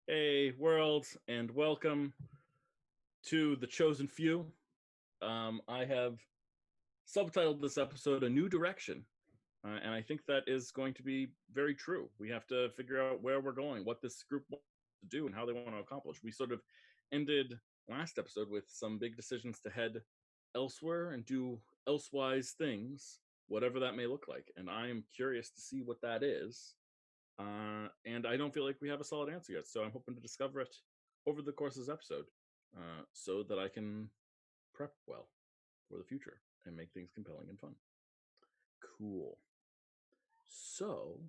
Hey, world, and welcome to The Chosen Few. I have subtitled this episode A New Direction, and I think that is going to be very true. We have to figure out where we're going, what this group wants to do, and how they want to accomplish. We sort of ended last episode with some big decisions to head elsewhere and do elsewise things, whatever that may look like. And I am curious to see what that is. And I don't feel like we have a solid answer yet, so I'm hoping to discover it over the course of this episode, so that I can prep well for the future and make things compelling and fun. Cool. So,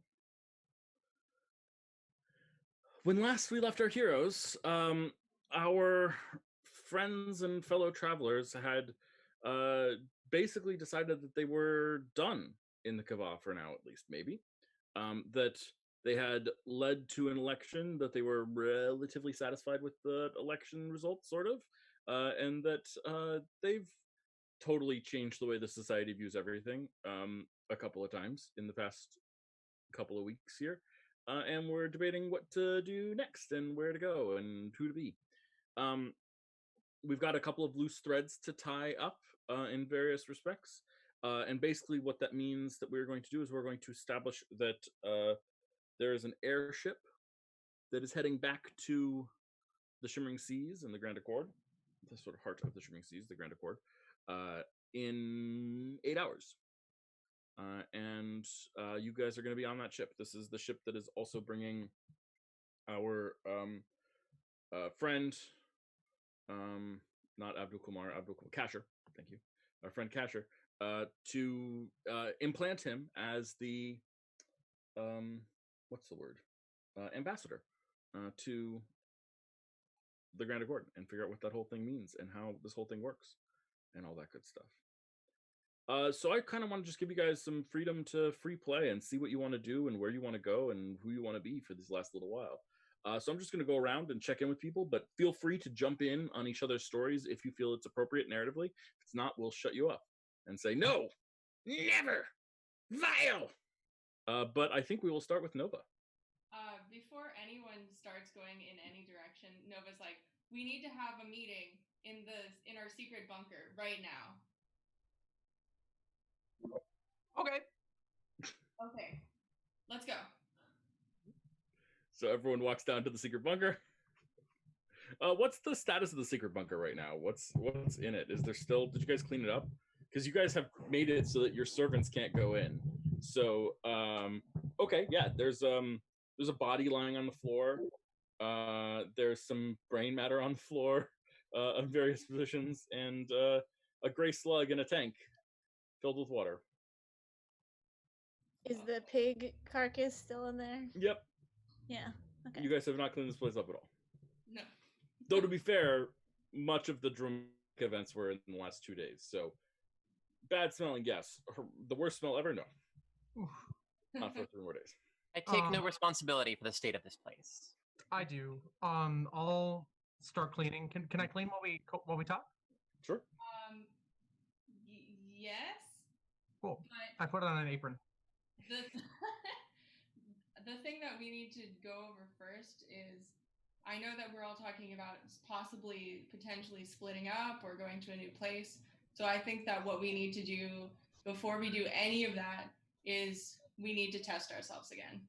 when last we left our heroes, our friends and fellow travelers had basically decided that they were done in the Kava for now, at least, maybe. That they had led to an election, that they were relatively satisfied with the election results, sort of, and that they've totally changed the way the society views everything a couple of times in the past couple of weeks here. And we're debating what to do next and where to go and who to be. We've got a couple of loose threads to tie up in various respects. And basically, what that means that we're going to do is we're going to establish that there is an airship that is heading back to the Shimmering Seas and the Grand Accord, the sort of heart of the Shimmering Seas, the Grand Accord, in 8 hours. And you guys are going to be on that ship. This is the ship that is also bringing our friend, not Abdul Kumar, Kasher, thank you, our friend Kasher, to implant him as the, what's the word, ambassador to the Grand Accord and figure out what that whole thing means and how this whole thing works and all that good stuff. So I kind of want to just give you guys some freedom to free play and see what you want to do and where you want to go and who you want to be for this last little while. So I'm just going to go around and check in with people, but feel free to jump in on each other's stories if you feel it's appropriate narratively. If it's not, we'll shut you up and say, no, never, vile. But I think we will start with Nova. Before anyone starts going in any direction, Nova's like, we need to have a meeting in our secret bunker right now. Okay. Okay, let's go. So everyone walks down to the secret bunker. What's the status of the secret bunker right now? What's in it? Is there still? Did you guys clean it up? Because you guys have made it so that your servants can't go in. So okay, yeah. There's a body lying on the floor. There's some brain matter on the floor of various positions, and a gray slug in a tank filled with water. Is the pig carcass still in there? Yep. Yeah. Okay. You guys have not cleaned this place up at all. No. Though to be fair, much of the dramatic events were in the last 2 days, so bad smelling, yes. The worst smell ever, no. Not for 3 more days. I take no responsibility for the state of this place. I do. I'll start cleaning. Can I clean while we talk? Sure. Yes. Cool. But I put it on an apron. The thing that we need to go over first is, I know that we're all talking about potentially splitting up or going to a new place. So I think that what we need to do before we do any of that is we need to test ourselves again.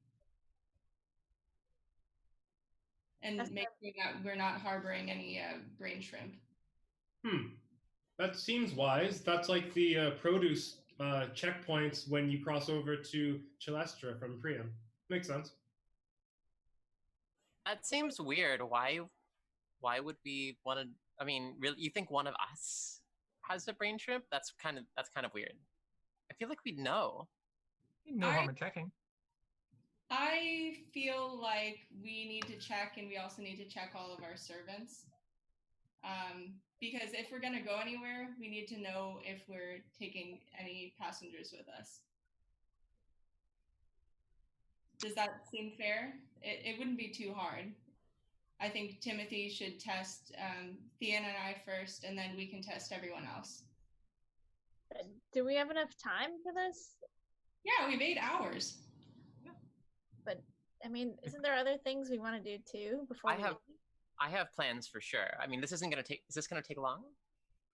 And make sure that we're not harboring any brain shrimp. That seems wise. That's like the produce checkpoints when you cross over to Chelestra from Priam. Makes sense. That seems weird. Why would we want to? I mean, really, you think one of us has a brain shrimp? That's kind of weird. I feel like we'd know. No harm in checking. I feel like we need to check, and we also need to check all of our servants. Because if we're going to go anywhere, we need to know if we're taking any passengers with us. Does that seem fair? It wouldn't be too hard. I think Timothy should test Thean and I first, and then we can test everyone else. Do we have enough time for this? Yeah, we have 8 hours. But I mean, isn't there other things we want to do too before I we have- leave? I have plans for sure. I mean, this isn't gonna take. Is this gonna take long?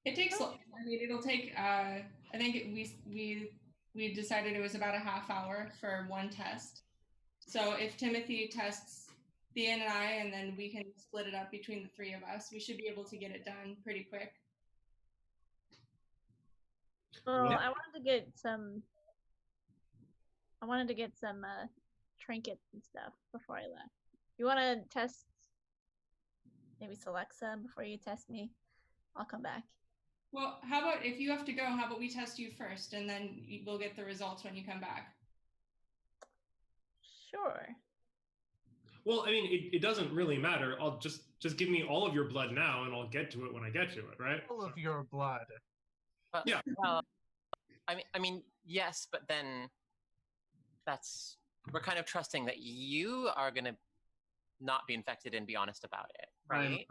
It takes. I mean, it'll take. I think we decided it was about a half hour for one test. So if Timothy tests Thea and I, and then we can split it up between the three of us, we should be able to get it done pretty quick. Well, Yeah. I wanted to get some. I wanted to get some trinkets and stuff before I left. You want to test? Maybe select some before you test me. I'll come back. Well, how about if you have to go? How about we test you first, and then we'll get the results when you come back. Sure. Well, I mean, it doesn't really matter. I'll just give me all of your blood now, and I'll get to it when I get to it, right? All of your blood. But, Yeah. Well, I mean, yes, but then we're kind of trusting that you are gonna not be infected and be honest about it, right?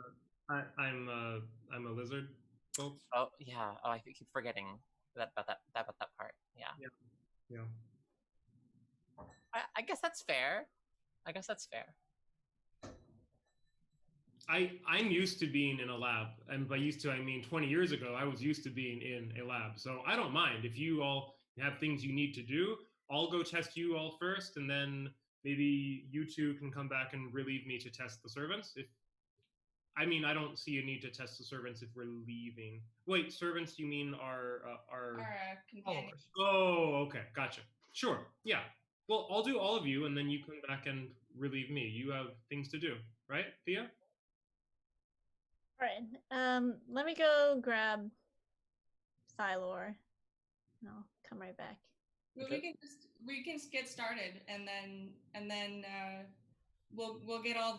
I'm a lizard, folks. Oh yeah. Oh, I keep forgetting about that part. Yeah. Yeah. I guess that's fair. I'm used to being in a lab, and by used to I mean 20 years ago. I was used to being in a lab, so I don't mind if you all have things you need to do. I'll go test you all first, and then maybe you two can come back and relieve me to test the servants. I mean, I don't see a need to test the servants if we're leaving. Wait, servants? You mean our Our companion. Followers. Oh, okay, gotcha. Sure, yeah. Well, I'll do all of you, and then you come back and relieve me. You have things to do, right, Thea? All right. Let me go grab Xylor. And I'll come right back. Well, Okay. we can get started, and then we'll get all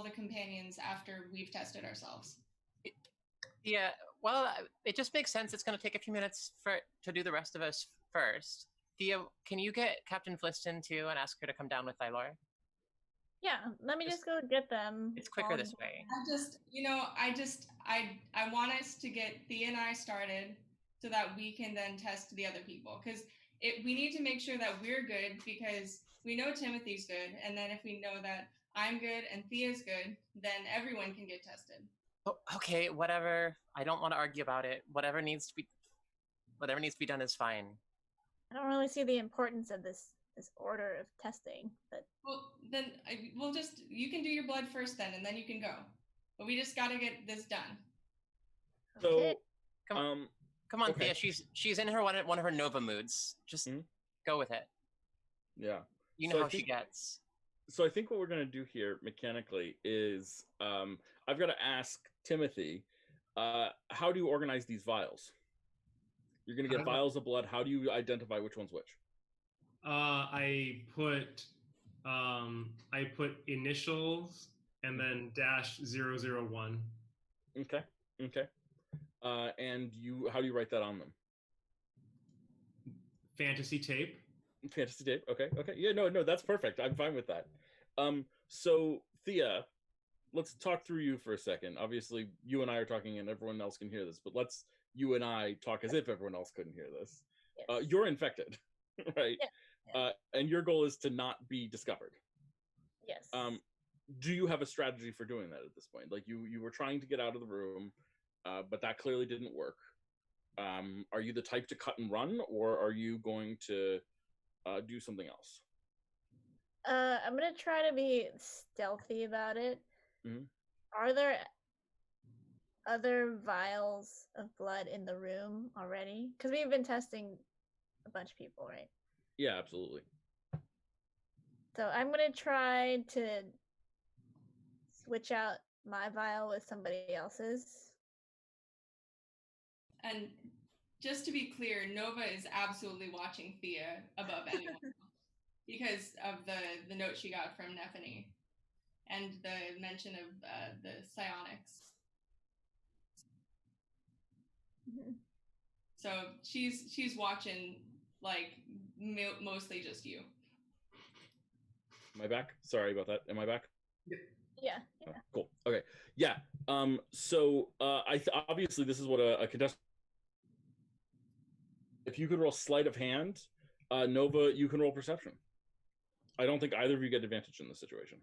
the companions after we've tested ourselves. Yeah. Well, it just makes sense. It's going to take a few minutes to do the rest of us first. Thea, can you get Captain Fliston too and ask her to come down with Thylor? Yeah, let me just go get them. It's quicker while this I'm way. I want us to get Thea and I started so that we can then test the other people, because we need to make sure that we're good, because we know Timothy's good, and then if we know that I'm good and Thea's good, then everyone can get tested. Oh, okay, whatever. I don't want to argue about it. Whatever needs to be done is fine. I don't really see the importance of this order of testing, but Well, then you can do your blood first then, and then you can go. But we just got to get this done. okay. So, Come on, Okay. Thea. She's in her one of her Nova moods. Just Mhm. go with it. yeah. You know So I how she think- gets. So I think what we're going to do here mechanically is I've got to ask Timothy, how do you organize these vials? You're going to get How do I- vials of blood. How do you identify which one's which? I put initials and then -001. Okay. And how do you write that on them? Fantasy tape. Fantasy tape. Okay. Yeah, no, that's perfect. I'm fine with that. So Thea, let's talk through you for a second. Obviously, you and I are talking, and everyone else can hear this, but let's you and I talk as if everyone else couldn't hear this. Yes. You're infected, right? Yeah. And your goal is to not be discovered. Yes. Do you have a strategy for doing that at this point? Like you were trying to get out of the room, but that clearly didn't work. Are you the type to cut and run, or are you going to do something else? I'm gonna try to be stealthy about it. Mhm. Are there other vials of blood in the room already? Because we've been testing a bunch of people, right? Yeah, absolutely. So I'm gonna try to switch out my vial with somebody else's. And just to be clear, Nova is absolutely watching Thea above anyone else because of the note she got from Nephany and the mention of the psionics. Mhm. So she's watching, like, mostly just you. Am I back? Sorry about that. Am I back? Yeah. Oh, cool. Okay. Yeah. So obviously this is what a contestant. If you could roll sleight of hand, Nova, you can roll perception. I don't think either of you get advantage in this situation.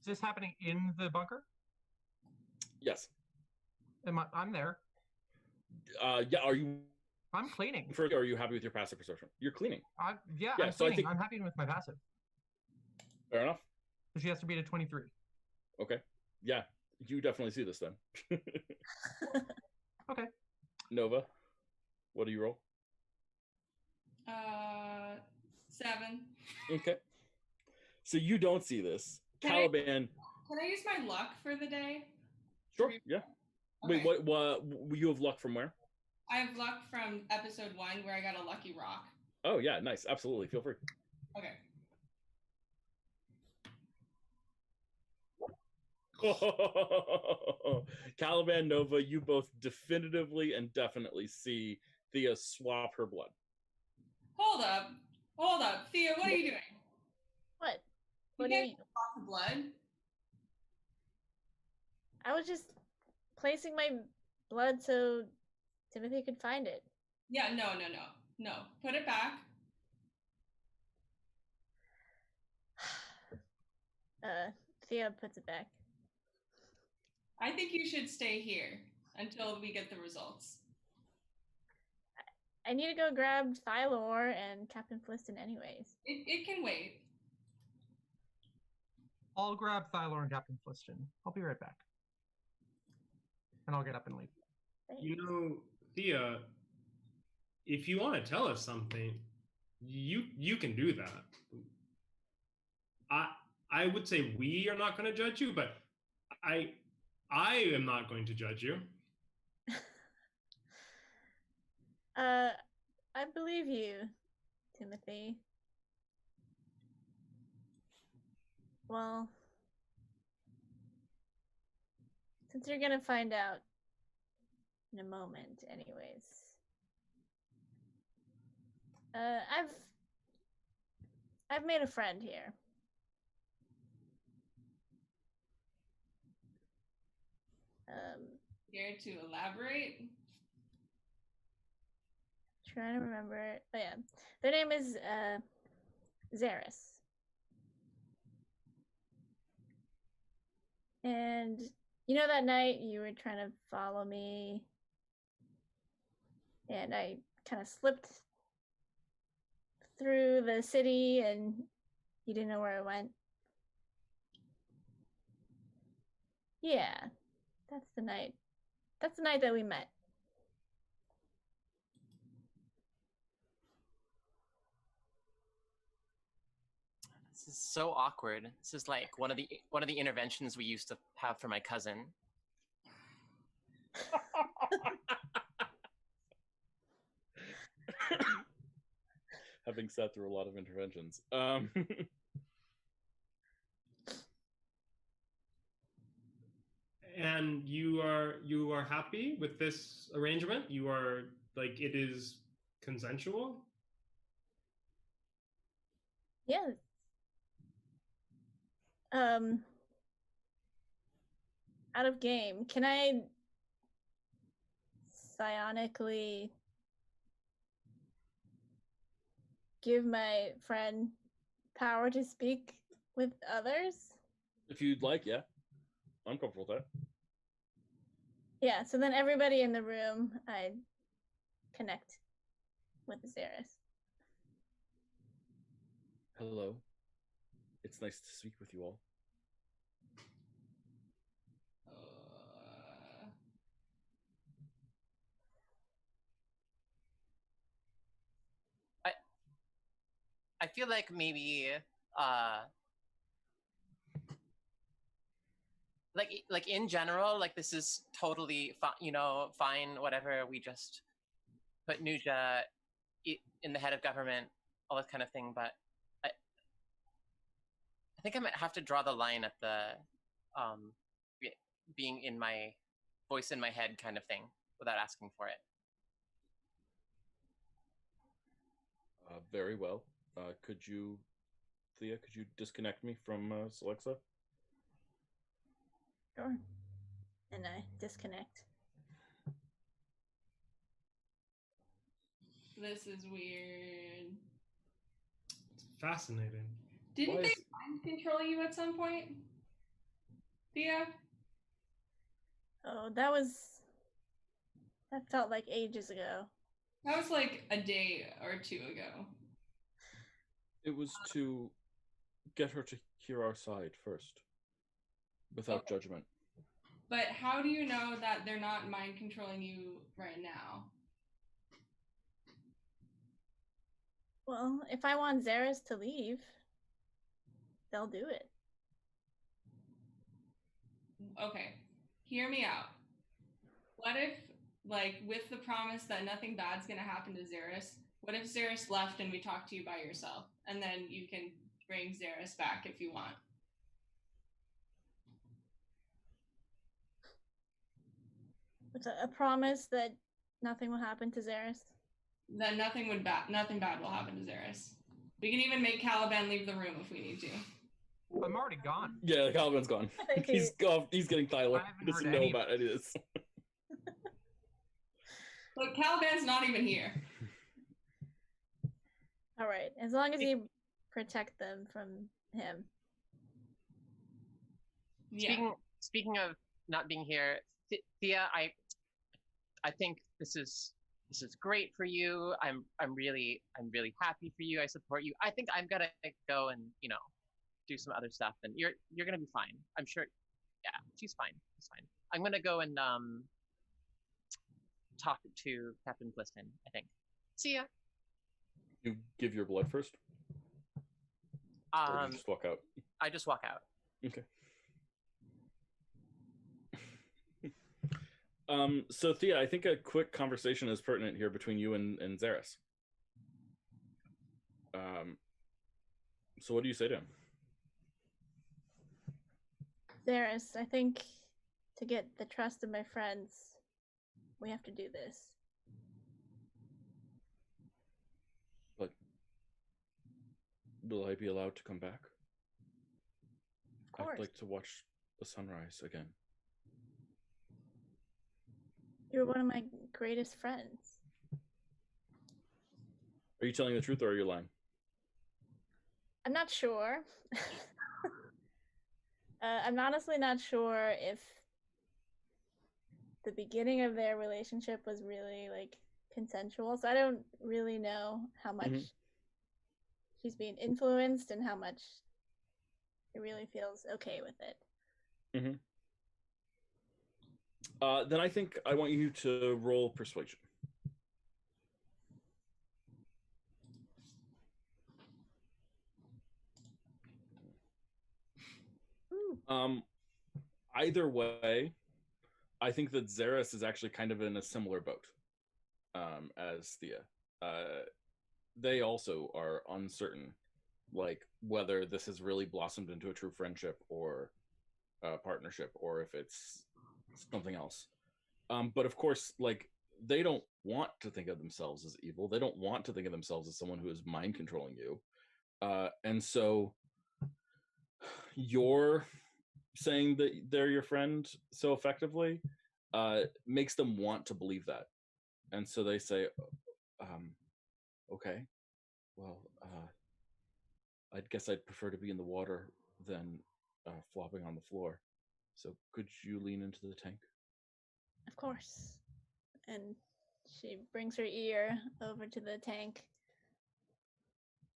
Is this happening in the bunker? Yes. I'm there. Yeah. Are you? I'm cleaning. Or are you happy with your passive perception? You're cleaning. Yeah, Yeah, I'm so I cleaning. think- I'm happy with my passive. Fair enough. So she has to beat a 23. Okay. Yeah. You definitely see this then. Okay. Nova, what do you roll? 7. Okay. So you don't see this. Can I- Caliban. Can I use my luck for the day? Sure. Yeah. Okay. Wait. What? You have luck from where? I have luck from episode 1 where I got a lucky rock. Oh yeah. Nice. Absolutely. Feel free. Okay. Caliban, Nova, you both definitively and definitely see Thea swap her blood. Hold up. Thea, what are you doing? What? You What do you can't mean? swap the blood. I was just placing my blood so Timothy could find it. Yeah, no. Put it back. Thea puts it back. I think you should stay here until we get the results. I need to go grab Thylor and Captain Fliston anyways. It can wait. I'll grab Thylor and Captain Fliston. I'll be right back. And I'll get up and leave. You know, Thea, if you want to tell us something, you can do that. I would say we are not going to judge you, but I am not going to judge you. I believe you, Timothy. Well, since you're gonna find out in a moment, anyways. I've made a friend here. Care to elaborate? Trying to remember it. Oh yeah, their name is Zaris. And you know that night you were trying to follow me, and I kind of slipped through the city, and you didn't know where I went. Yeah, that's the night. That's the night that we met. This is so awkward. This is like one of the interventions we used to have for my cousin. Having sat through a lot of interventions. And you are happy with this arrangement? You are like, it is consensual? Yes. Out of game, can I psionically give my friend power to speak with others? If you'd like, yeah. I'm comfortable with that. Yeah, so then everybody in the room, I connect with Zaris. Hello. It's nice to speak with you all. I feel like maybe like in general, like this is totally fine, whatever. We just put Nuja in the head of government, all that kind of thing. But I think I might have to draw the line at the being in my voice in my head kind of thing without asking for it. Very well. Thea, could you disconnect me from Celexa? Sure. And I disconnect. This is weird. Fascinating. Didn't Why they is- mind control you at some point? Thea? Oh, that felt like ages ago. That was like a day or two ago. It was to get her to hear our side first, without Okay. judgment. But how do you know that they're not mind controlling you right now? Well, if I want Zaris to leave, they'll do it. Okay, hear me out. What if, like, with the promise that nothing bad's gonna happen to Zaris, what if Zaris left and we talked to you by yourself? And then you can bring Zaris back if you want. With a promise that nothing will happen to Zaris. Then nothing bad will happen to Zaris. We can even make Caliban leave the room if we need to. I'm already gone. Yeah, Caliban's gone. He's gone. He's getting Tyler. I haven't He doesn't heard know any- about any of this. But Caliban's not even here. All right, as long as you protect them from him. Yeah. Speaking of not being here, Thea, I think this is great for you. I'm really happy for you. I support you. I think I'm gonna go and do some other stuff, and you're gonna be fine. I'm sure. Yeah, she's fine. She's fine. I'm gonna go and talk to Captain Pliston, I think. See ya. You give your blood first, or do you just walk out? I just walk out. Okay. So Thea, I think a quick conversation is pertinent here between you and Zaris. So what do you say to him? Zaris, I think to get the trust of my friends, we have to do this. But will I be allowed to come back? Of course. I'd like to watch the sunrise again. You're one of my greatest friends. Are you telling the truth or are you lying? I'm not sure. I'm honestly not sure if the beginning of their relationship was really like consensual. So I don't really know how much she's being influenced and how much she really feels okay with it. Then I think I want you to roll persuasion. Either way, I think that Zaris is actually kind of in a similar boat as Thea. They also are uncertain, like whether this has really blossomed into a true friendship or partnership, or if it's something else. But of course, like they don't want to think of themselves as evil. They don't want to think of themselves as someone who is mind controlling you. And so you're saying that they're your friend so effectively makes them want to believe that. And so they say, okay, well, I guess I'd prefer to be in the water than flopping on the floor. So could you lean into the tank? Of course. And she brings her ear over to the tank.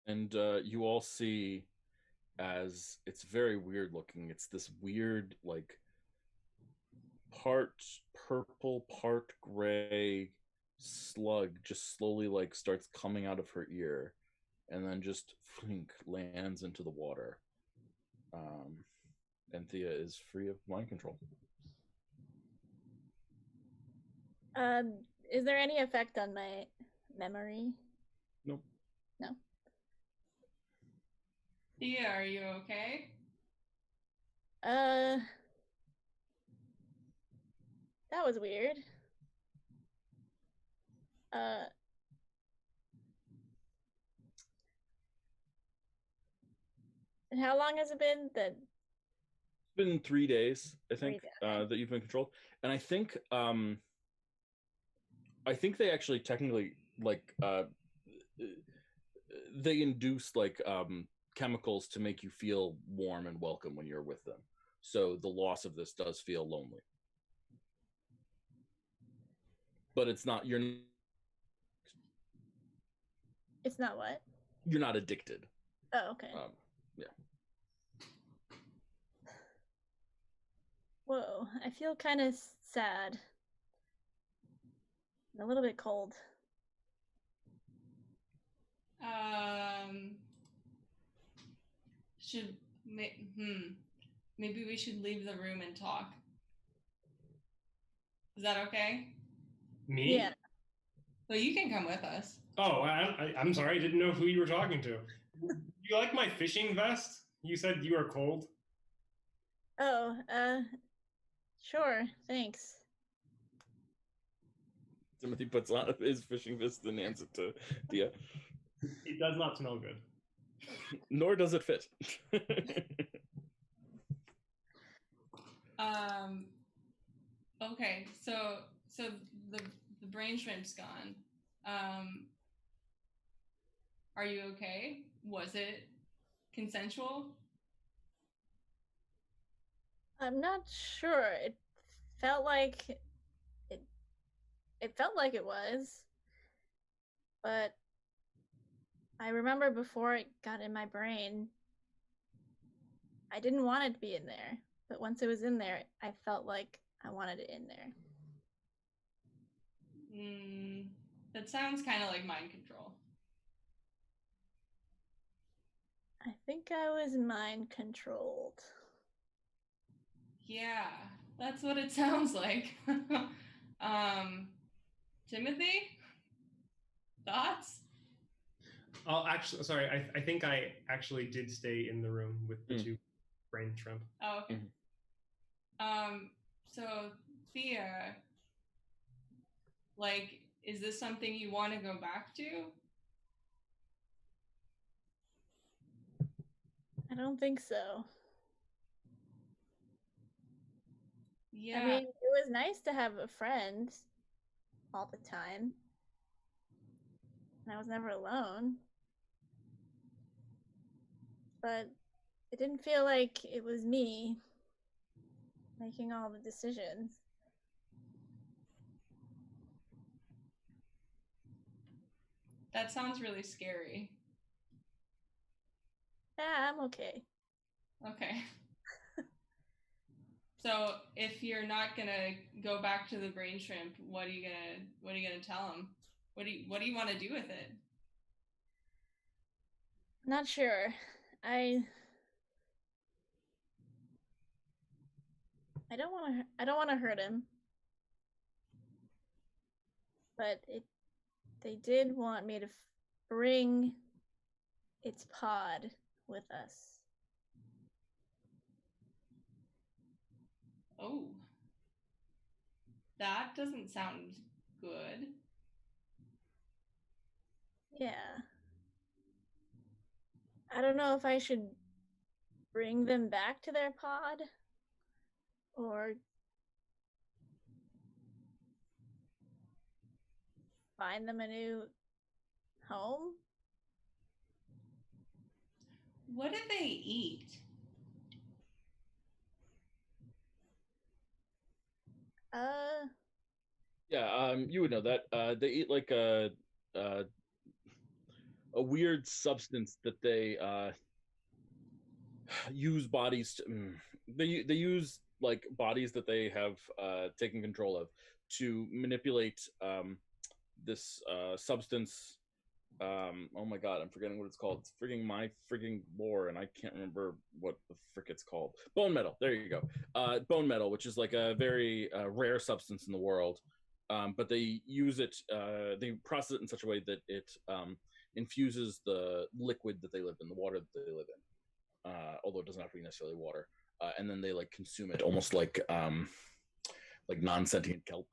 And you all see, as it's very weird looking, it's this weird, like, part purple, part gray slug just slowly, like, starts coming out of her ear and then just lands into the water. And Thea is free of mind control. Is there any effect on my memory? Nope. No? Thea, are you okay? That was weird. And how long has it been that? It's been 3 days, I 3 think, days, okay. that you've been controlled. And I think they actually technically, like, they induce like chemicals to make you feel warm and welcome when you're with them. So the loss of this does feel lonely. But it's not It's not what? you're not addicted. Oh, okay. Yeah. Whoa, I feel kind of sad. And a little bit cold. Should maybe we should leave the room and talk. Is that okay? Me? Yeah. Well, you can come with us. Oh, I'm sorry. I didn't know who you were talking to. Do you like my fishing vest? You said you are cold. Oh, sure, thanks. Timothy puts on his fishing vest and hands it to Dia. It does not smell good. Nor does it fit. Okay, so the brain shrimp's gone. Are you okay? Was it consensual? I'm not sure. It felt like it felt like it was. But I remember before it got in my brain, I didn't want it to be in there. But once it was in there, I felt like I wanted it in there. That sounds kind of like mind control. I think I was mind controlled. Yeah, that's what it sounds like. Timothy? Thoughts? Oh, actually, sorry. I think I actually did stay in the room with the two brain shrimp. Oh, okay. So Thea, like, is this something you want to go back to? I don't think so. Yeah. I mean, it was nice to have a friend all the time. And I was never alone. But it didn't feel like it was me making all the decisions. That sounds really scary. Yeah, I'm okay. Okay. So if you're not gonna go back to the brain shrimp, what are you gonna tell him? What do you want to do with it? Not sure. I don't want to hurt him. But they did want me to bring its pod with us. Oh. That doesn't sound good. Yeah. I don't know if I should bring them back to their pod or find them a new home. What do they eat? Yeah, you would know that. They eat like a weird substance that they use bodies to, they use like bodies that they have taken control of to manipulate this substance. Oh my god, I'm forgetting what it's called. It's frigging my frigging lore, and I can't remember what the frick it's called. Bone metal. There you go. Bone metal, which is like a very rare substance in the world. But they use it. They process it in such a way that it infuses the liquid that they live in, the water that they live in. Although it doesn't have to be necessarily water. And then they like consume it, almost like non-sentient kelp.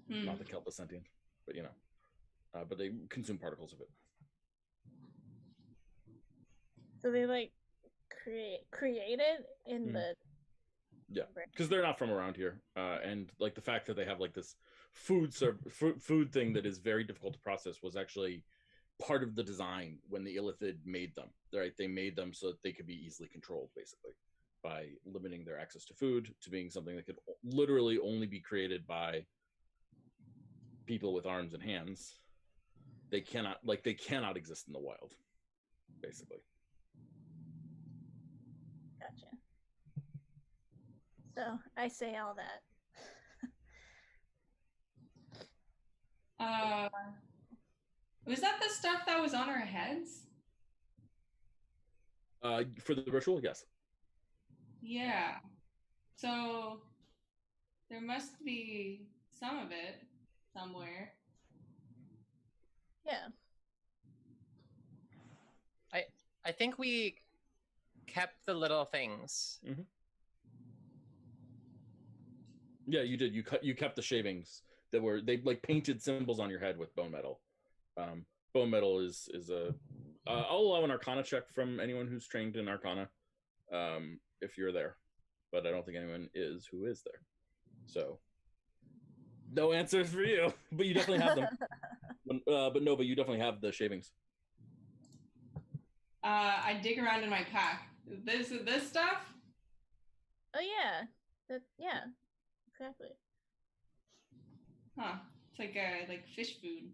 Not that kelp is sentient, but you know. But they consume particles of it. So they like create it in the. Yeah, because they're not from around here, and like the fact that they have like this food thing that is very difficult to process was actually part of the design when the Illithid made them. Right, they made them so that they could be easily controlled, basically, by limiting their access to food to being something that could literally only be created by people with arms and hands. They cannot exist in the wild, basically. Gotcha. So I say all that. Was that the stuff that was on our heads? For the ritual, yes. Yeah. So there must be some of it somewhere. Yeah. I think we kept the little things. Mm-hmm. Yeah, you did. You kept the shavings that were, they like painted symbols on your head with bone metal. Bone metal is a. I'll allow an Arcana check from anyone who's trained in Arcana, if you're there, but I don't think anyone is who is there. So, no answers for you, but you definitely have them. But Nova, you definitely have the shavings. I dig around in my pack. This stuff? Oh yeah. Yeah. Exactly. Huh. It's like fish food.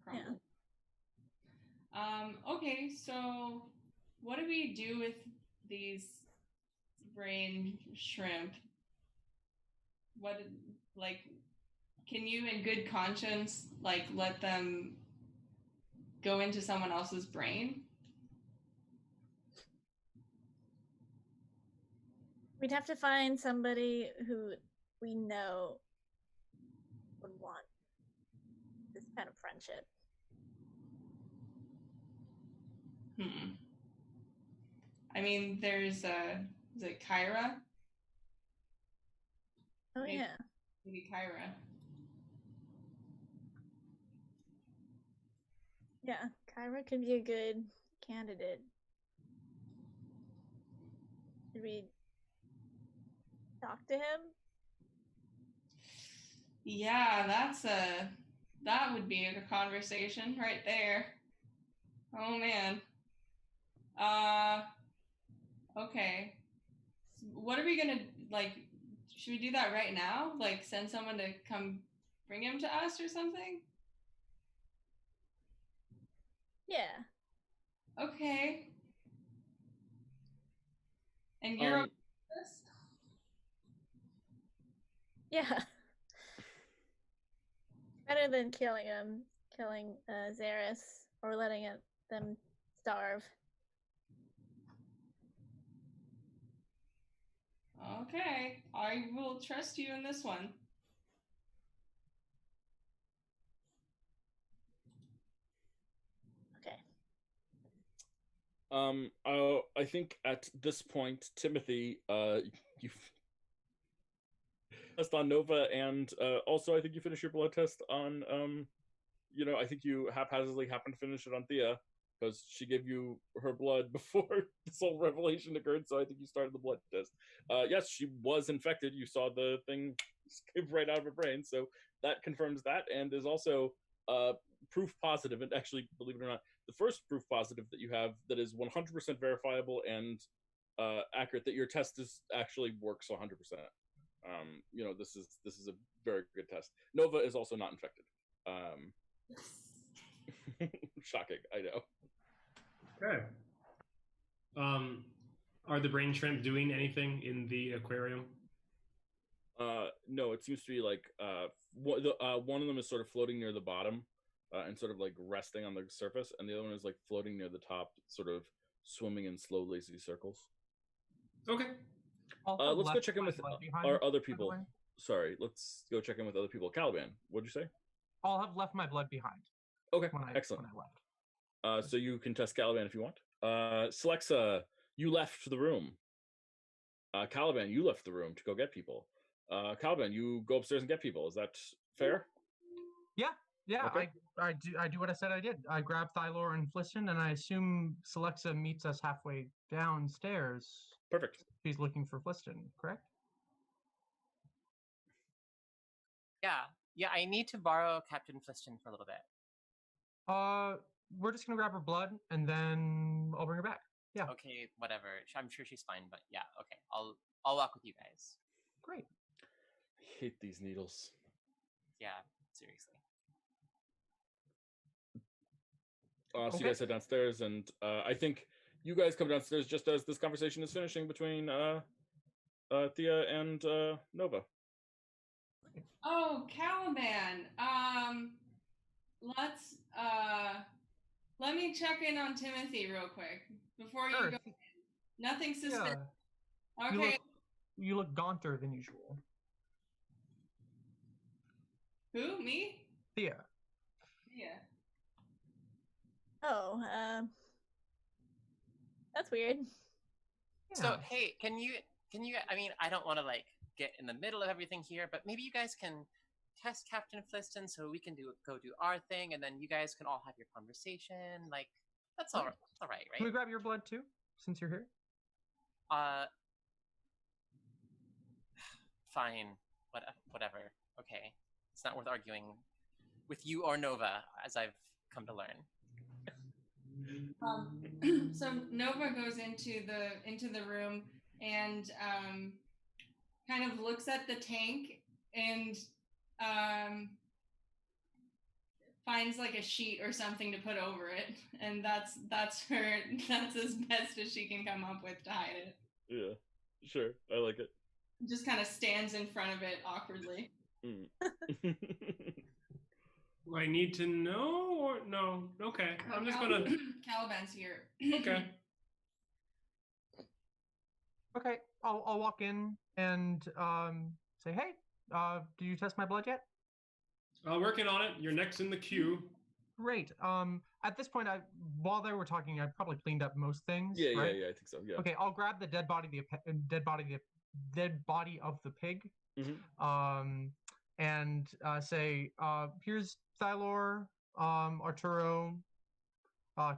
Crumble. Yeah. Okay, so what do we do with these brain shrimp? Can you in good conscience let them go into someone else's brain? We'd have to find somebody who we know would want this kind of friendship. I mean, there's is it Kyra? Oh yeah. Maybe Kyra. Yeah, Kyra could be a good candidate. Should we talk to him? Yeah, that would be a conversation right there. Oh man. Okay. What are we gonna should we do that right now? Send someone to come bring him to us or something? Yeah. Okay. And you're okay with this? Yeah. Better than killing Xeris or letting them starve. Okay, I will trust you in this one. Okay. I think at this point, Timothy, you've test on Nova, and also I think you finished your blood test on, I think you haphazardly happened to finish it on Thea, because she gave you her blood before this whole revelation occurred, so I think you started the blood test. Yes, she was infected. You saw the thing skip right out of her brain, so that confirms that, and is also proof positive, and actually, believe it or not, the first proof positive that you have that is 100% verifiable and accurate, that your test actually works 100%. This is a very good test. Nova is also not infected. Shocking, I know. Okay. Are the brain shrimp doing anything in the aquarium? No, it seems to be one of them is sort of floating near the bottom and sort of resting on the surface, and the other one is floating near the top, sort of swimming in slow, lazy circles. Okay. Let's go check in with our other people. Sorry, let's go check in with other people. Caliban, what'd you say? I'll have left my blood behind. Okay, excellent. When I left. So you can test Caliban if you want. Celexa, you left the room. Caliban, you left the room to go get people. Caliban, you go upstairs and get people. Is that fair? Yeah, okay. I do what I said I did. I grab Thylor and Fliston, and I assume Celexa meets us halfway downstairs. Perfect. She's looking for Fliston, correct? Yeah, I need to borrow Captain Fliston for a little bit. We're just gonna grab her blood and then I'll bring her back. Yeah. Okay, whatever. I'm sure she's fine, but yeah, okay. I'll walk with you guys. Great. I hate these needles. Yeah, seriously. So Okay. you guys head downstairs, and I think you guys come downstairs just as this conversation is finishing between Thea and Nova. Oh, Caliban. Let's let me check in on Timothy real quick before you Sure. go. Nothing Yeah. suspicious. You Okay. you look gaunter than usual. Who? Me? Thea. Yeah. Oh, that's weird. So Yeah. hey, can you? I mean, I don't want to like get in the middle of everything here, but maybe you guys can test Captain Fliston so we can go do our thing, and then you guys can all have your conversation. Like that's all right. That's all right, Can we right? grab your blood too, since you're here? Fine. Whatever. Okay. It's not worth arguing with you or Nova, as I've come to learn. So Nova goes into the room and kind of looks at the tank and finds like a sheet or something to put over it, and that's as best as she can come up with to hide it. Yeah, sure, I like it. Just kind of stands in front of it awkwardly. Mm. Do I need to know or no? Okay, I'm just gonna. Caliban's here. Okay. Okay. I'll walk in and say, hey, do you test my blood yet? Working on it. You're next in the queue. Great. At this point, while they were talking, I probably cleaned up most things. Yeah, right? yeah, I think so. Yeah. Okay, I'll grab the dead body of the pig, Mhm. and say, here's Thylor, Arturo,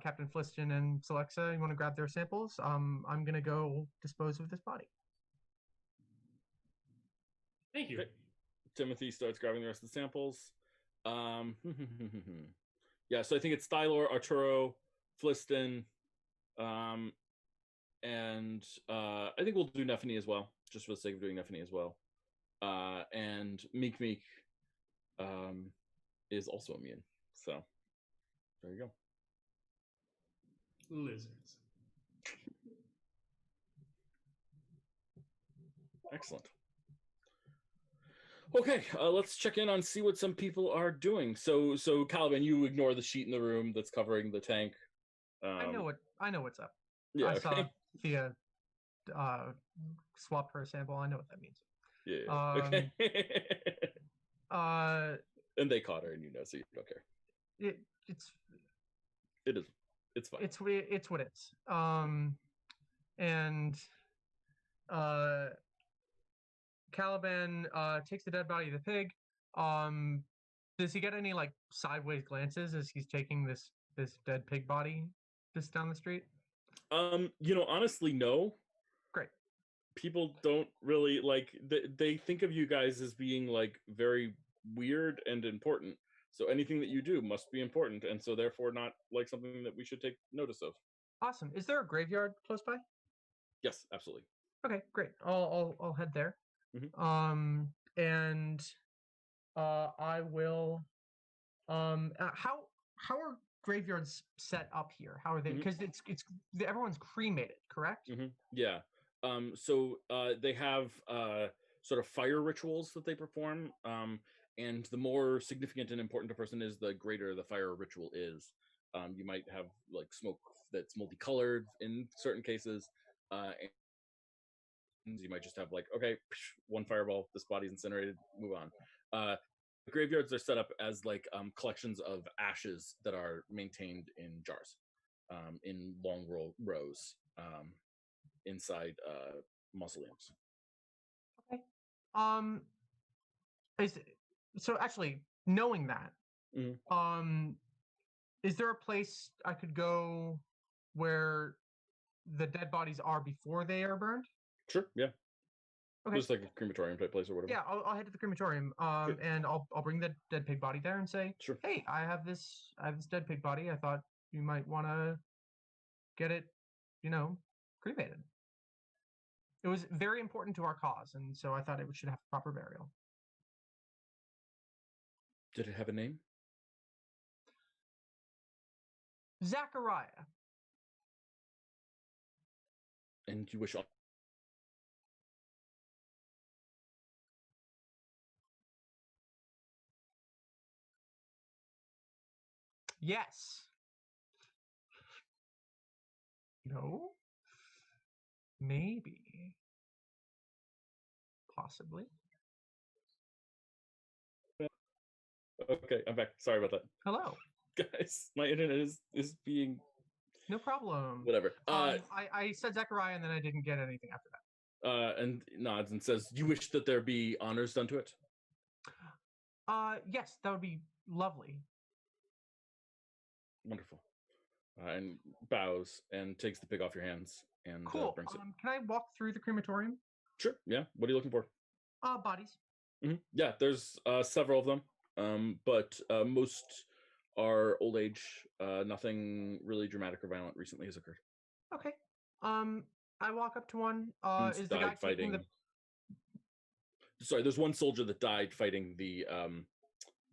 Captain Fliston, and Celexa. You want to grab their samples? I'm gonna go dispose of this body. Thank you. Okay. Timothy starts grabbing the rest of the samples. Yeah, so I think it's Thylor, Arturo, Fliston, and I think we'll do Nephany as well, just for the sake of doing Nephany as well. And Meek is also immune. So there you go. Lizards. Excellent. Okay, let's check in on see what some people are doing. So Caliban, you ignore the sheet in the room that's covering the tank. I know what's up. Yeah, I saw okay. Thea swap her sample. I know what that means. Yeah. Okay. And they caught her, and so you don't care. It's fine. It's what it is. And Caliban takes the dead body of the pig. Does he get any like sideways glances as he's taking this dead pig body just down the street? Honestly, no. Great. People don't really like they think of you guys as being like very weird and important. So anything that you do must be important, and so therefore not like something that we should take notice of. Awesome. Is there a graveyard close by? Yes, absolutely. Okay, great. I'll head there. Mhm. And I will. How are graveyards set up here? How are they? Because it's everyone's cremated, correct? Yeah. So they have sort of fire rituals that they perform. And the more significant and important a person is, the greater the fire ritual is. You might have like smoke that's multicolored in certain cases. And you might just have like, okay, one fireball, this body's incinerated, move on. Graveyards are set up as like collections of ashes that are maintained in jars, in long rows, inside mausoleums. Okay. So actually knowing that, is there a place I could go where the dead bodies are before they are burned? Sure. Yeah. Okay. Just like a crematorium type place or whatever. Yeah, I'll head to the crematorium. Sure. And I'll bring the dead pig body there and say, Sure. hey, I have this dead pig body. I thought you might want to get it, cremated. It was very important to our cause, and so I thought it should have proper burial. Did it have a name? Zachariah. And you wish all. Yes. No. Maybe. Possibly. Okay, I'm back. Sorry about that. Hello. Guys, my internet is being No problem. whatever. I said Zachariah and then I didn't get anything after that. And nods and says, "You wish that there be honors done to it?" Yes, that would be lovely. Wonderful. And bows and takes the pig off your hands and Cool. brings it. Can I walk through the crematorium? Sure. Yeah. What are you looking for? Bodies. Yeah, there's several of them, but most are old age. Nothing really dramatic or violent recently has occurred. Okay. I walk up to one. One's Is the guy died taking fighting? Sorry, there's one soldier that died fighting the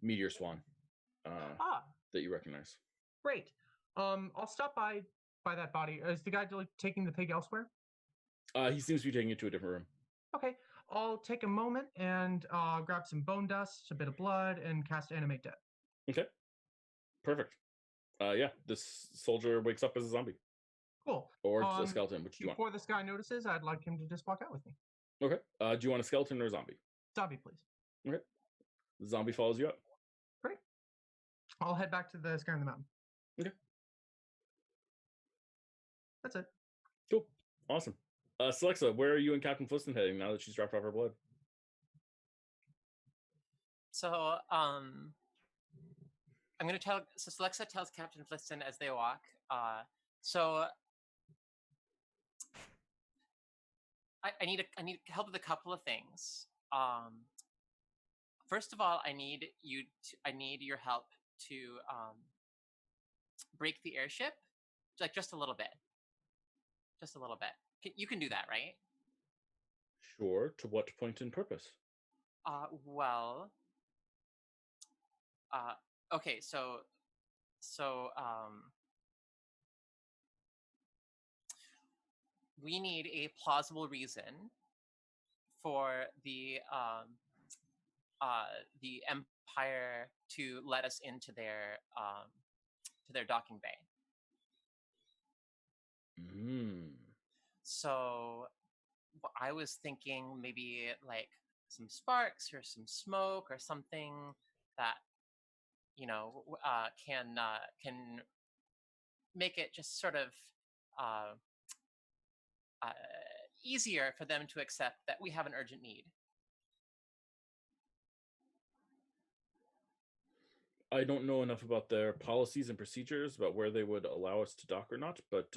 meteor swan that you recognize. Great. I'll stop by that body. Is the guy taking the pig elsewhere? He seems to be taking it to a different room. Okay. I'll take a moment and grab some bone dust, a bit of blood, and cast Animate Dead. Okay. Perfect. Yeah, this soldier wakes up as a zombie. Cool. Or a skeleton, which do you want? Before this guy notices, I'd like him to just walk out with me. Okay. Do you want a skeleton or a zombie? Zombie, please. Okay. The zombie follows you up. Great. I'll head back to the Sky on the Mountain. Okay. That's it. Cool. Awesome. Celexa, where are you and Captain Fliston heading now that she's dropped off her blood? So, I'm gonna tell. So Celexa tells Captain Fliston as they walk. So I need help with a couple of things. First of all, I need your help to break the airship, like just a little bit. Just a little bit. You can do that, right? Sure. To what point and purpose? Okay, so we need a plausible reason for the Empire to let us into their docking bay. So I was thinking maybe like some sparks or some smoke or something that can make it just sort of easier for them to accept that we have an urgent need. I don't know enough about their policies and procedures about where they would allow us to dock or not, but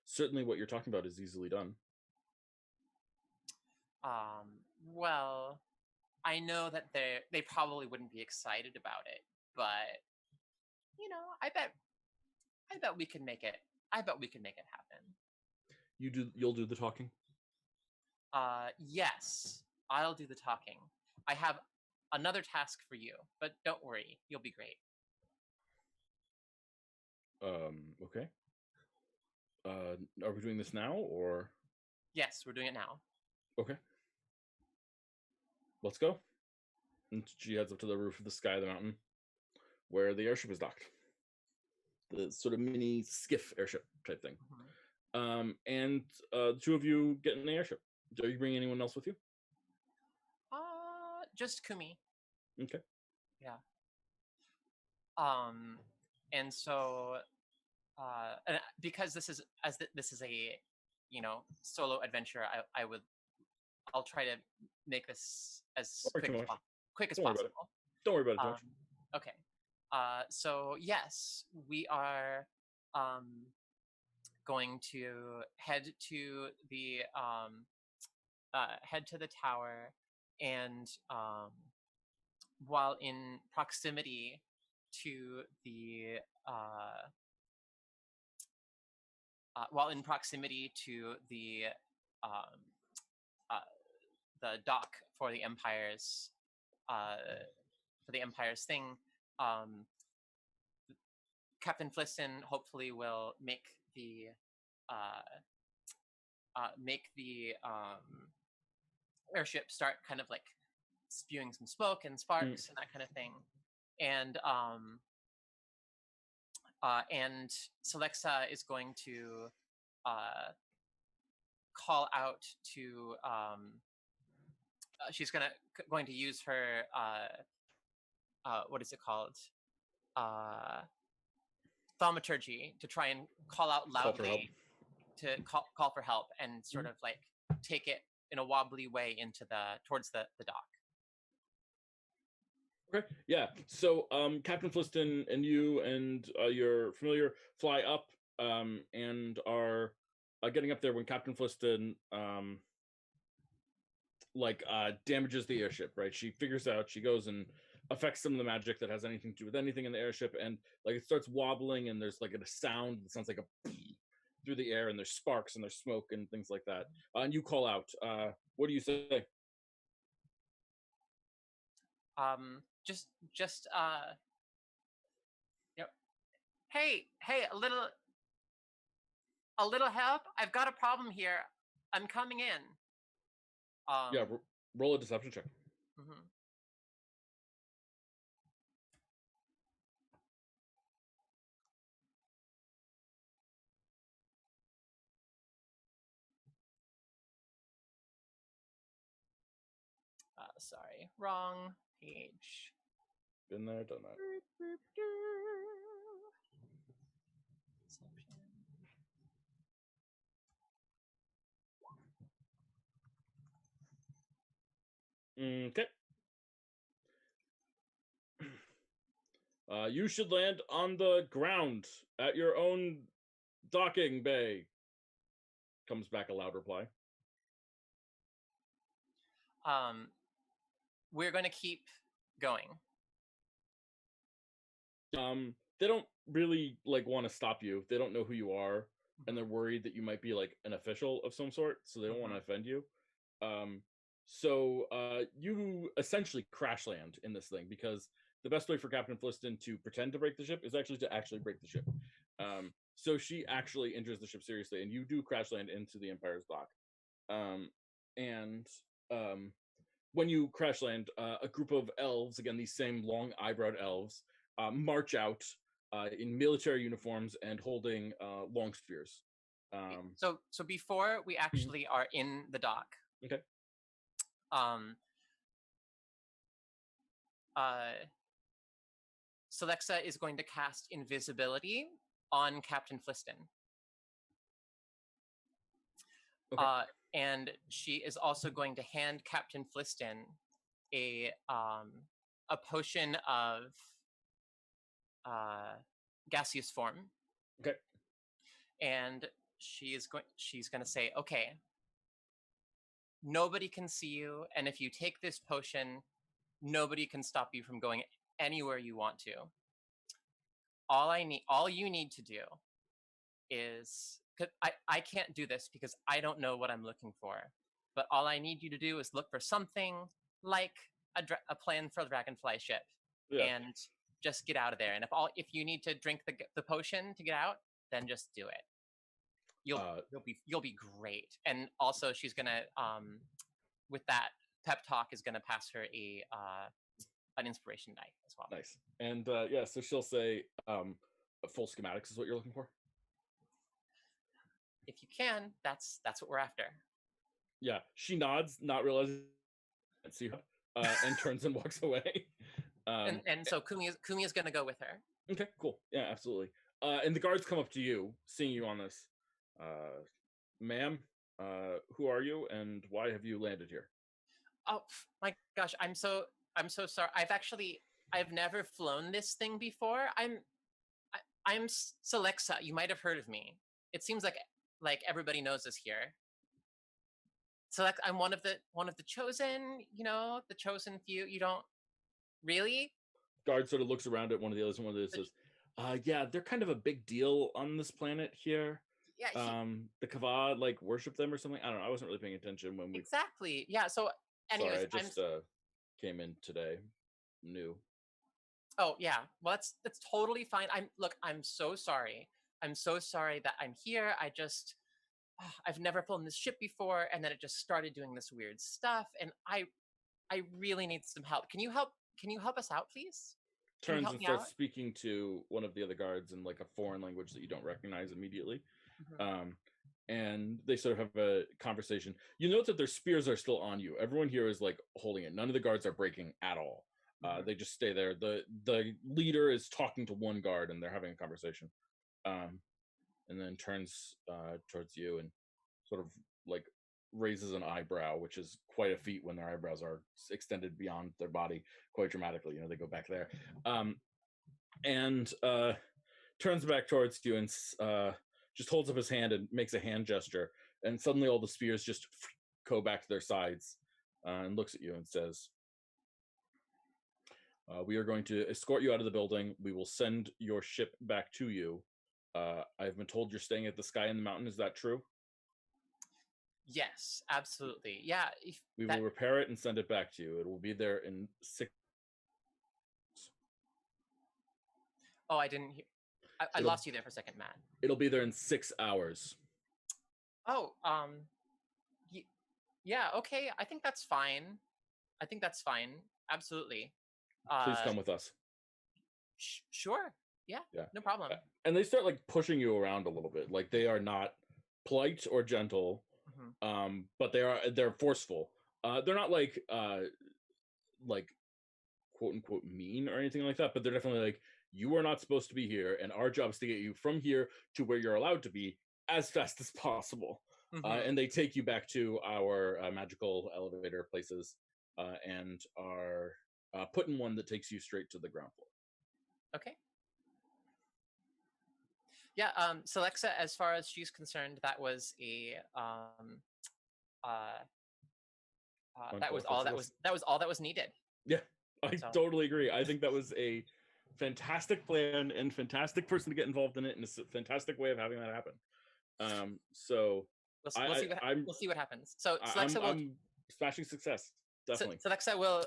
certainly what you're talking about is easily done. Well, I know that they probably wouldn't be excited about it, but I bet we can make it. I bet we can make it happen. You'll do the talking? Yes, I'll do the talking. I have another task for you, but don't worry, you'll be great. Okay. Are we doing this now, or? Yes, we're doing it now. Okay. Let's go. And she heads up to the roof of the Sky of the Mountain, where the airship is docked. The sort of mini skiff airship type thing. Mm-hmm. And the two of you get in the airship. Are you bringing anyone else with you? Just Kumi. Okay. Yeah. And so, because this is a, solo adventure, I'll try to make this as quick as possible. Don't worry about it, Josh. Okay. So yes, we are going to head to the head to the tower, and while in proximity to um, the dock for the Empire's thing, Captain Fliston hopefully will make the airship start kind of like spewing some smoke and sparks and that kind of thing, and Celexa is going to call out to she's going to use her what is it called, thaumaturgy, to try and call out loudly to call for help and sort of like take it in a wobbly way towards the dock. Okay, yeah. So Captain Fliston and you and your familiar fly up and are getting up there when Captain Fliston damages the airship, right? She figures out, she goes and affects some of the magic that has anything to do with anything in the airship, and like it starts wobbling, and there's like a sound that sounds like a through the air, and there's sparks and there's smoke and things like that. And you call out. What do you say? Just hey, a little help. I've got a problem here. I'm coming in. Yeah, roll a deception check. Mm-hmm. Sorry, wrong page. Been there, done that. Okay. You should land on the ground at your own docking bay. Comes back a loud reply. We're going to keep going. They don't really want to stop you. They don't know who you are, and they're worried that you might be like an official of some sort, so they don't want to offend you. So you essentially crash land in this thing, because the best way for Captain Fliston to pretend to break the ship is actually to break the ship. So she actually injures the ship seriously, and you do crash land into the Empire's dock. When you crash land, a group of elves, again these same long eyebrowed elves, march out in military uniforms and holding long spears. So before we actually are in the dock, okay. Celexa is going to cast invisibility on Captain Fliston. Okay. And she is also going to hand Captain Fliston a potion of gaseous form. Okay. And she's going to say, okay, nobody can see you, and if you take this potion, nobody can stop you from going anywhere you want to. All you need to do is, I can't do this because I don't know what I'm looking for, but all I need you to do is look for something like a plan for a dragonfly ship, and just get out of there. And if you need to drink the potion to get out, then just do it. You'll be great. And also, she's gonna with that pep talk is gonna pass her an inspiration die as well. Nice. And so she'll say, full schematics is what you're looking for. If you can, that's what we're after. Yeah, she nods, not realizing I see her, and turns and walks away. And so Kumia's gonna go with her. Okay, cool. Yeah, absolutely. And the guards come up to you, seeing you on this. Ma'am, who are you, and why have you landed here? Oh my gosh, I'm so sorry. I've never flown this thing before. I'm Celexa. You might have heard of me. It seems like everybody knows us here. Select. I'm one of the chosen. You know, the chosen few. You don't really. Guard sort of looks around at one of the others, and one of the others says, yeah, they're kind of a big deal on this planet here. Yeah. The Kavad like worship them or something. I don't know. I wasn't really paying attention when we. Exactly. Yeah. So, anyways, Sorry, I just came in today, new. Oh yeah. Well, that's totally fine. I'm so sorry. I'm so sorry that I'm here. I've never flown this ship before, and then it just started doing this weird stuff, and I really need some help. Can you help us out, please? Turns and starts speaking to one of the other guards in like a foreign language that you don't recognize immediately. Mm-hmm. And they sort of have a conversation. You note that their spears are still on you. Everyone here is like holding it. None of the guards are breaking at all. Mm-hmm. They just stay there. The leader is talking to one guard and they're having a conversation. And then turns towards you and sort of like raises an eyebrow, which is quite a feat when their eyebrows are extended beyond their body quite dramatically. You know, they go back there. And turns back towards you and just holds up his hand and makes a hand gesture. And suddenly all the spears just go back to their sides and looks at you and says, we are going to escort you out of the building. We will send your ship back to you. I've been told you're staying at the Sky in the Mountain. Is that true? Yes, absolutely. Yeah. We will repair it and send it back to you. It will be there in 6. Oh, I didn't hear. I lost you there for a second, Matt. It'll be there in 6 hours. Oh, yeah. Okay. I think that's fine. Absolutely. Please come with us. Sure. Yeah. No problem. And they start like pushing you around a little bit. Like they are not polite or gentle, but they're forceful. They're not like quote unquote mean or anything like that. But they're definitely like, you are not supposed to be here, and our job is to get you from here to where you're allowed to be as fast as possible. And they take you back to our magical elevator places and are put in one that takes you straight to the ground floor. Okay. Yeah, Celexa, as far as she's concerned, that was that was all that was needed. Yeah, I totally agree. I think that was a fantastic plan and fantastic person to get involved in it, and it's a fantastic way of having that happen. So we'll see what happens. So Celexa I'm smashing success, definitely. Celexa will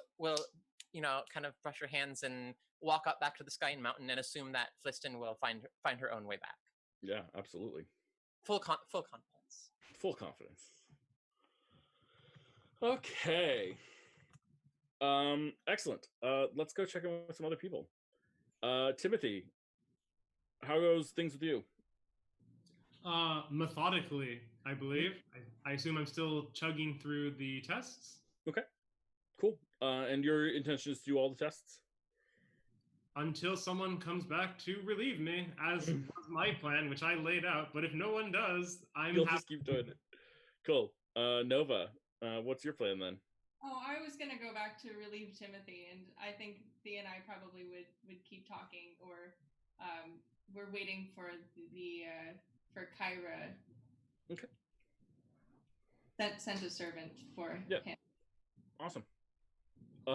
kind of brush her hands and walk up back to the Sky and Mountain and assume that Fliston will find her own way back. Yeah, absolutely. Full confidence. Full confidence. Okay. Excellent. Let's go check in with some other people. Timothy, how goes things with you? Methodically, I believe. I assume I'm still chugging through the tests. Okay. Cool. And your intention is to do all the tests? Until someone comes back to relieve me, as was my plan, which I laid out. But if no one does, You'll just keep doing it. Cool. Nova, what's your plan then? Oh, I was gonna go back to relieve Timothy, and I think Thea and I probably would keep talking, or we're waiting for for Kyra. Okay. Sent a servant for him. Awesome.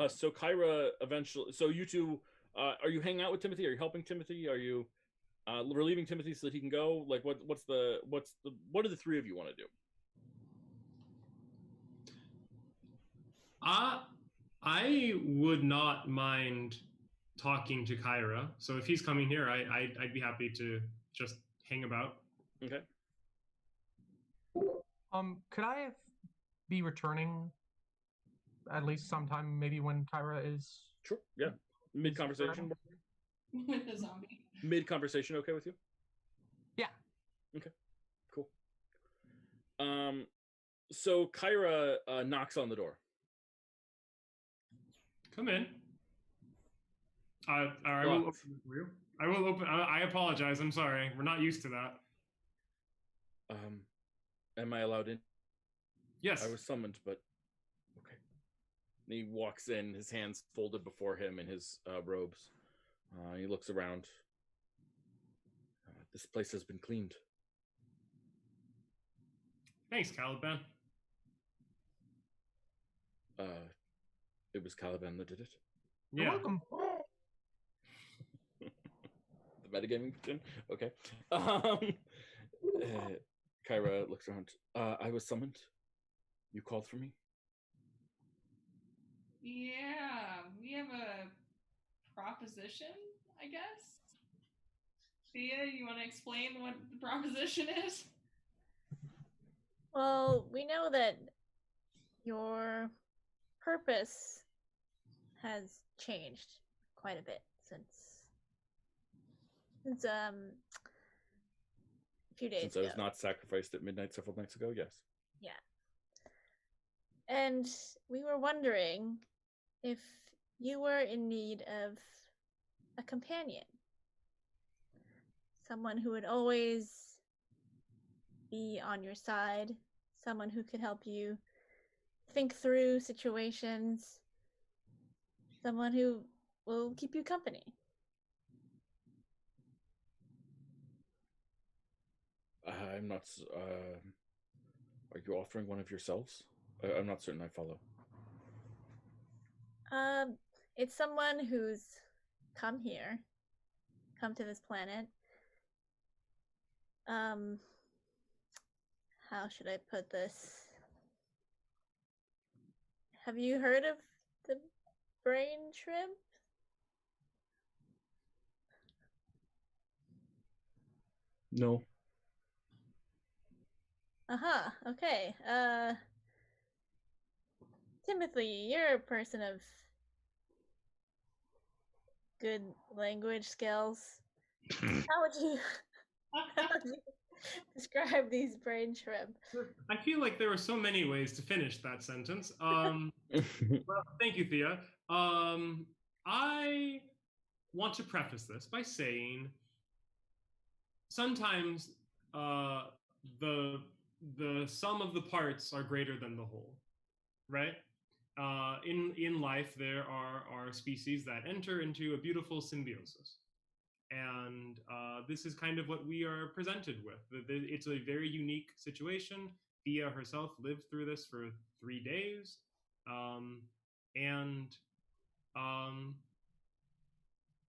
So Kyra eventually. So you two. Are you hanging out with Timothy? Are you helping Timothy? Are you relieving Timothy so that he can go? Like, what do the three of you want to do? I would not mind talking to Kyra. So if he's coming here, I'd be happy to just hang about. Okay. Could I be returning at least sometime, maybe when Kyra is? Sure. Yeah. Mid-conversation? With the zombie. Mid-conversation, okay with you? Yeah. Okay, cool. So Kyra knocks on the door. Come in. I will open it for you. I will open. I apologize. I'm sorry. We're not used to that. Am I allowed in? Yes. I was summoned, but okay. And he walks in, his hands folded before him in his robes. He looks around. This place has been cleaned. Thanks, Caliban. It was Caliban that did it. You're Yeah. welcome. The metagaming pigeon. Okay. Kyra looks around. I was summoned. You called for me. Yeah, we have a proposition, I guess. Thea, you want to explain what the proposition is? Well, we know that your purpose has changed quite a bit since a few days Since I ago. was not sacrificed at midnight several nights ago, yes. Yeah. And we were wondering if you were in need of a companion. Someone who would always be on your side, someone who could help you think through situations, someone who will keep you company. I'm not. Are you offering one of yourselves? I'm not certain I follow. It's someone who's come to this planet. How should I put this? Have you heard of the brain shrimp? No. Okay. Timothy, you're a person of good language skills. How would you describe these brain shrimp? I feel like there were so many ways to finish that sentence. Well, thank you, Thea. I want to preface this by saying sometimes the sum of the parts are greater than the whole, right? In life, there are species that enter into a beautiful symbiosis. And this is kind of what we are presented with. It's a very unique situation. Thea herself lived through this for 3 days.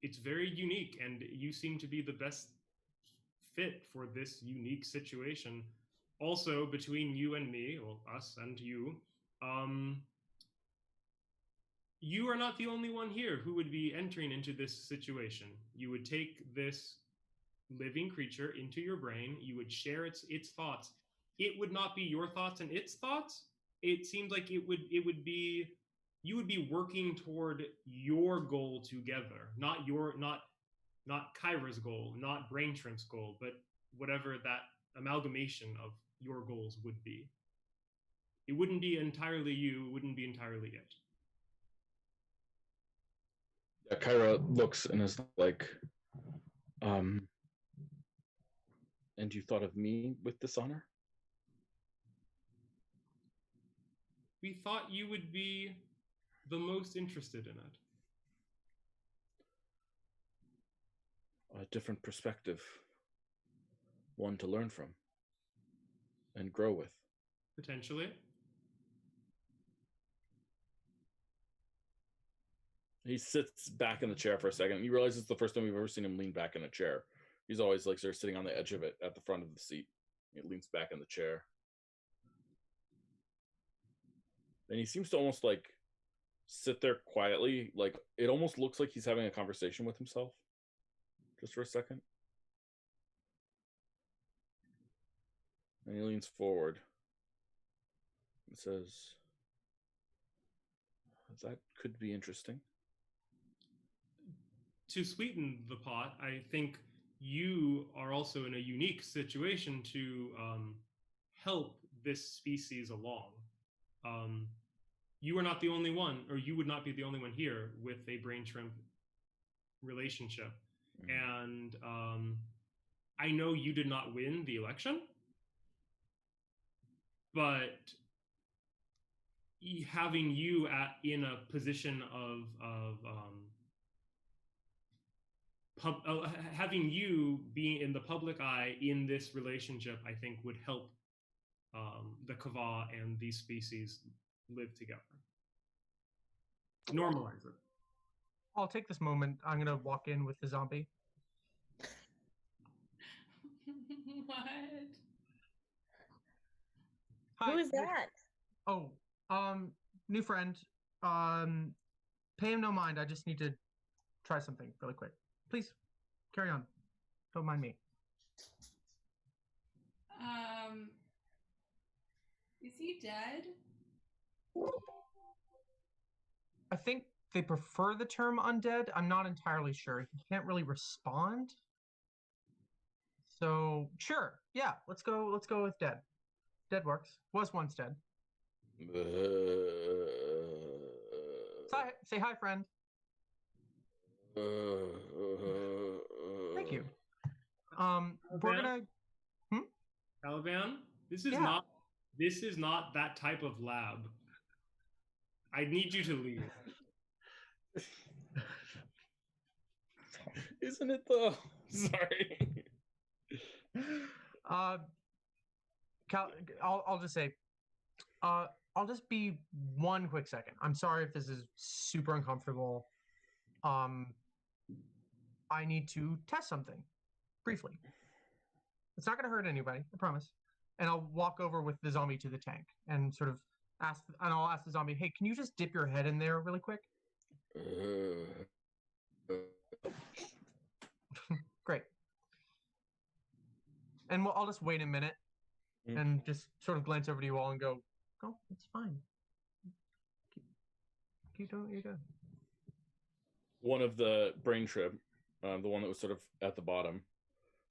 It's very unique, and you seem to be the best fit for this unique situation. Also, between you and me, well, us and you, you are not the only one here who would be entering into this situation. You would take this living creature into your brain. You would share its thoughts. It would not be your thoughts and its thoughts. It seems like it would be you would be working toward your goal together, not Kyra's goal, not Brain Shrimp's goal, but whatever that amalgamation of your goals would be. It wouldn't be entirely you. It wouldn't be entirely it. Yeah, Kyra looks and is like, and you thought of me with this honor? We thought you would be the most interested in it. A different perspective. One to learn from and grow with. Potentially. He sits back in the chair for a second. You realize it's the first time we've ever seen him lean back in a chair. He's always like sort of sitting on the edge of it at the front of the seat. He leans back in the chair. And he seems to almost like sit there quietly. Like it almost looks like he's having a conversation with himself. Just for a second. And he leans forward and says, that could be interesting. To sweeten the pot, I think you are also in a unique situation to help this species along. You are not the only one, or you would not be the only one here with a brain shrimp relationship. And I know you did not win the election, but having you in a position of having you being in the public eye in this relationship, I think would help the Kava and these species live together. normalize it. I'll take this moment. I'm gonna walk in with the zombie. What? Hi. Who is that? Oh, new friend. Pay him no mind. I just need to try something really quick. Please, carry on. Don't mind me. Is he dead? I think they prefer the term undead. I'm not entirely sure. He can't really respond. So sure, yeah. Let's go with dead. Dead works. Was once dead. Say hi, friend. Thank you. We're gonna. Caliban, this Yeah. is not that type of lab. I need you to leave. Isn't it though? Sorry. I'll just say, I'll just be one quick second. I'm sorry if this is super uncomfortable. I need to test something briefly. It's not going to hurt anybody, I promise. And I'll walk over with the zombie to the tank and sort of I'll ask the zombie, hey, can you just dip your head in there really quick? Great. And I'll just wait a minute and just sort of glance over to you all and go, oh, it's fine. Keep doing what you're doing. One of the brain trip, the one that was sort of at the bottom,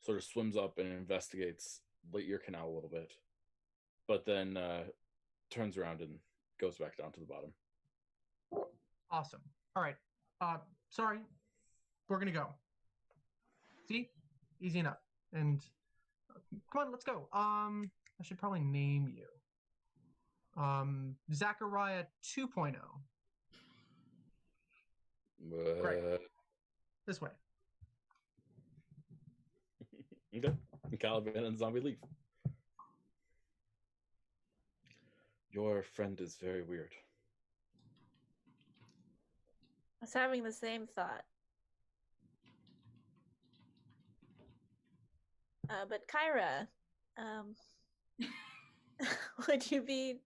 sort of swims up and investigates late ear canal a little bit, but then turns around and goes back down to the bottom. Awesome. All right. Sorry. We're going to go. See? Easy enough. And come on, let's go. I should probably name you. Zachariah 2.0. Great. This way. Okay. Caliban and zombie leave. Your friend is very weird. I was having the same thought. But Kyra, would you be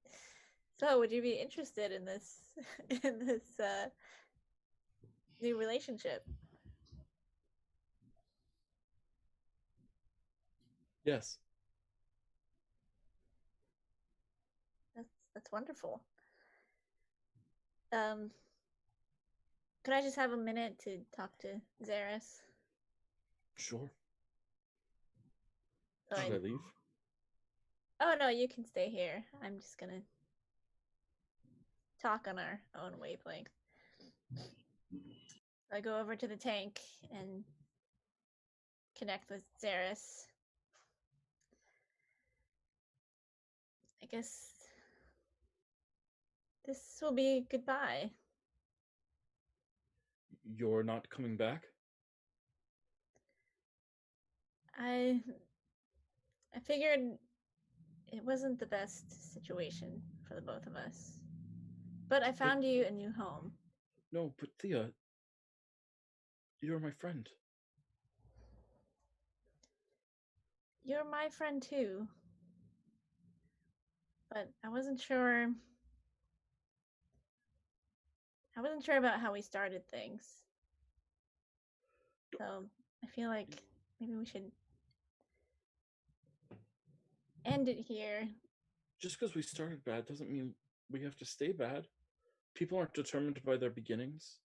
interested in this new relationship? Yes. That's wonderful. Could I just have a minute to talk to Zaris? Sure. So Should I leave? Oh no, you can stay here. I'm just gonna talk on our own wavelength. I go over to the tank and connect with Zaris. I guess this will be goodbye. You're not coming back? I figured it wasn't the best situation for the both of us. But I found you a new home. No, but Thea, you're my friend. You're my friend too. But I wasn't sure about how we started things. So I feel like maybe we should end it here. Just because we started bad doesn't mean we have to stay bad. People aren't determined by their beginnings.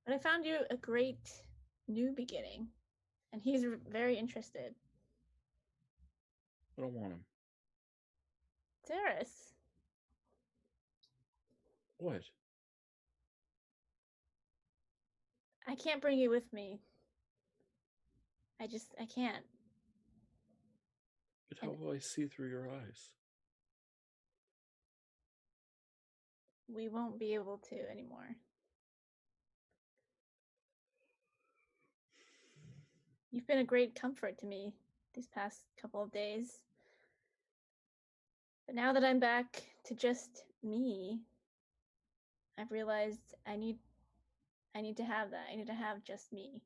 But I found you a great new beginning, and he's very interested. I don't want him. Zaris. What? I can't bring you with me. I can't. But how will I see through your eyes? We won't be able to anymore. You've been a great comfort to me these past couple of days. But now that I'm back to just me, I've realized I need to have that. I need to have just me.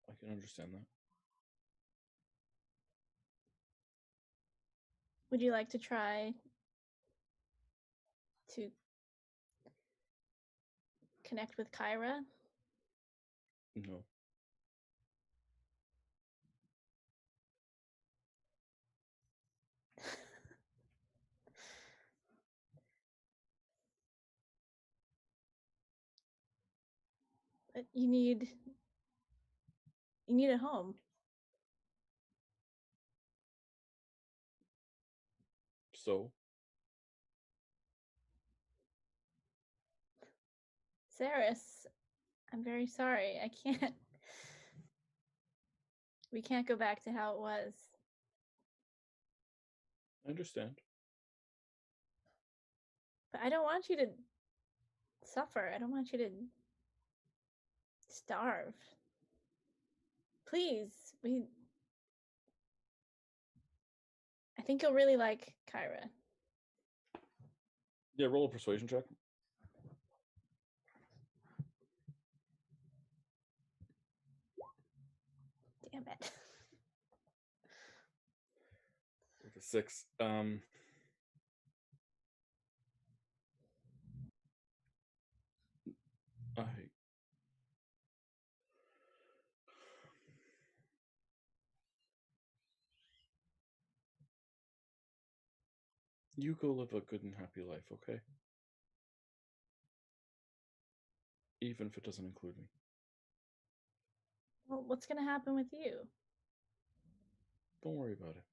I can understand that. Would you like to try to connect with Kyra? No. But you need a home. So? Saris, I'm very sorry. I can't. We can't go back to how it was. I understand. But I don't want you to suffer. I don't want you to starve. Please, I think you'll really like Kyra. Yeah, roll a persuasion check. Damn it. With a 6. I You go live a good and happy life, okay? Even if it doesn't include me. Well, what's gonna happen with you? Don't worry about it.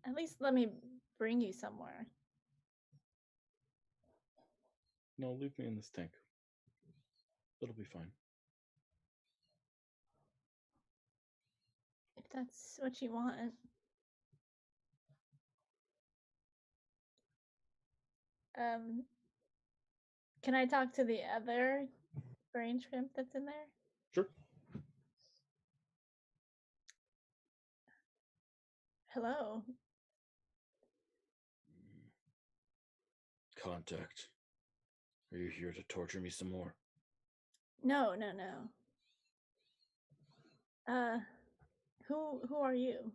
At least let me bring you somewhere. No, leave me in this tank. It'll be fine. If that's what you want. Can I talk to the other brain shrimp that's in there? Sure. Hello. Contact. Are you here to torture me some more? No. Who are you?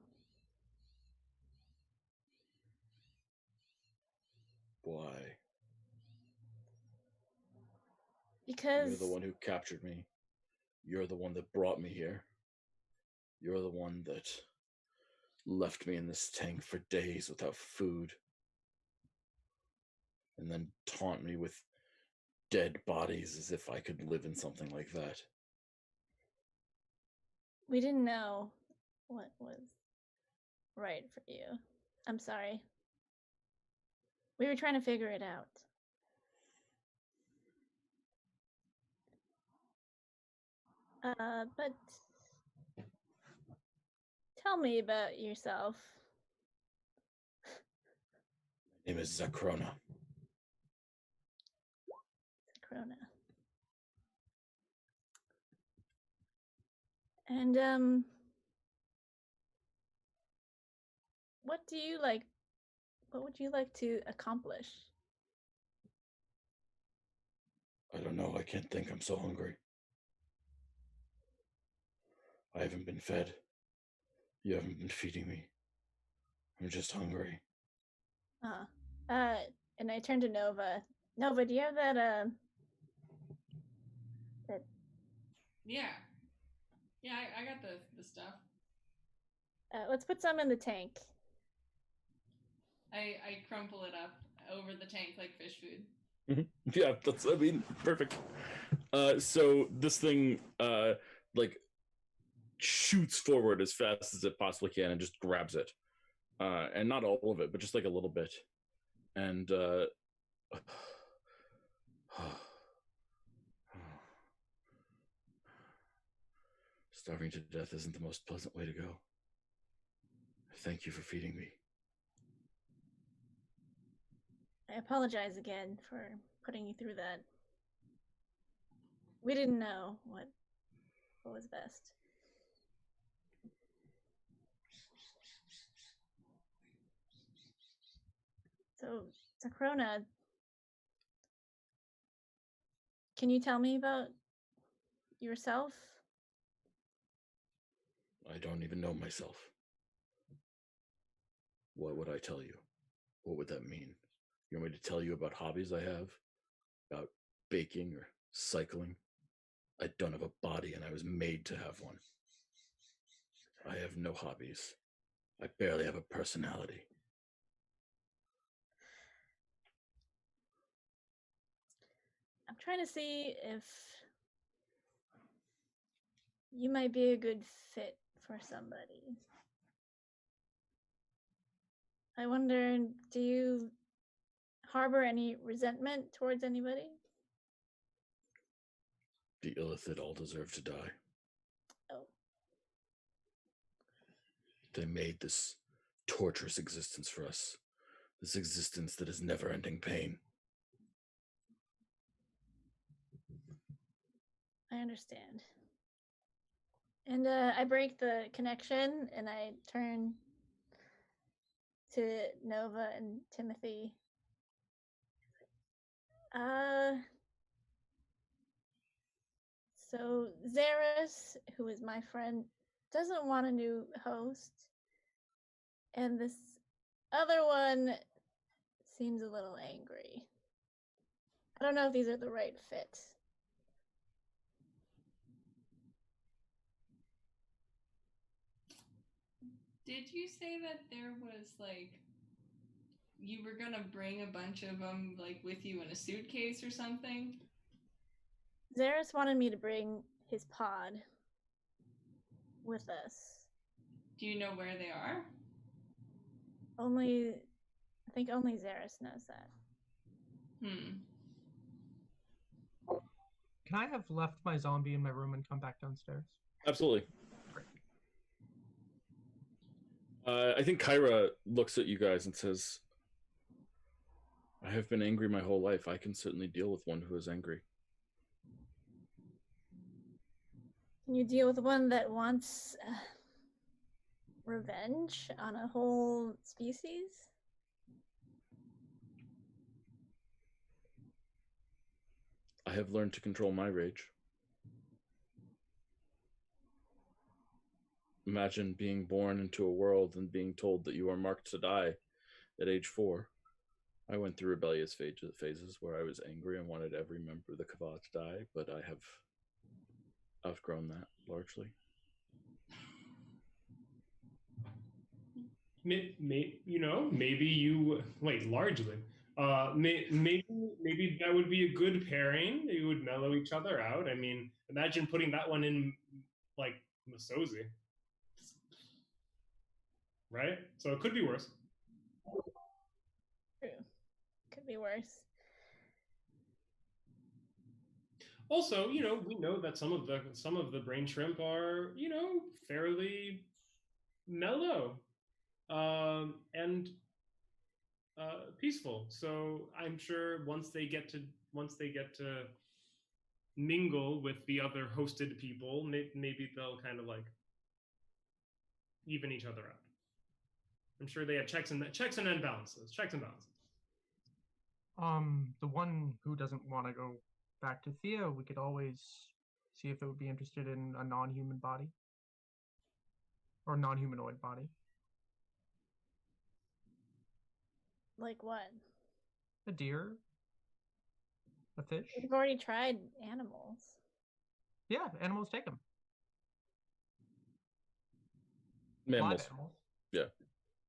Why? Because You're the one who captured me. You're the one that brought me here. You're the one that left me in this tank for days without food. And then taunt me with dead bodies as if I could live in something like that. we didn't know what was right for you. I'm sorry. We were trying to figure it out. But tell me about yourself. My name is Zakrona. Corona. And what do you like? What would you like to accomplish? I don't know. I can't think. I'm so hungry. I haven't been fed. You haven't been feeding me. I'm just hungry. And I turned to Nova. Nova, do you have that Yeah. Yeah, I got the stuff. let's put some in the tank. I crumple it up over the tank like fish food. Mm-hmm. Yeah, that's, I mean, perfect. So this thing, like, shoots forward as fast as it possibly can and just grabs it. And not all of it, but just like a little bit. And, starving to death isn't the most pleasant way to go. Thank you for feeding me. I apologize again for putting you through that. We didn't know what was best. So, Sakrona, can you tell me about yourself? I don't even know myself. What would I tell you? What would that mean? You want me to tell you about hobbies I have? About baking or cycling? I don't have a body and I was made to have one. I have no hobbies. I barely have a personality. I'm trying to see if you might be a good fit for somebody. I wonder, do you harbor any resentment towards anybody? The Illithid all deserve to die. Oh. They made this torturous existence for us. This existence that is never-ending pain. I understand. And I break the connection and I turn to Nova and Timothy. So Zaris, who is my friend, doesn't want a new host. And this other one seems a little angry. I don't know if these are the right fit. Did you say that there was like you were gonna bring a bunch of them like with you in a suitcase or something? Zaris wanted me to bring his pod with us. Do you know where they are? I think only Zaris knows that. Can I have left my zombie in my room and come back downstairs? Absolutely. Great. I think Kyra looks at you guys and says, I have been angry my whole life. I can certainly deal with one who is angry. Can you deal with one that wants revenge on a whole species? I have learned to control my rage. Imagine being born into a world and being told that you are marked to die at age 4. I went through rebellious phases where I was angry and wanted every member of the Kavah to die, but I have outgrown that largely. Maybe you wait largely. Maybe that would be a good pairing. You would mellow each other out. I mean, imagine putting that one in like Masozi, right? So it could be worse. True. Could be worse. Also, we know that some of the brain shrimp are, fairly mellow, and peaceful. So I'm sure once they get to mingle with the other hosted people, maybe they'll kind of like even each other out. I'm sure they have checks and balances. The one who doesn't want to go back to Thea, we could always see if it would be interested in a non-human body or non-humanoid body. Like what? A deer, a fish. We've already tried animals. Yeah, animals take them. Mammals. Live animals. Yeah.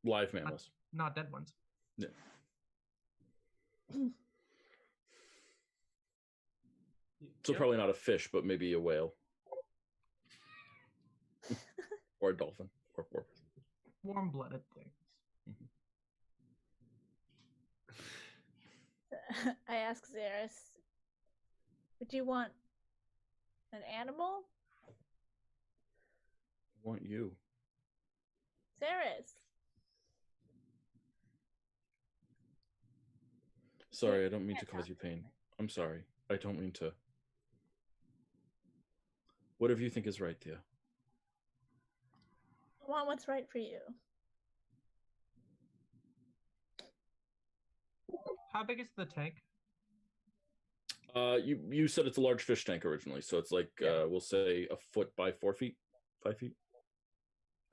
Live mammals. Not dead ones. Yeah. So probably not a fish, but maybe a whale. Or a dolphin. Or porpoise. Warm-blooded things. I ask Zaris, would you want an animal? I want you. Zaris. Sorry, I don't mean to cause you pain. I'm sorry. I don't mean to. Whatever you think is right, Thea. I want what's right for you. How big is the tank? You said it's a large fish tank originally, so it's like Yeah. we'll say a foot by 4 feet, 5 feet.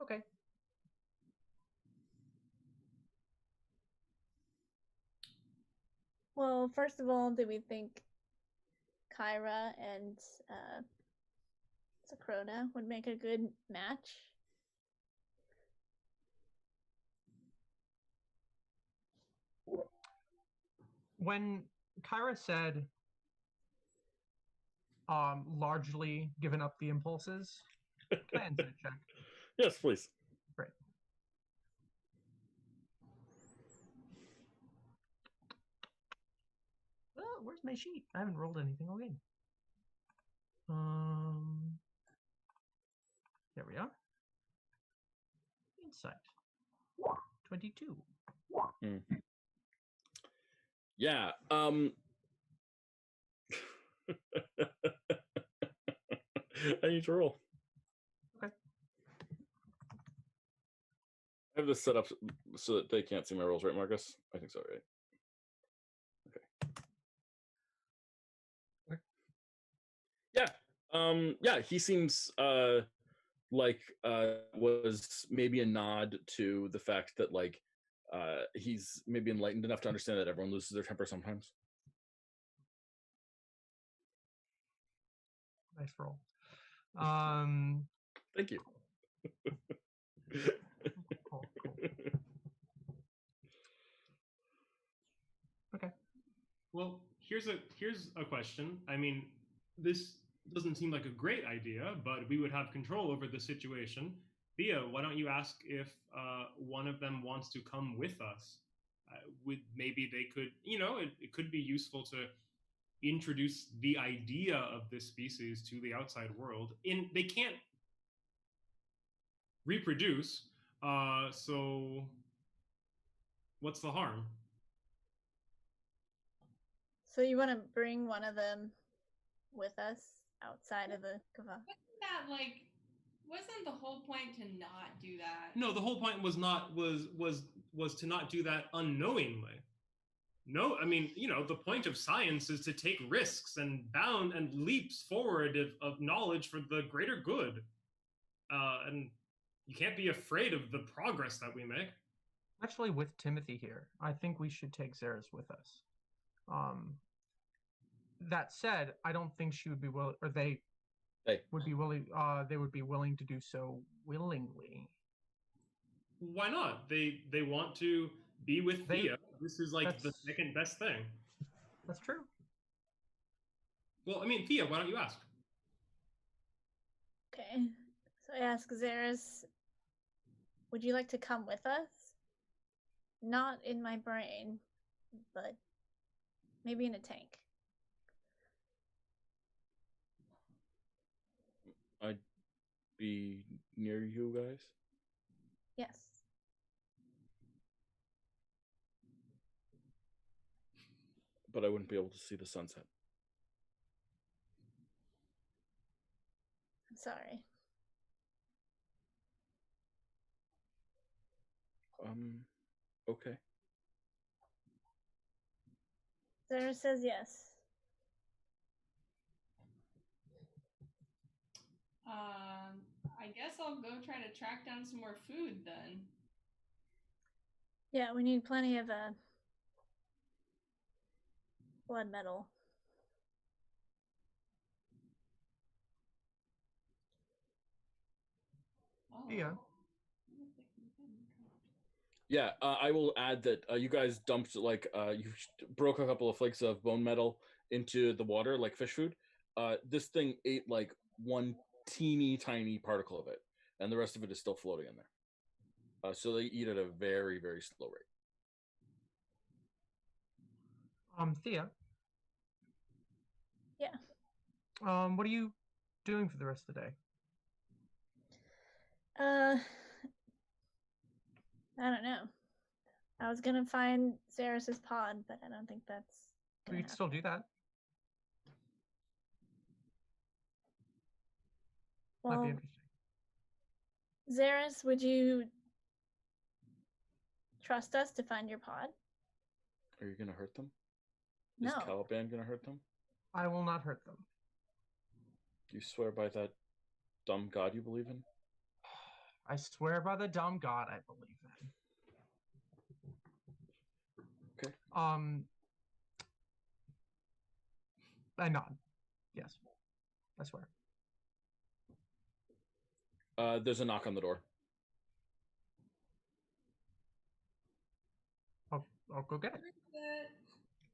Okay. Well, first of all, do we think Kyra and Sakrona would make a good match? When Kyra said, largely given up the impulses, can I insight check? Yes, please. Great. Well, where's my sheet? I haven't rolled anything all game. There we are. Insight. 22. Yeah. I need to roll. Okay. I have this set up so that they can't see my rolls, right, Marcus? I think so, right? Okay. Yeah. Yeah, he seems like was maybe a nod to the fact that like he's maybe enlightened enough to understand that everyone loses their temper sometimes. Nice roll. Thank you. Cool. Okay. Well, here's a question. I mean, this doesn't seem like a great idea, but we would have control over the situation. Thea, why don't you ask if one of them wants to come with us? Maybe they could, it could be useful to introduce the idea of this species to the outside world. They can't reproduce, so what's the harm? So you want to bring one of them with us outside of the Kava? Wasn't the whole point to not do that? No, the whole point was to not do that unknowingly. No, I mean, the point of science is to take risks and bound and leaps forward of knowledge for the greater good. And you can't be afraid of the progress that we make. Actually, with Timothy here, I think we should take Zeres with us. That said, I don't think she would be willing, or they would be willing. They would be willing to do so willingly. Why not? They want to be with Thea. This is like the second best thing. That's true. Well, I mean, Thea, why don't you ask? Okay. So I ask Zeres, would you like to come with us? Not in my brain, but maybe in a tank. I'd be near you guys. Yes. But I wouldn't be able to see the sunset. I'm sorry. Okay. Zeres says yes. I guess I'll go try to track down some more food then. Yeah, we need plenty of blood metal. Oh. Yeah. Yeah, I will add that you guys dumped you broke a couple of flakes of bone metal into the water like fish food. This thing ate like one teeny tiny particle of it, and the rest of it is still floating in there. So they eat at a very, very slow rate. Thea. Yeah. What are you doing for the rest of the day? I don't know. I was gonna find Zeres' pod, but I don't think that's. We could still do that. Might be Well, interesting. Zaris, would you trust us to find your pod? Are you gonna hurt them? No. Is Caliban gonna hurt them? I will not hurt them. Do you swear by that dumb god you believe in? I swear by the dumb god I believe in. Okay. I nod. Yes. I swear. There's a knock on the door. I'll go get it.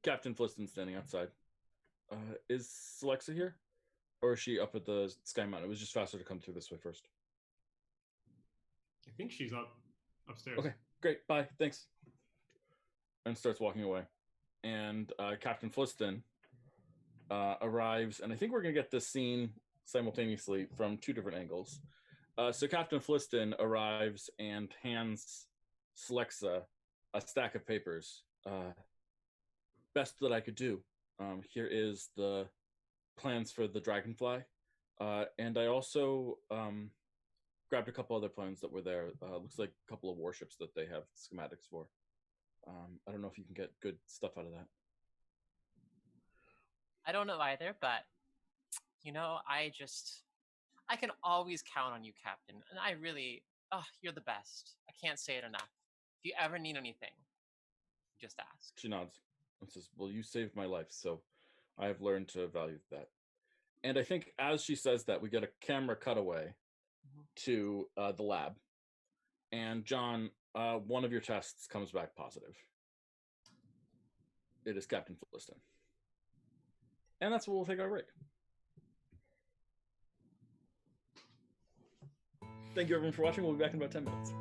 Captain Fliston standing outside. Is Celexa here? Or is she up at the Sky Mountain? It was just faster to come through this way first. I think she's upstairs. Okay, great. Bye. Thanks. And starts walking away. And Captain Fliston arrives, and I think we're going to get this scene simultaneously from two different angles. So Captain Fliston arrives and hands Celexa a stack of papers. Best that I could do. Here is the plans for the Dragonfly. And I also grabbed a couple other plans that were there. Looks like a couple of warships that they have schematics for. I don't know if you can get good stuff out of that. I don't know either, but I can always count on you, Captain. And I really, you're the best. I can't say it enough. If you ever need anything, just ask. She nods and says, well, you saved my life, so I have learned to value that. And I think as she says that, we get a camera cutaway to the lab. And John, one of your tests comes back positive. It is Captain Fliston. And that's where we'll take our break. Thank you everyone for watching. We'll be back in about 10 minutes.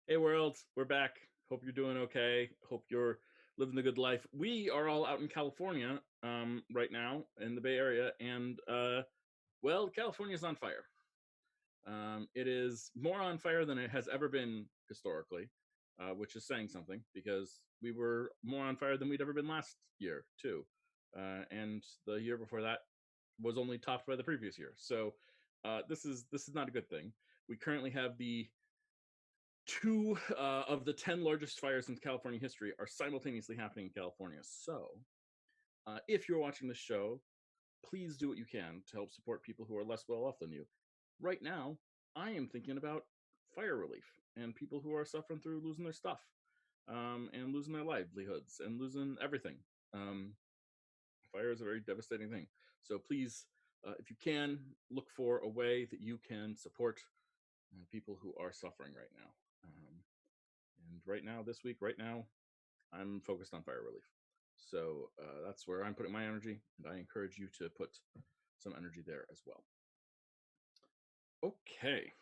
Hey world, we're back. Hope you're doing okay. Hope you're living the good life. We are all out in California right now in the Bay Area, and well, California's on fire. It is more on fire than it has ever been historically, which is saying something because we were more on fire than we'd ever been last year too, and the year before that was only topped by the previous year. So this is not a good thing. We currently have the two of the 10 largest fires in California history are simultaneously happening in California. So if you're watching this show, please do what you can to help support people who are less well off than you. Right now, I am thinking about fire relief and people who are suffering through losing their stuff and losing their livelihoods and losing everything. Fire is a very devastating thing. So please, if you can, look for a way that you can support people who are suffering right now. And right now, this week, I'm focused on fire relief. So that's where I'm putting my energy, and I encourage you to put some energy there as well. Okay,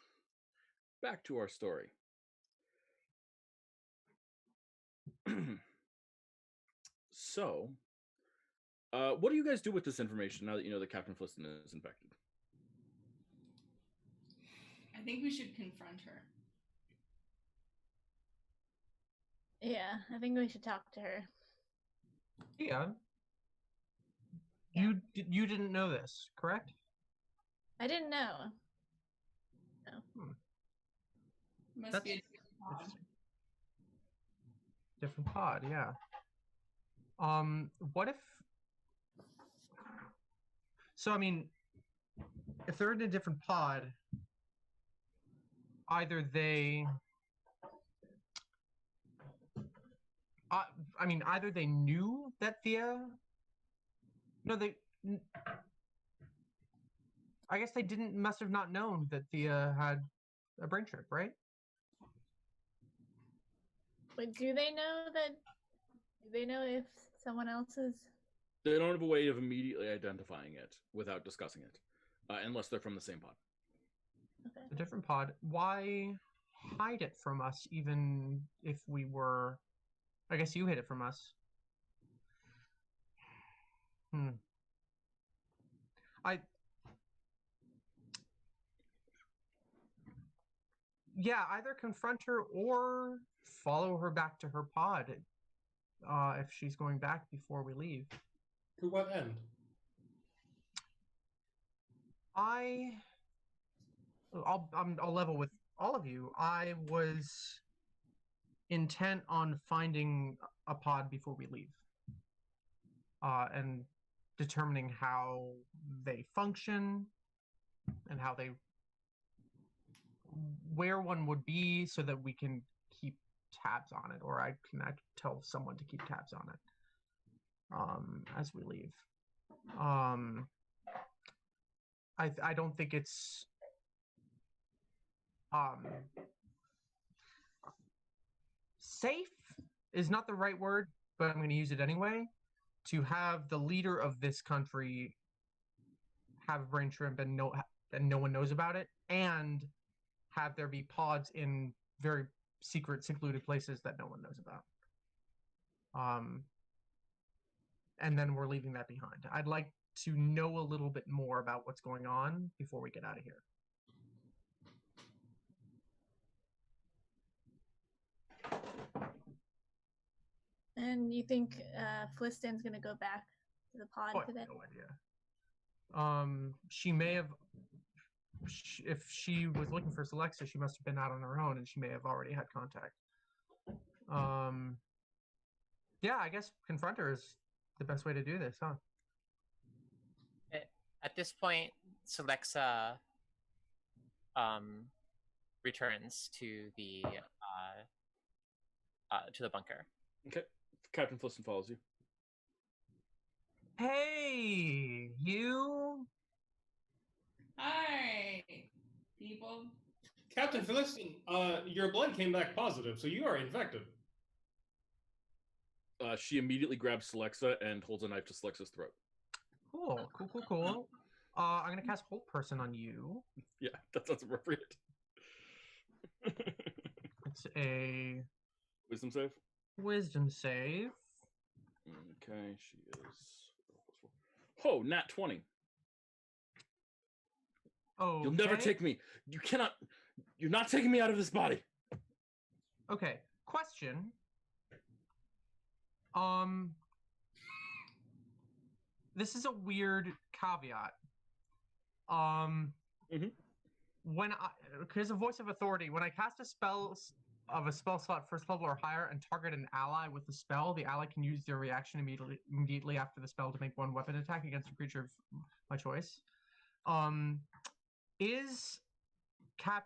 back to our story. So, what do you guys do with this information now that you know that Captain Fliston is infected? I think we should confront her. Yeah, I think we should talk to her. Yeah. Yeah. You didn't know this, correct? I didn't know. Must That's be a different pod. interesting. Different pod, yeah. What if? So I mean, if they're in a different pod, either they. Either they knew that Thea. No, I guess they must have not known that Thea had a brain trip, right? But do they know that? Do they know if someone else is? They don't have a way of immediately identifying it without discussing it, unless they're from the same pod. Okay. A different pod. Why hide it from us, even if we were? I guess you hid it from us. Yeah, either confront her or follow her back to her pod if she's going back before we leave. To what end? I'll level with all of you. I was intent on finding a pod before we leave, and determining how they function and where one would be, so that we can keep tabs on it, or I can tell someone to keep tabs on it as we leave. I don't think it's safe is not the right word, but I'm going to use it anyway, to have the leader of this country have a brain trip and no one knows about it, and have there be pods in very secret, secluded places that no one knows about. And then we're leaving that behind. I'd like to know a little bit more about what's going on before we get out of here. And you think Fliston's gonna go back to the pod today? I have no idea. She may have. If she was looking for Celexa, she must have been out on her own, and she may have already had contact. Yeah, I guess confront her is the best way to do this, huh? At this point, Celexa returns to the bunker. Okay, Captain Fliston follows you. Hey, you. Hi, people. Captain Fliston, your blood came back positive, so you are infected. She immediately grabs Celexa and holds a knife to Selexa's throat. Cool. I'm gonna cast Hold Person on you. Yeah, that sounds appropriate. a Wisdom save. wisdom save. Okay, she is. Oh, nat 20. Oh, You'll never take me. You cannot. You're not taking me out of this body. Okay. Question. This is a weird caveat. When I, because of voice of authority, when I cast a spell of a spell slot first level or higher and target an ally with the spell, the ally can use their reaction immediately after the spell to make one weapon attack against a creature of my choice. Is Captain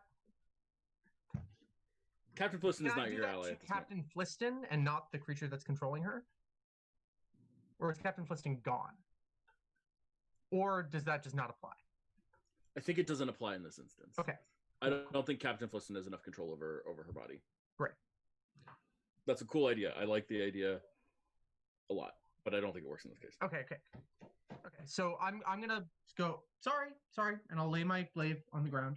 Fliston is Can I not do your that ally to at this moment. Captain Fliston and not the creature that's controlling her? Or is Captain Fliston gone? Or does that just not apply? I think it doesn't apply in this instance. Okay. I don't think Captain Fliston has enough control over her body. Right. That's a cool idea. I like the idea a lot, but I don't think it works in this case. Okay. So I'm gonna go. Sorry, and I'll lay my blade on the ground.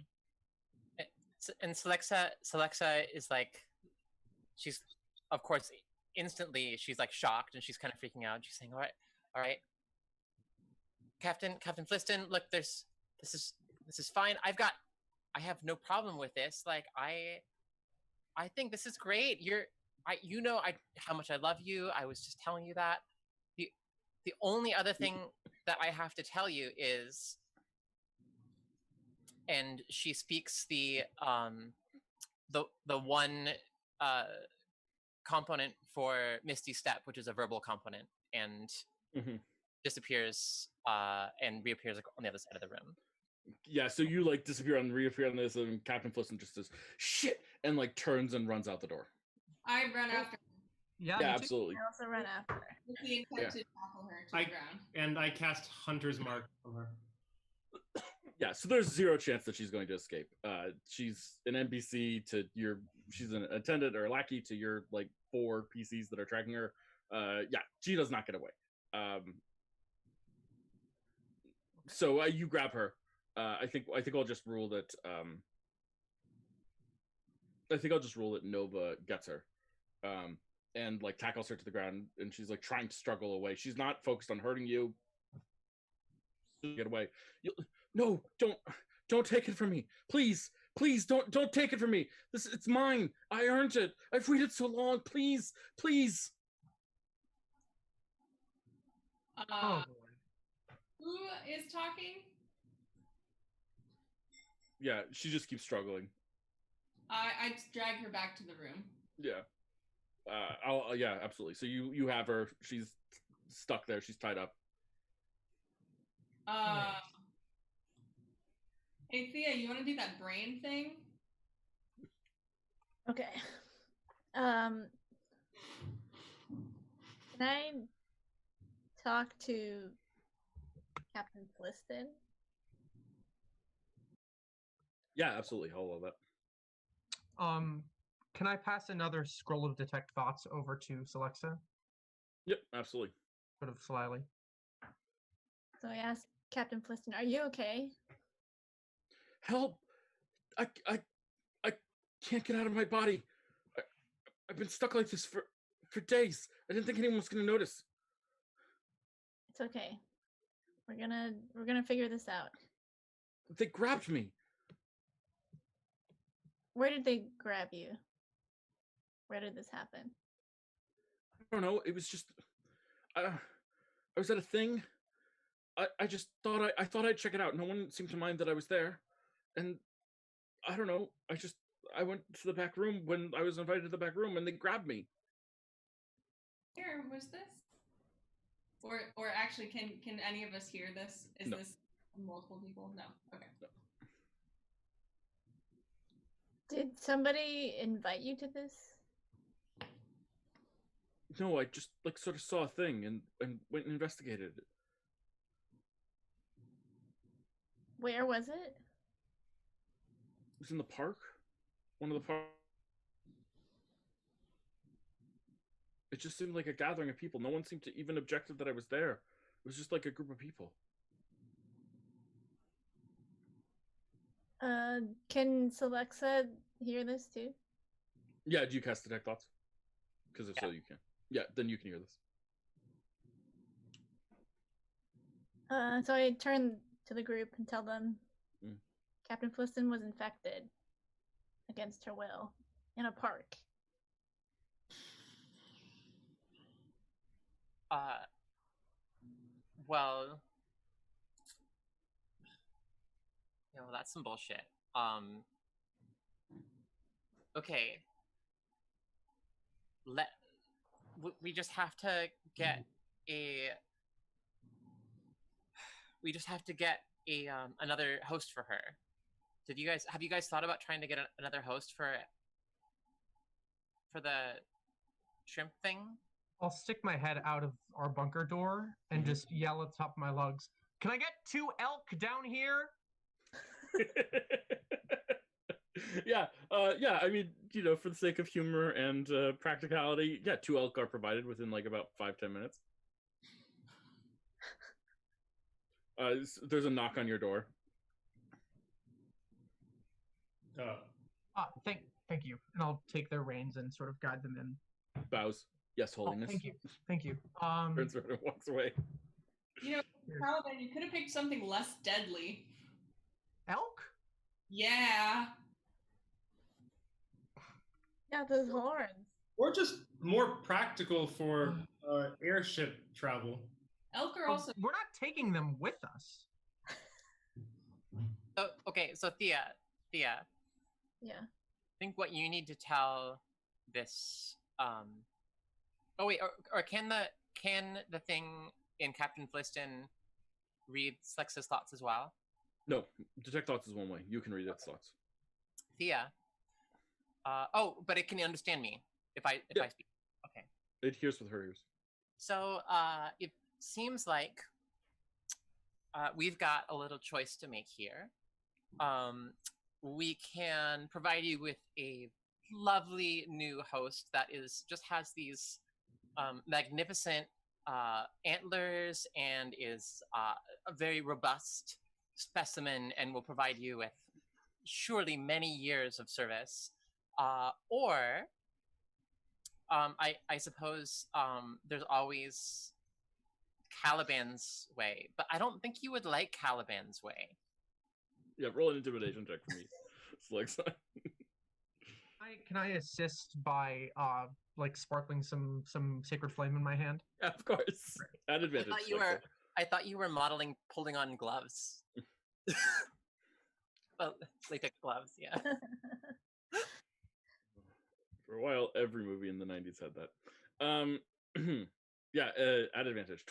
And Celexa is like, she's, of course, instantly she's like shocked and she's kind of freaking out. She's saying, all right, Captain Fliston, look, this is fine. I have no problem with this. Like, I think this is great. You know how much I love you. I was just telling you that. The only other thing that I have to tell you is, and she speaks the one component for Misty Step, which is a verbal component, and disappears and reappears on the other side of the room. Yeah, so you like disappear and reappear on this, and Captain Fliston just says "shit" and like turns and runs out the door. I run after. Yeah, absolutely. I also run after. With the intent to tackle her to the ground. And I cast Hunter's Mark on her. Yeah, so there's zero chance that she's going to escape. She's an NPC to your. She's an attendant or a lackey to your like 4 PCs that are tracking her. Yeah, she does not get away. So you grab her. I think I'll just rule that. I think I'll just rule that Nova gets her, and like tackles her to the ground, and she's like trying to struggle away. She's not focused on hurting you. Get away! No, don't take it from me, please, don't take it from me. It's mine. I earned it. I've waited so long. Please. Oh boy. Who is talking? Yeah, she just keeps struggling. I drag her back to the room. Yeah. Yeah, absolutely. So you have her. She's stuck there. She's tied up. Hey Thea, you want to do that brain thing? Okay. Can I talk to Captain Fliston? Yeah, absolutely. I'll love that. Can I pass another scroll of detect thoughts over to Celexa? Yep, absolutely. Sort of slyly. So I asked Captain Fliston, "Are you okay?" Help! I can't get out of my body. I've been stuck like this for days. I didn't think anyone was gonna notice. It's okay. We're gonna figure this out. They grabbed me. Where did they grab you? Where did this happen? I don't know. It was just I was at a thing. I just thought I thought I'd check it out. No one seemed to mind that I was there. And I don't know. I went to the back room when I was invited to the back room and they grabbed me. Here, was this? Or actually can any of us hear this? Is No. this multiple people? No. Okay. No. Did somebody invite you to this? No, I just like sort of saw a thing and went and investigated it. Where was it? It was in the park. One of the park. It just seemed like a gathering of people. No one seemed to even objected that I was there. It was just like a group of people. Can Celexa hear this too? Yeah, do you cast Detect Thoughts? Because if so, you can. Yeah, then you can hear this. So I turn to the group and tell them Mm. Captain Fliston was infected against her will in a park. Well, that's some bullshit. Okay. We just have to get a another host for her. Have you guys thought about trying to get another host for the shrimp thing? I'll stick my head out of our bunker door and just yell at the top of my lungs, "Can I get 2 elk down here?" Yeah, I mean, for the sake of humor and practicality, yeah, 2 elk are provided within like about 5-10 minutes. There's a knock on your door. Thank you. And I'll take their reins and sort of guide them in. Bows. Yes, Oh, holiness. thank you. Turns around and walks away. Paladin, you could have picked something less deadly. Elk? Yeah. Yeah, those horns. Or just more practical for airship travel. Elk are also. We're not taking them with us. So Thea. Yeah. I think what you need to tell this. Oh wait, or can the thing in Captain Fliston read Slex's thoughts as well? No, Detect Thoughts is one way. You can read its thoughts. Thea. But it can understand me if I speak. Okay. It hears with her ears. So it seems like we've got a little choice to make here. We can provide you with a lovely new host that has these magnificent antlers and is a very robust specimen and will provide you with surely many years of service. Or I suppose there's always Caliban's way, but I don't think you would like Caliban's way. Yeah, roll an intimidation check for me. Slexa. Can I assist by sparkling some sacred flame in my hand? Yeah, of course. At advantage. I thought you were modeling pulling on gloves. Well, latex gloves, yeah. For a while, every movie in the 90s had that. Yeah, at advantage.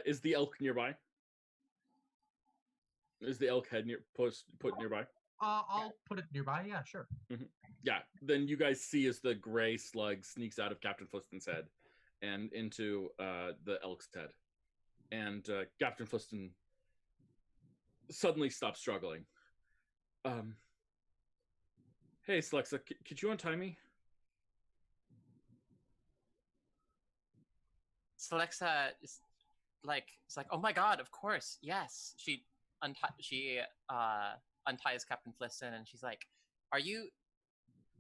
Is the elk nearby? Is the elk head put nearby? I'll put it nearby. Yeah, sure. Mm-hmm. Yeah, then you guys see as the gray slug sneaks out of Captain Fliston's head and into the elk's head. And Captain Fliston suddenly stops struggling. Hey, Slexa, could you untie me? Slexa is like, oh my god, of course, yes. She unties Captain Fliston and she's like, "Are you?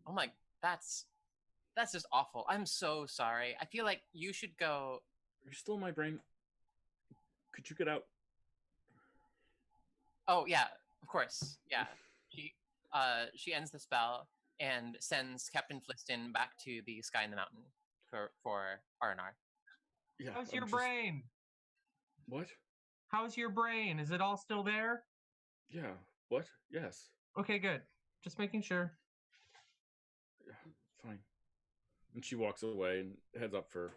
Oh my, that's just awful. I'm so sorry. I feel like you should go." You're still in my brain. Could you get out? Oh yeah, of course. Yeah. She ends the spell and sends Captain Fliston back to the Sky in the Mountain for R&R. Yeah. How's your brain? What? How's your brain? Is it all still there? Yeah. What? Yes. Okay, good. Just making sure. Yeah, fine. And she walks away and heads up for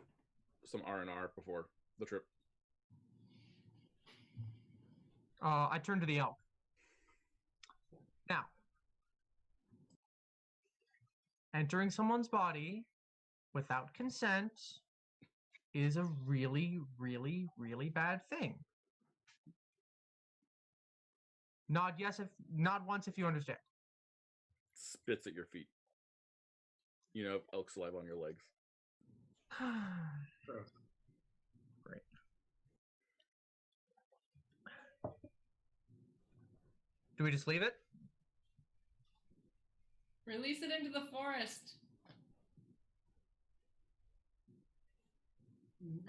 some R&R before the trip. I turn to the elk. Now, entering someone's body without consent is a really, really, really bad thing. Nod once if you understand. Spits at your feet. Elk saliva on your legs. Great. Do we just leave it? Release it into the forest.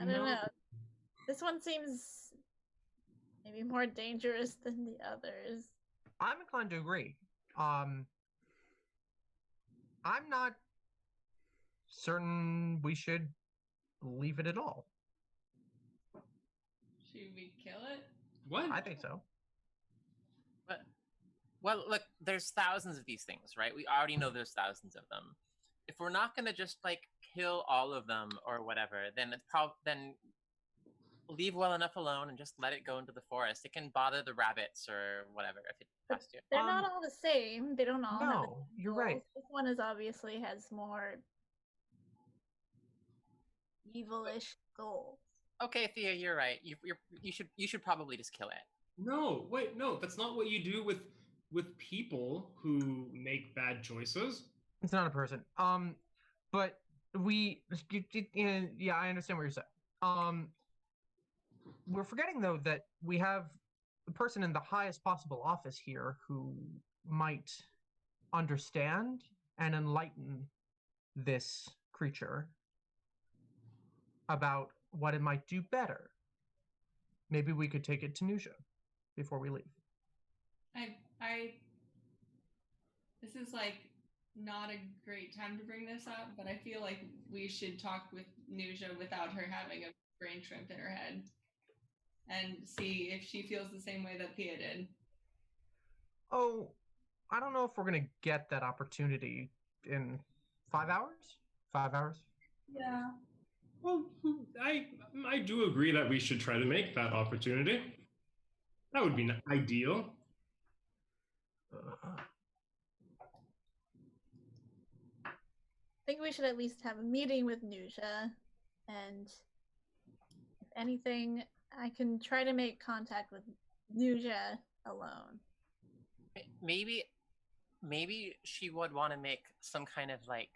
I don't know. This one seems maybe more dangerous than the others. I'm inclined to agree. I'm not certain we should leave it at all. Should we kill it? What? I think so. But, well, look, there's thousands of these things, right? We already know there's thousands of them. If we're not gonna just like kill all of them or whatever, then it's then leave well enough alone and just let it go into the forest. It can bother the rabbits or whatever if it has to. They're not all the same. They don't all have. No, you're right. This one is obviously has more evilish goals. Okay, Thea, you're right. You should probably just kill it. No, wait, no, that's not what you do with people who make bad choices. It's not a person. But yeah, I understand what you're saying. We're forgetting though that we have the person in the highest possible office here who might understand and enlighten this creature about what it might do better. Maybe we could take it to Nusha before we leave. This is like not a great time to bring this up, but I feel like we should talk with Nusha without her having a brain shrimp in her head and see if she feels the same way that Thea did. Oh, I don't know if we're gonna get that opportunity in 5 hours. 5 hours. Yeah. Well, I do agree that we should try to make that opportunity. That would be ideal. I think we should at least have a meeting with Nusha, and if anything, I can try to make contact with Nusha alone. Maybe she would want to make some kind of like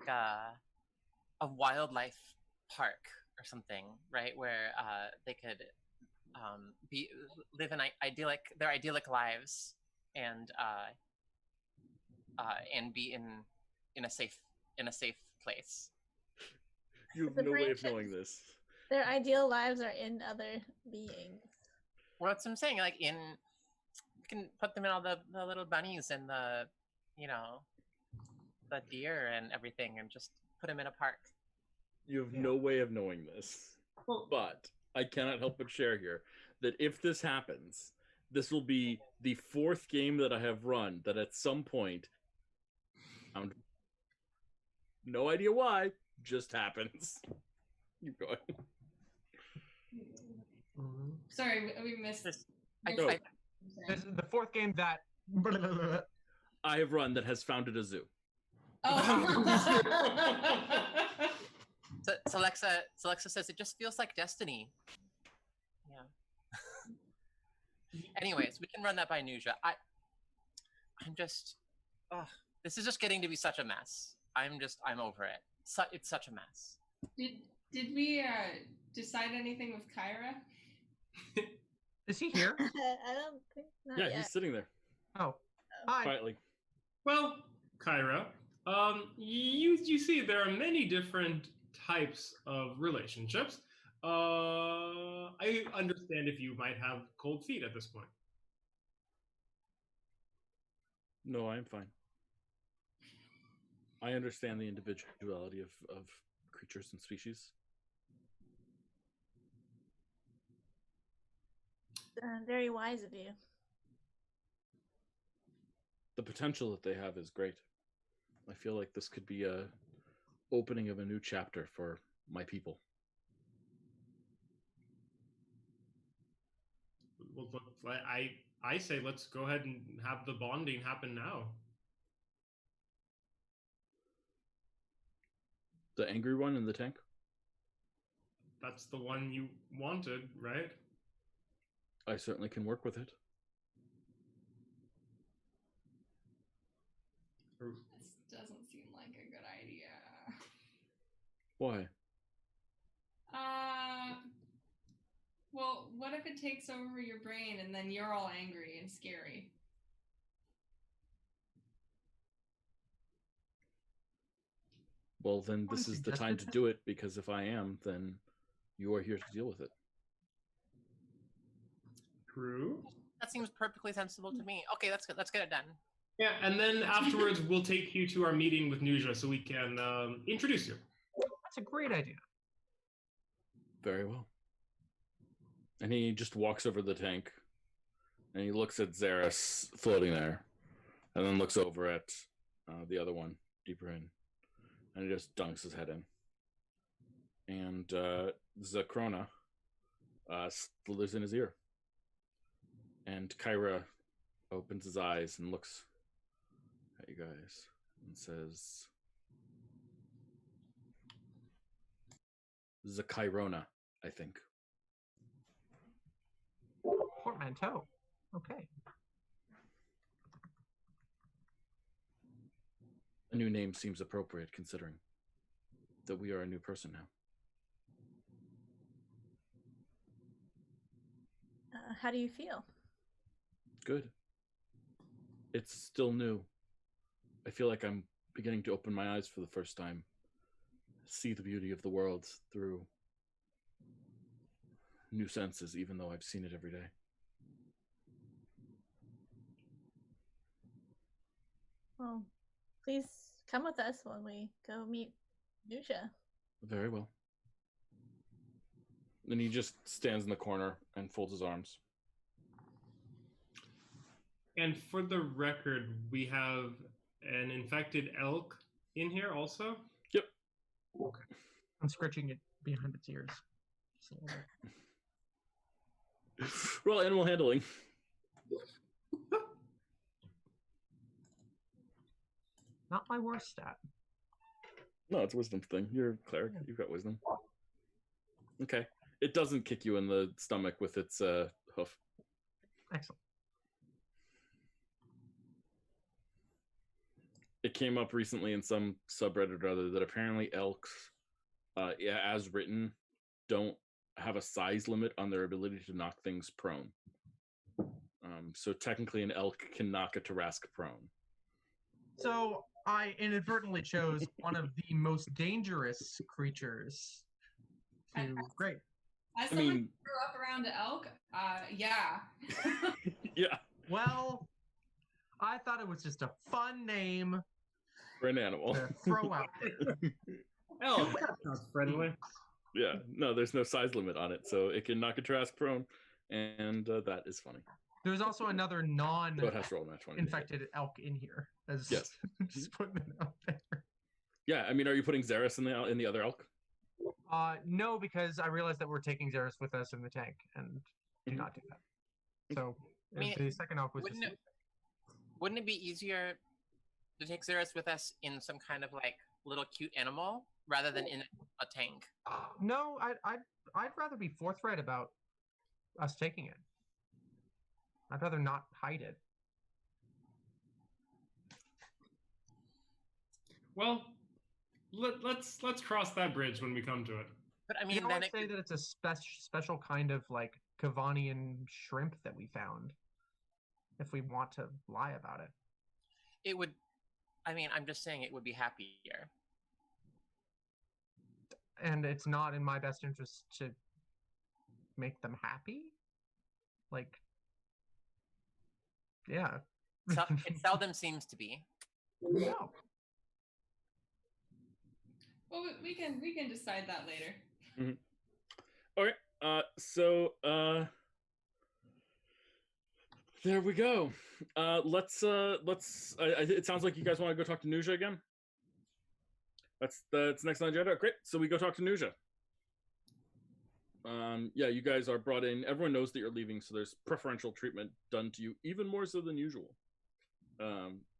a wildlife park or something, right? Where they could live in their idyllic lives and be in a safe place. You have no way of knowing this. Their ideal lives are in other beings. Well, that's what I'm saying. Like you can put them in all the little bunnies and the deer and everything, and just put them in a park. You have no way of knowing this. But I cannot help but share here that if this happens, this will be the 4th game that I have run that at some point, no idea why, just happens. Keep going. Sorry, we missed this. This is the 4th game that I have run that has founded a zoo. Oh. So Alexa says it just feels like destiny. Yeah. Anyways, we can run that by Nusha. This is just getting to be such a mess. I'm over it. It's such a mess. Did we decide anything with Kyra? Is he here? I don't think not Yeah, yet. he's sitting there. Oh, hi. Quietly. Well, Kyra, you see there are many different types of relationships. I understand if you might have cold feet at this point. No, I'm fine. I understand the individuality of creatures and species. Very wise of you. The potential that they have is great. I feel like this could be a opening of a new chapter for my people. Well, look, I say let's go ahead and have the bonding happen now. The angry one in the tank? That's the one you wanted, right? I certainly can work with it. This doesn't seem like a good idea. Why? Well, what if it takes over your brain and then you're all angry and scary? Well, then What this is is the time to suggested? do it, because if I am, then you are here to deal with it. True. That seems perfectly sensible to me. Okay, let's get it done. Yeah, and then afterwards we'll take you to our meeting with Nuja so we can introduce you. That's a great idea. Very well. And he just walks over the tank, and he looks at Xeris floating there, and then looks over at the other one deeper in, and he just dunks his head in. And Zakrona slithers in his ear. And Kyra opens his eyes and looks at you guys and says, Zakyrona, I think. Portmanteau. Okay. A new name seems appropriate, considering that we are a new person now. How do you feel? Good. It's still new. I feel like I'm beginning to open my eyes for the first time. See the beauty of the world through new senses, even though I've seen it every day. Well, please come with us when we go meet Nuja. Very well. And he just stands in the corner and folds his arms. And for the record, we have an infected elk in here also. Yep. Okay. I'm scratching it behind its ears. Just a little bit. Roll animal handling. Not my worst stat. No, it's a wisdom thing. You're a cleric. You've got wisdom. Okay. It doesn't kick you in the stomach with its hoof. Excellent. It came up recently in some subreddit or other that apparently elks, as written, don't have a size limit on their ability to knock things prone. So technically an elk can knock a Tarrasque prone. So I inadvertently chose one of the most dangerous creatures to great. As I someone mean, who grew up around an elk, yeah. yeah, Well, I thought it was just a fun name for an animal. to throw out there. Elk, that sounds friendly. Yeah, no, there's no size limit on it, so it can knock a Tarrasque prone, and that is funny. There's also another So it has to roll a match 20. non-infected elk in here. As Yes. just putting it out there. Yeah, I mean, are you putting Xeris in the other elk? No, because I realized that we're taking Xeris with us in the tank, and do Mhm. not do that. So I mean, the second elk was just Wouldn't it be easier to take Xeris with us in some kind of like little cute animal rather than in a tank? No, I'd rather be forthright about us taking it. I'd rather not hide it. Well, let's cross that bridge when we come to it. But I You mean, know, then I'd it say could, that it's a special kind of like Kavanian shrimp that we found. If we want to lie about it, it would. I mean, I'm just saying it would be happier. and it's not in my best interest to make them happy. Like, yeah. It seldom seems to be. No. Well, we can decide that later. Okay, so there we go. Let's. It sounds like you guys want to go talk to Nuja again. That's next on the agenda. Great. So we go talk to Nuja. Yeah, you guys are brought in. Everyone knows that you're leaving, so there's preferential treatment done to you, even more so than usual.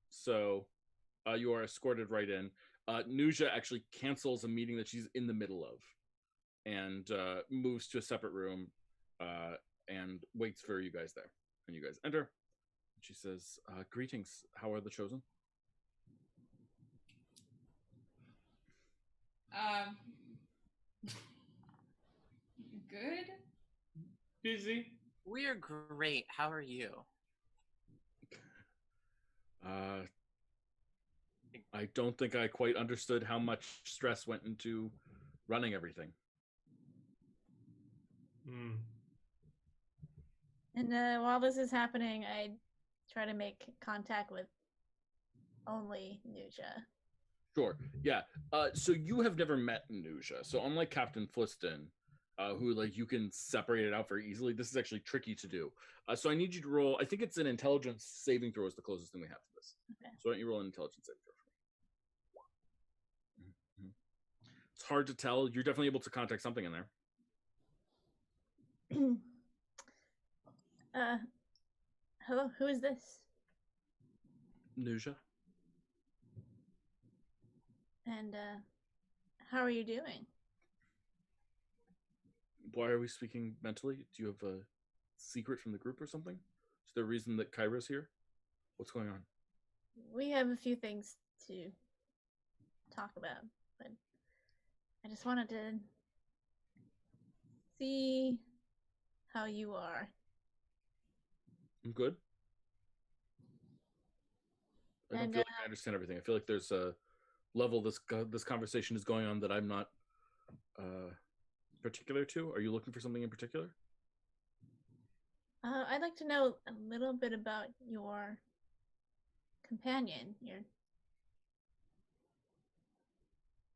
So you are escorted right in. Nuja actually cancels a meeting that she's in the middle of, and moves to a separate room, and waits for you guys there. And you guys enter. She says, "Greetings. How are the chosen?" Good. Busy. We're great. How are you? I don't think I quite understood how much stress went into running everything. Hmm. And while this is happening, I try to make contact with only Nuja. Sure. Yeah. So you have never met Nusha. So unlike Captain Fliston, who like you can separate it out very easily, this is actually tricky to do. So I need you to roll. I think it's an intelligence saving throw is the closest thing we have to this. Okay. So why don't you roll an intelligence saving throw for me? Mhm. It's hard to tell. You're definitely able to contact something in there. Hello, who is this? Nusha. And how are you doing? Why are we speaking mentally? Do you have a secret from the group or something? Is there a reason that Kyra's here? What's going on? We have a few things to talk about, but I just wanted to see how you are. I'm good. I don't And feel like I understand everything. I feel like there's a level this conversation is going on that I'm not particular to. Are you looking for something in particular? I'd like to know a little bit about your companion, your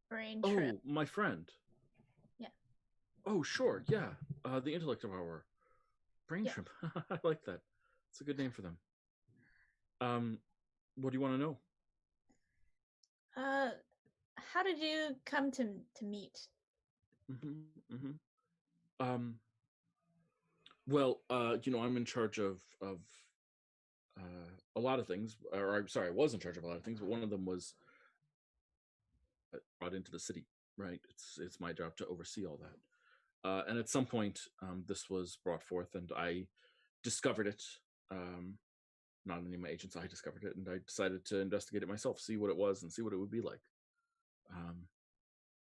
brain trip. Oh, my friend. Yeah. Oh, sure. Yeah. The intellect of our brain Yeah. shrimp. I like that. It's a good name for them. What do you want to know? How did you come to meet? Well, I'm in charge of a lot of things, or I'm sorry, I was in charge of a lot of things, but one of them was brought into the city. Right? It's my job to oversee all that. And at some point, this was brought forth, and I discovered it. Not any of my agents, I discovered it, and I decided to investigate it myself, see what it was, and see what it would be like.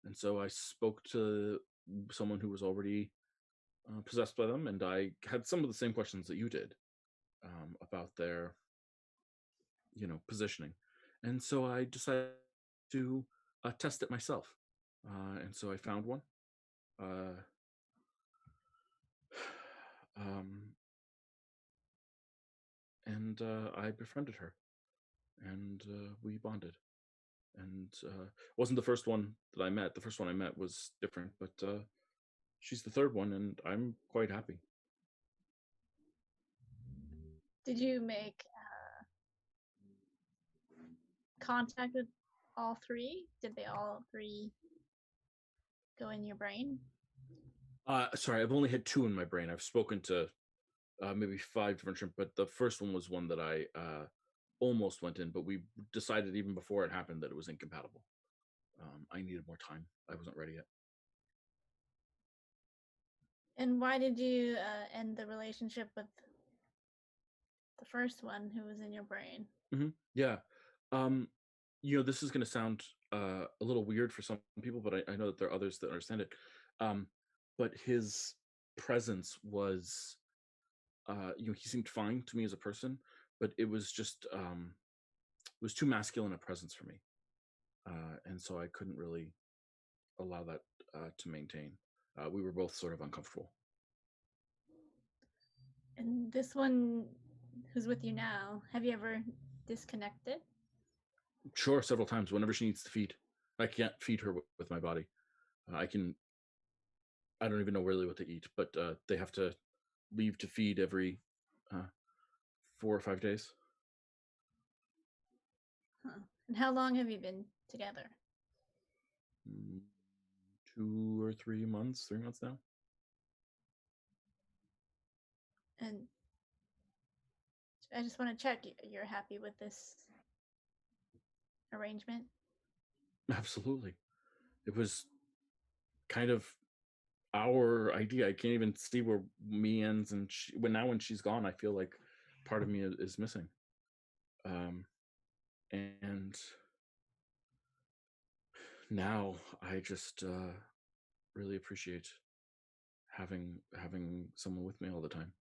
And so I spoke to someone who was already possessed by them, and I had some of the same questions that you did about their, positioning. And so I decided to test it myself. And so I found one. And I befriended her, and we bonded. And it wasn't the first one that I met. The first one I met was different, but she's the third one, and I'm quite happy. Did you make contact with all three? Did they all three go in your brain? Sorry, I've only had two in my brain. I've spoken to maybe 5 different shrimp, but the first one was one that I almost went in, but we decided even before it happened that it was incompatible. I needed more time. I wasn't ready yet. And why did you end the relationship with the first one who was in your brain? Yeah. This is going to sound a little weird for some people, but I know that there are others that understand it. But his presence was, he seemed fine to me as a person, but it was just, it was too masculine a presence for me. And so I couldn't really allow that to maintain. We were both sort of uncomfortable. And this one who's with you now, have you ever disconnected? Sure, several times. Whenever she needs to feed, I can't feed her with my body. I don't even know really what to eat, but they have to leave to feed every 4 or 5 days. Huh. And how long have you been together? 2 or 3 months, 3 months now. And I just want to check you're happy with this arrangement? Absolutely. It was kind of our idea. I can't even see where me ends, and when she's gone, I feel like part of me is missing. And now I just really appreciate having someone with me all the time.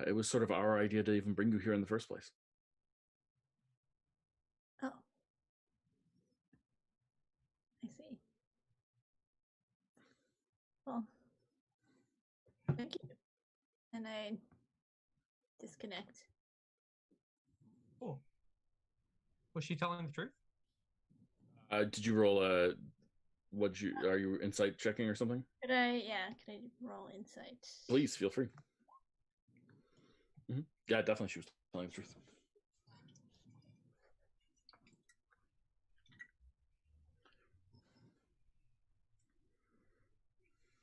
It was sort of our idea to even bring you here in the first place. Oh. Well, thank you. And I disconnect. Cool. Was she telling the truth? Did you roll a? Are you insight checking or something? Could I roll insight? Please feel free. Yeah, definitely, she was telling the truth.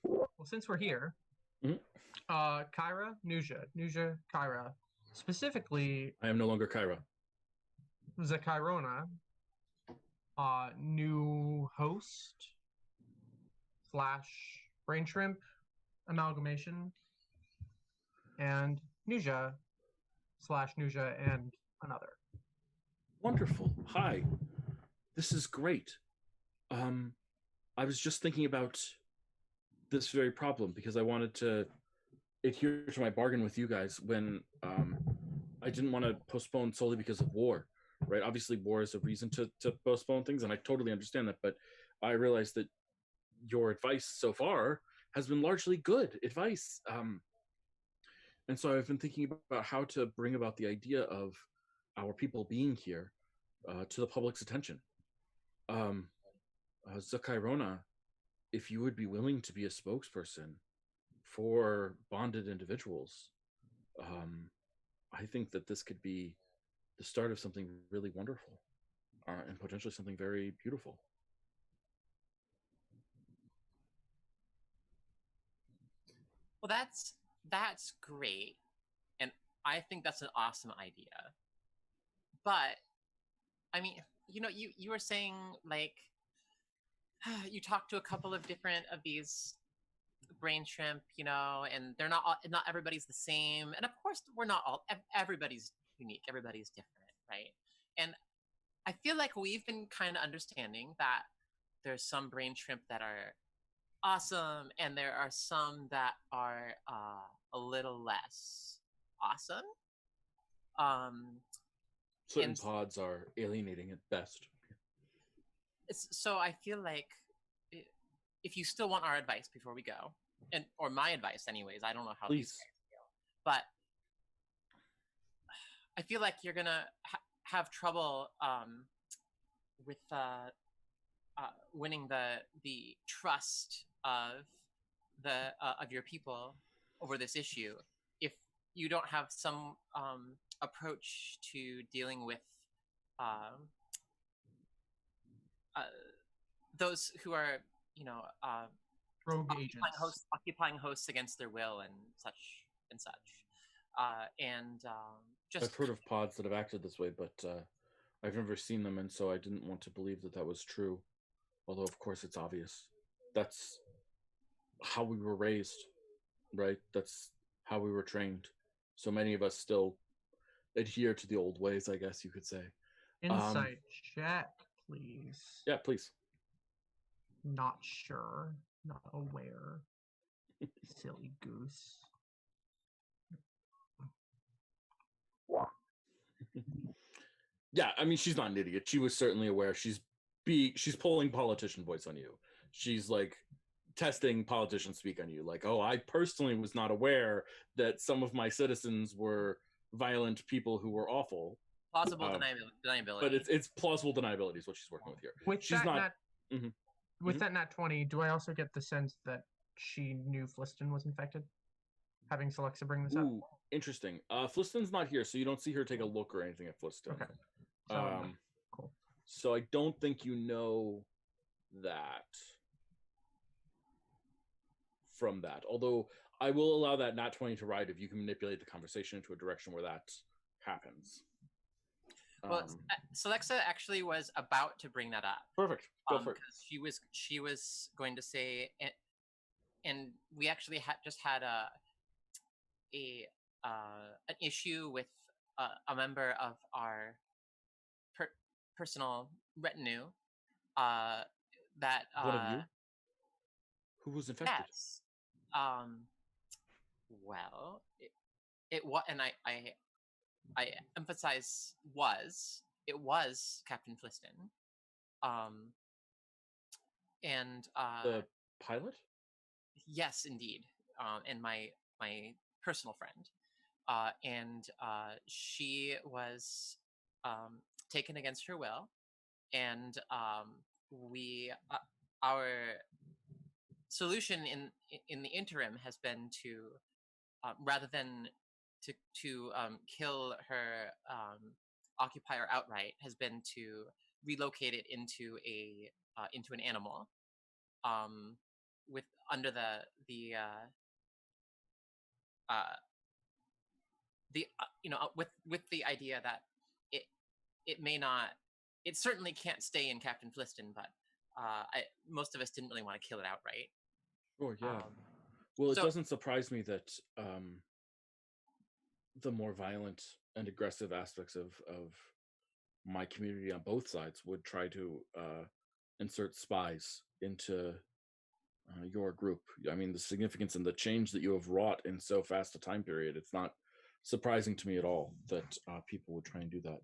Well, since we're here, Mhm. Kyra, Nuja, Kyra, specifically I am no longer Kyra. Zakyrona, new host / brain shrimp amalgamation, and Nuja / Nuja and another. Wonderful. Hi. This is great. I was just thinking about this very problem because I wanted to adhere to my bargain with you guys when I didn't want to postpone solely because of war, right? Obviously, war is a reason to postpone things, and I totally understand that. But I realized that your advice so far has been largely good advice. And so I've been thinking about how to bring about the idea of our people being here to the public's attention. Zakyrona, if you would be willing to be a spokesperson for bonded individuals, I think that this could be the start of something really wonderful and potentially something very beautiful. Well, that's great, and I think that's an awesome idea. But I mean, you were saying like you talked to a couple of different of these brain shrimp, and they're not everybody's the same, and of course we're not all everybody's unique, everybody's different, right? And I feel like we've been kind of understanding that there's some brain shrimp that are awesome, and there are some that are a little less awesome. Certain pods are alienating at best. So I feel like if you still want our advice before we go, or my advice anyways, I don't know how Please. these guys feel, but I feel like you're gonna have trouble with winning the trust of your people over this issue if you don't have some approach to dealing with those who are rogue agents occupying hosts against their will and such. Just I've heard of pods that have acted this way, but I've never seen them, and so I didn't want to believe that was true. Although, of course, it's obvious. That's how we were raised, right? That's how we were trained. So many of us still adhere to the old ways, I guess you could say. Insight check, please. Yeah, please. Not sure. Not aware. Silly goose. Yeah, I mean, she's not an idiot. She was certainly aware. She's pulling politician voice on you. She's like testing politician speak on you. Like, oh, I personally was not aware that some of my citizens were violent people who were awful. Plausible deniability. But it's plausible deniability is what she's working with here. With that nat 20, do I also get the sense that she knew Fliston was infected? Having Celexa bring this up? Interesting. Fliston's not here, so you don't see her take a look or anything at Fliston. Okay. So, cool. So I don't think you know that from that. Although I will allow that nat 20 to ride if you can manipulate the conversation into a direction where that happens. Well, Celexa actually was about to bring that up. Perfect. Go for it. Because she was going to say, and we actually just had an issue with a member of our personal retinue. That one of you who was infected. Yes. Well, it was, and I emphasize it was Captain Fliston. And the pilot? Yes, indeed. And my personal friend. And she was taken against her will, and we our solution in the interim has been to rather than to kill her occupier outright, has been to relocate it into an animal, with under uh, with the idea that it it may not, it certainly can't stay in Captain Fliston, but most of us didn't really want to kill it outright. Sure, yeah. Well, it so- doesn't surprise me that the more violent and aggressive aspects of my community on both sides would try to insert spies into your group. I mean, the significance and the change that you have wrought in so fast a time period, it's not surprising to me at all that people would try and do that.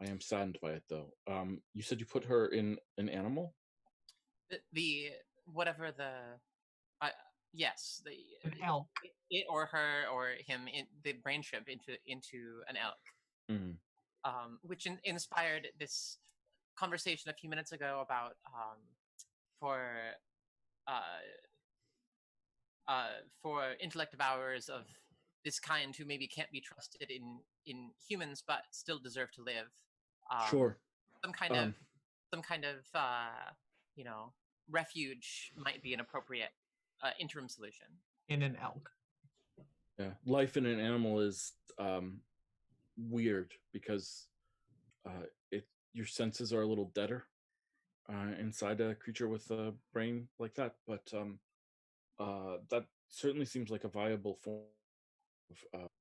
I am saddened by it, though. You said you put her in an animal? the whatever the yes, An elk. it or her or him, the brain ship into an elk. Mm-hmm. Which inspired this conversation a few minutes ago about for intellect devourers of this kind who maybe can't be trusted in humans but still deserve to live. Sure. Some kind of refuge might be an appropriate interim solution. In an elk. Yeah, life in an animal is weird because your senses are a little deader inside a creature with a brain like that. But that certainly seems like a viable form of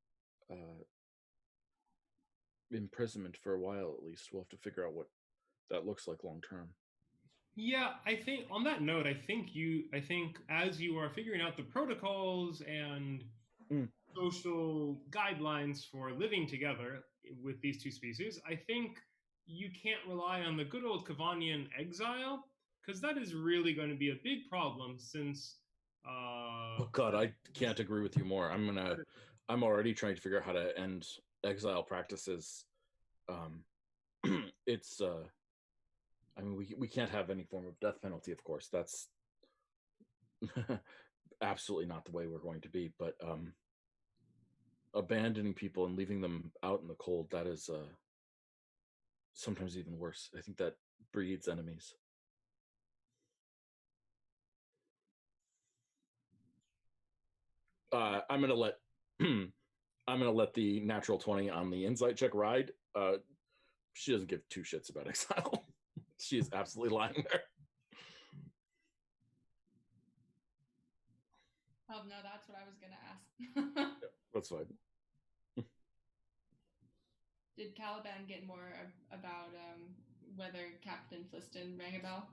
imprisonment for a while, at least. We'll have to figure out what that looks like long term. Yeah, I think on that note, I think as you are figuring out the protocols and social guidelines for living together with these two species, I think you can't rely on the good old Kavanian exile, because that is really going to be a big problem since oh god, I can't agree with you more. I'm already trying to figure out how to end exile practices. It's I mean, we can't have any form of death penalty, of course. That's absolutely not the way we're going to be. But abandoning people and leaving them out in the cold, that is sometimes even worse. I think that breeds enemies. I'm gonna let the natural 20 on the insight check ride. She doesn't give two shits about exile. She is absolutely lying there. Oh no, that's what I was gonna ask. Yeah, that's fine. Did Caliban get more about whether Captain Fliston rang a bell?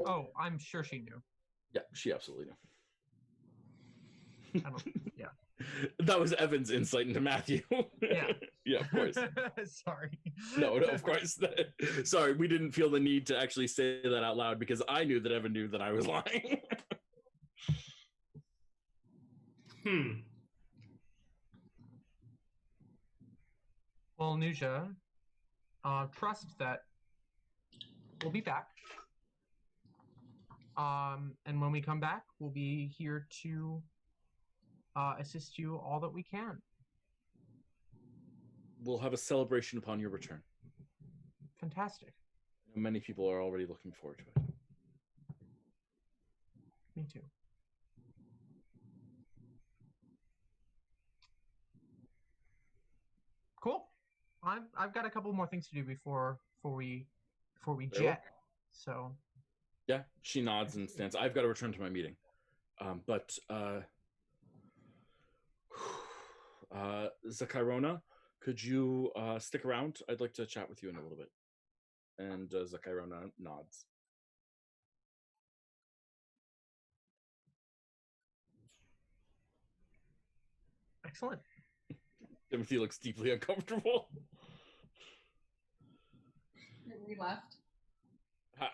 Oh, I'm sure she knew. Yeah, she absolutely I don't, yeah. knew. That was Evan's insight into Matthew. Yeah. Yeah, of course. Sorry. No, of course. Sorry, we didn't feel the need to actually say that out loud because I knew that Evan knew that I was lying. Well, Nuja, trust that we'll be back. And when we come back, we'll be here to assist you all that we can. We'll have a celebration upon your return. Fantastic. Many people are already looking forward to it. Me too. Cool. I've got a couple more things to do before we jet. So yeah, she nods and stands. I've got to return to my meeting. But Zakirona, could you stick around? I'd like to chat with you in a little bit. And Zakirona nods. Excellent. Timothy looks deeply uncomfortable. We left.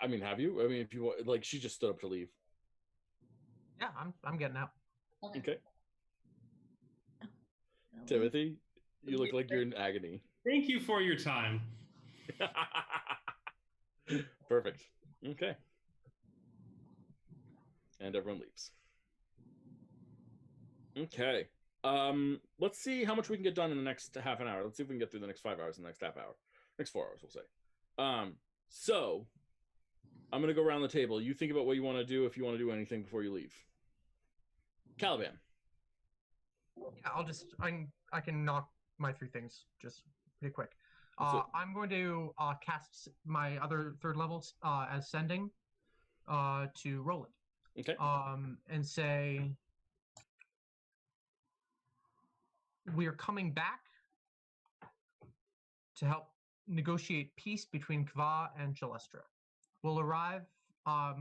I mean, have you? I mean, if you want, like, she just stood up to leave. Yeah, I'm getting out. Okay. Gonna leave. Timothy, you look like you're in agony. Thank you for your time. Perfect. Okay. And everyone leaves. Okay. Let's see how much we can get done in the next half an hour. Let's see if we can get through the next 5 hours in the next half hour. Next 4 hours, we'll say. So I'm gonna go around the table. You think about what you want to do if you want to do anything before you leave. Caliban. Yeah, I can knock my 3 things just pretty quick. So- I'm going to cast my other 3rd levels as sending to Roland. Okay. And say we are coming back to help negotiate peace between Kva and Chalestra. We'll arrive. How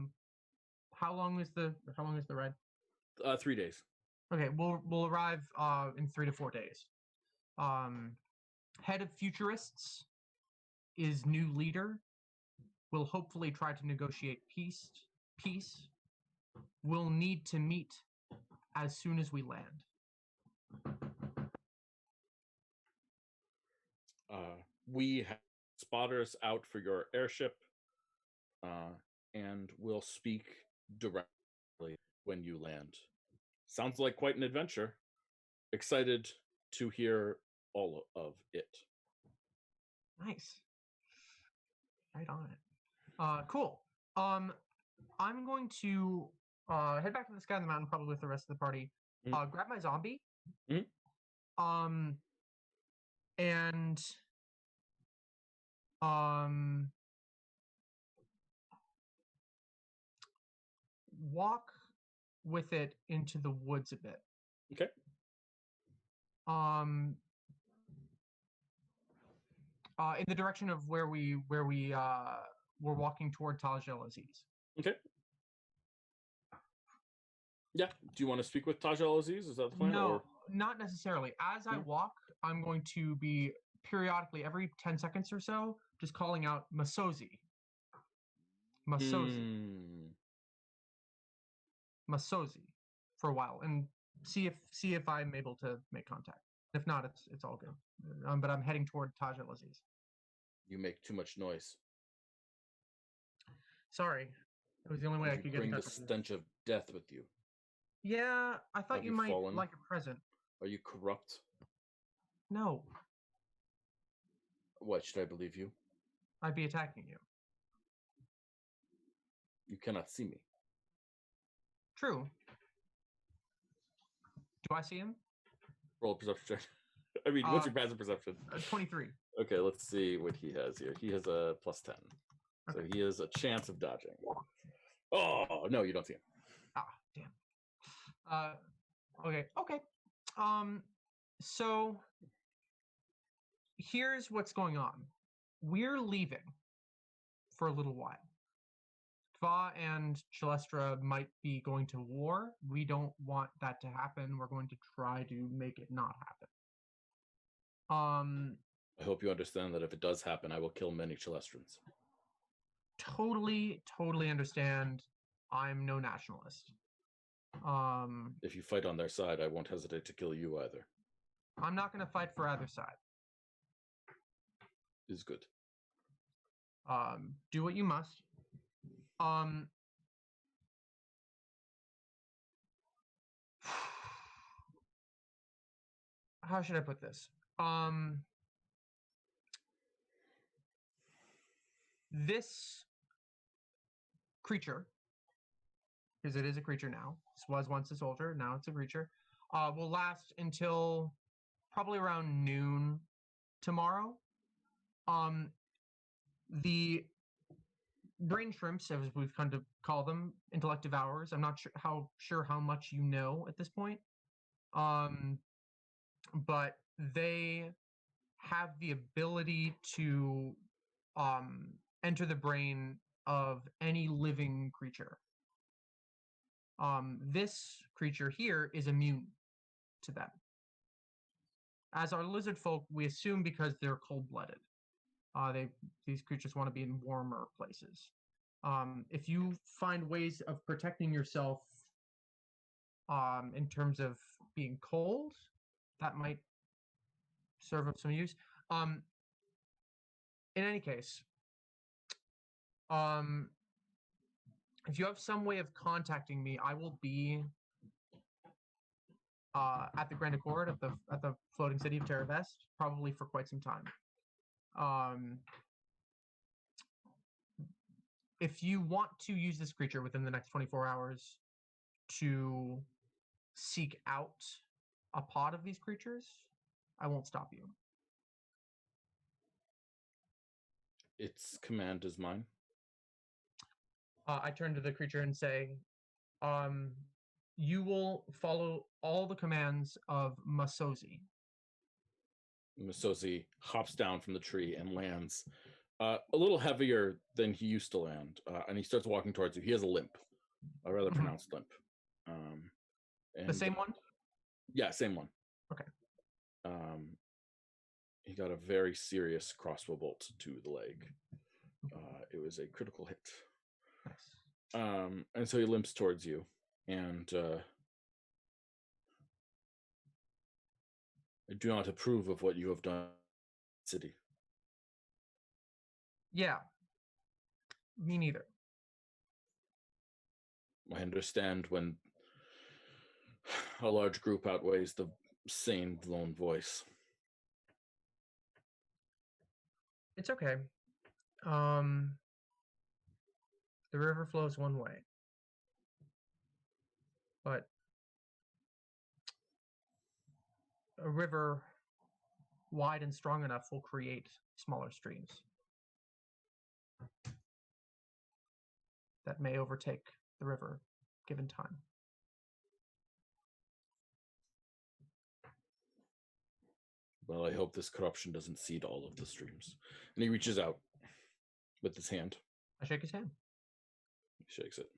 long is the ride? 3 days. Okay, we'll arrive in 3 to 4 days. Head of Futurists is new leader. We'll hopefully try to negotiate peace. We'll need to meet as soon as we land. We have spotters out for your airship, and we'll speak directly when you land. Sounds like quite an adventure. Excited to hear all of it. Nice. Right on it. Cool. I'm going to head back to the Sky of the Mountain, probably with the rest of the party. Grab my zombie. Mhm. And walk with it into the woods a bit. Okay. In the direction of where we were walking toward Taj El Aziz. Okay. Yeah. Do you want to speak with Taj El Aziz? Is that the plan? No, Or... not necessarily. As I Yeah. walk, I'm going to be periodically, every 10 seconds or so, just calling out Masozi. Masozi for a while, and see if I'm able to make contact. If not, it's all good. But I'm heading toward Taj El Aziz. You make too much noise. Sorry, it was the only way I You could get bring in the touch with you. stench of death with you. Yeah, I thought Have you you might fallen? like a present. Are you corrupt? No, What, should I believe you? I'd be attacking you. You cannot see me. True. Do I see him? Roll a perception check. I mean, what's your passive perception? 23. Okay, let's see what he has here. He has a +10. So Okay. he has a chance of dodging. Oh, no, you don't see him. Ah, damn. Okay. So here's what's going on. We're leaving for a little while. Kva and Chalestra might be going to war. We don't want that to happen. We're going to try to make it not happen. I hope you understand that if it does happen, I will kill many Chalestrans. Totally understand. I'm no nationalist. If you fight on their side, I won't hesitate to kill you either. I'm not going to fight for either side. Is good. Do what you must. How should I put this? This creature, because it is a creature now, this was once a soldier, now it's a creature, will last until probably around noon tomorrow. The brain shrimps, as we've kind of called them, intellect devourers. I'm not sure how much you know at this point. But they have the ability to enter the brain of any living creature. This creature here is immune to them. As our lizard folk, we assume because they're cold-blooded. These creatures want to be in warmer places. If you find ways of protecting yourself in terms of being cold, that might serve up some use. In any case, if you have some way of contacting me, I will be at the Grand Accord at the floating city of Terra Vest, probably for quite some time. If you want to use this creature within the next 24 hours to seek out a pod of these creatures, I won't stop you. Its command is mine. I turn to the creature and say, you will follow all the commands of Masozi. Masozi hops down from the tree and lands a little heavier than he used to land, and he starts walking towards you. He has a limp, a rather pronounced limp. And, the same one? Yeah, same one. Okay. He got a very serious crossbow bolt to the leg. It was a critical hit. Nice. And so he limps towards you, and I do not approve of what you have done, city. Yeah. Me neither. I understand when a large group outweighs the sane lone voice. It's okay. The river flows one way. But a river wide and strong enough will create smaller streams that may overtake the river given time. Well, I hope this corruption doesn't seed all of the streams. And he reaches out with his hand. I shake his hand. He shakes it.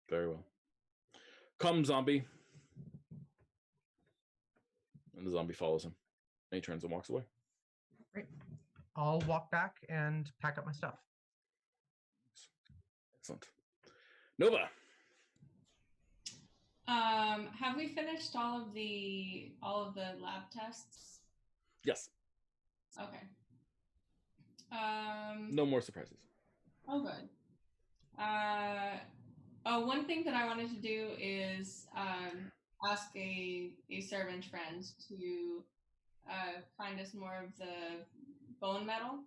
Very well. Come, zombie. And the zombie follows him. And he turns and walks away. Great. I'll walk back and pack up my stuff. Excellent. Nova. Have we finished all of the lab tests? Yes. Okay. No more surprises. Oh, good. One thing that I wanted to do is ask a servant friend to find us more of the bone metal.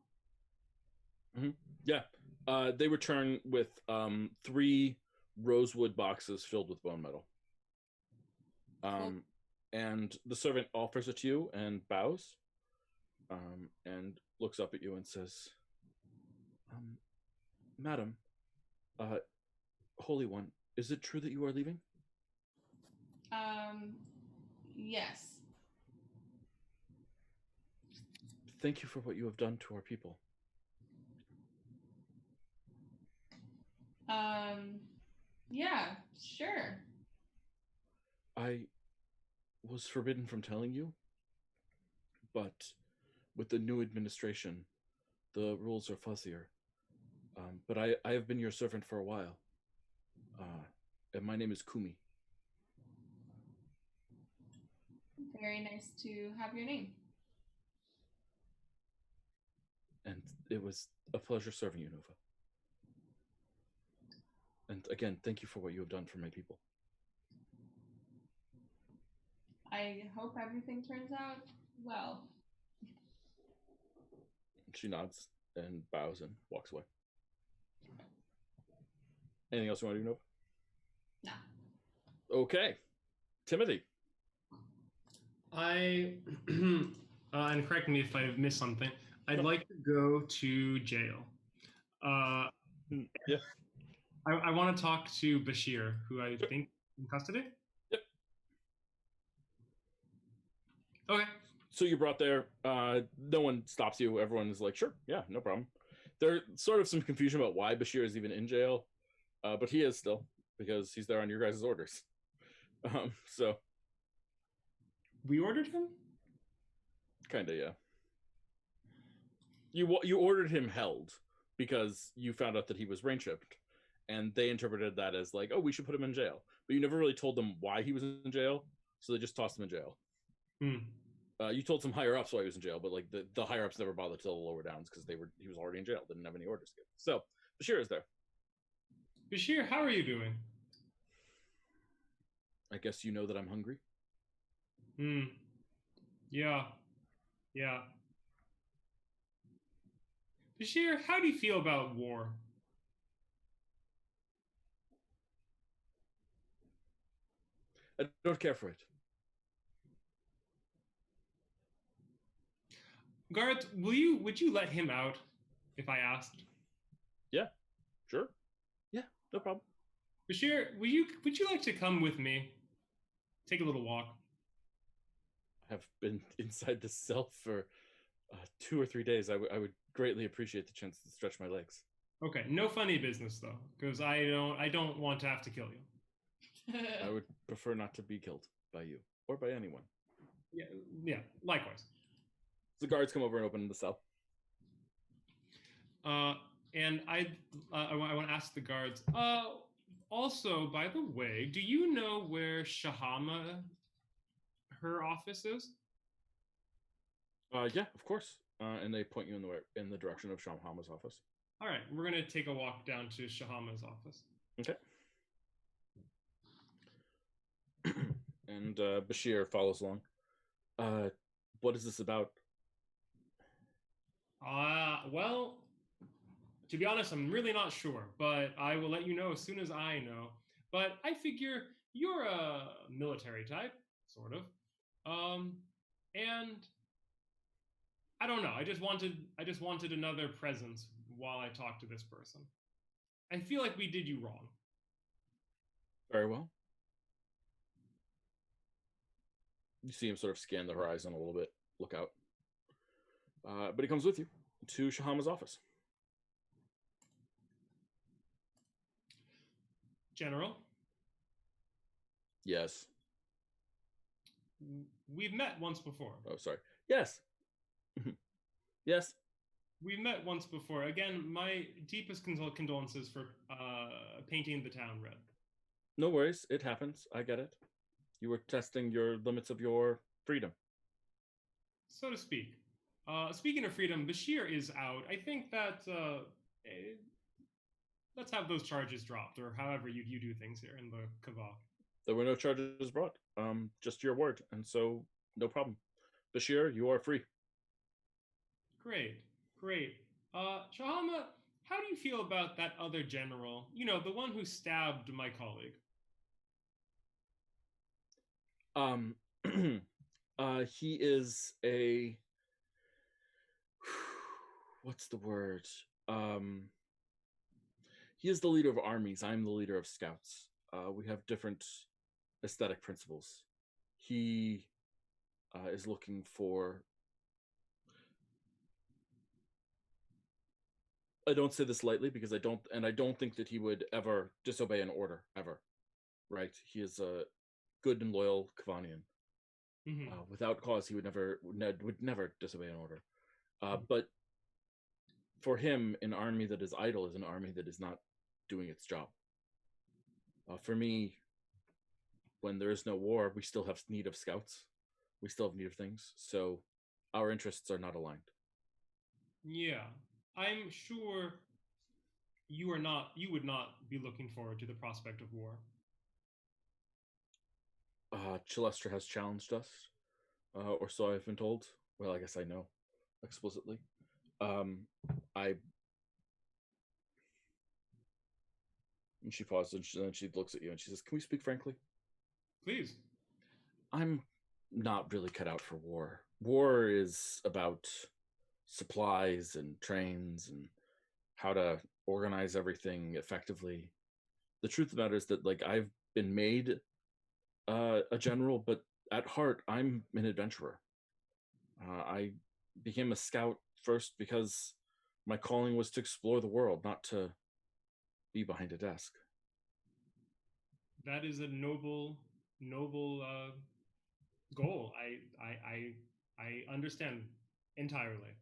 Mm-hmm. Yeah. They return with 3 rosewood boxes filled with bone metal. Cool. And the servant offers it to you and bows, and looks up at you and says, Madam, Holy One, is it true that you are leaving? Yes. Thank you for what you have done to our people. Yeah, sure. I was forbidden from telling you, but with the new administration, the rules are fuzzier. But I have been your servant for a while. And my name is Kumi. Very nice to have your name. And it was a pleasure serving you, Nova. And again, thank you for what you have done for my people. I hope everything turns out well. She nods and bows and walks away. Anything else you want to do, Nova? No. Okay. Timothy. I, and correct me if I missed something, I'd like to go to jail. Yeah. I want to talk to Bashir, who I think in custody. Yep. Okay. So you're brought there. No one stops you. Everyone's like, sure, yeah, no problem. There's sort of some confusion about why Bashir is even in jail, but he is still, because he's there on your guys' orders. So. We ordered him? Kinda, yeah. You ordered him held, because you found out that he was rain shipped, and they interpreted that as like, oh, we should put him in jail. But you never really told them why he was in jail, so they just tossed him in jail. You told some higher ups why he was in jail, but like the higher ups never bothered to tell the lower downs because he was already in jail, didn't have any orders to give. So Bashir is there. Bashir, how are you doing? I guess you know that I'm hungry. Yeah. Bashir, how do you feel about war? I don't care for it. Garth, would you let him out if I asked? Yeah, sure. Yeah, no problem. Bashir, would you like to come with me? Take a little walk. I have been inside this cell for 2 or 3 days. I would greatly appreciate the chance to stretch my legs. Okay, no funny business though, because I don't want to have to kill you. I would prefer not to be killed by you or by anyone. Yeah, likewise. The guards come over and open the cell. And I want to ask the guards. Also, by the way, do you know where Shahama, her office is? Yeah, of course. And they point you in the direction of Shahama's office. All right, we're gonna take a walk down to Shahama's office. Okay. And Bashir follows along. What is this about? Well, to be honest, I'm really not sure, but I will let you know as soon as I know. But I figure you're a military type, sort of. And I don't know. I just wanted another presence while I talked to this person. I feel like we did you wrong. Very well. You see him sort of scan the horizon a little bit, look out. But he comes with you to Shahama's office. General? Yes. We've met once before. Oh, sorry. Yes. Yes. We've met once before. Again, my deepest condolences for painting the town red. No worries. It happens. I get it. You were testing your limits of your freedom. So to speak. Speaking of freedom, Bashir is out. I think that let's have those charges dropped, or however you do things here in the Kavak. There were no charges brought. Just your word, and so no problem. Bashir, you are free. Great. Shahama, how do you feel about that other general? You know, the one who stabbed my colleague. He is a what's the word? He is the leader of armies. I'm the leader of scouts. We have different aesthetic principles. He is looking for. I don't say this lightly because I don't think that he would ever disobey an order ever. Right? He is a good and loyal Kavanian. Mm-hmm. Without cause, he would never disobey an order. But for him, an army that is idle is an army that is not doing its job. For me, when there is no war, we still have need of scouts. We still have need of things. So our interests are not aligned. Yeah. I'm sure you would not be looking forward to the prospect of war. Chalestra has challenged us, or so I've been told. Well, I guess I know explicitly. And she pauses and then she looks at you and she says, "Can we speak frankly?" Please. I'm not really cut out for war. War is about supplies and trains and how to organize everything effectively. The truth of the matter is that, like, I've been made a general, but at heart, I'm an adventurer. I became a scout first because my calling was to explore the world, not to be behind a desk. That is a noble goal. I understand entirely.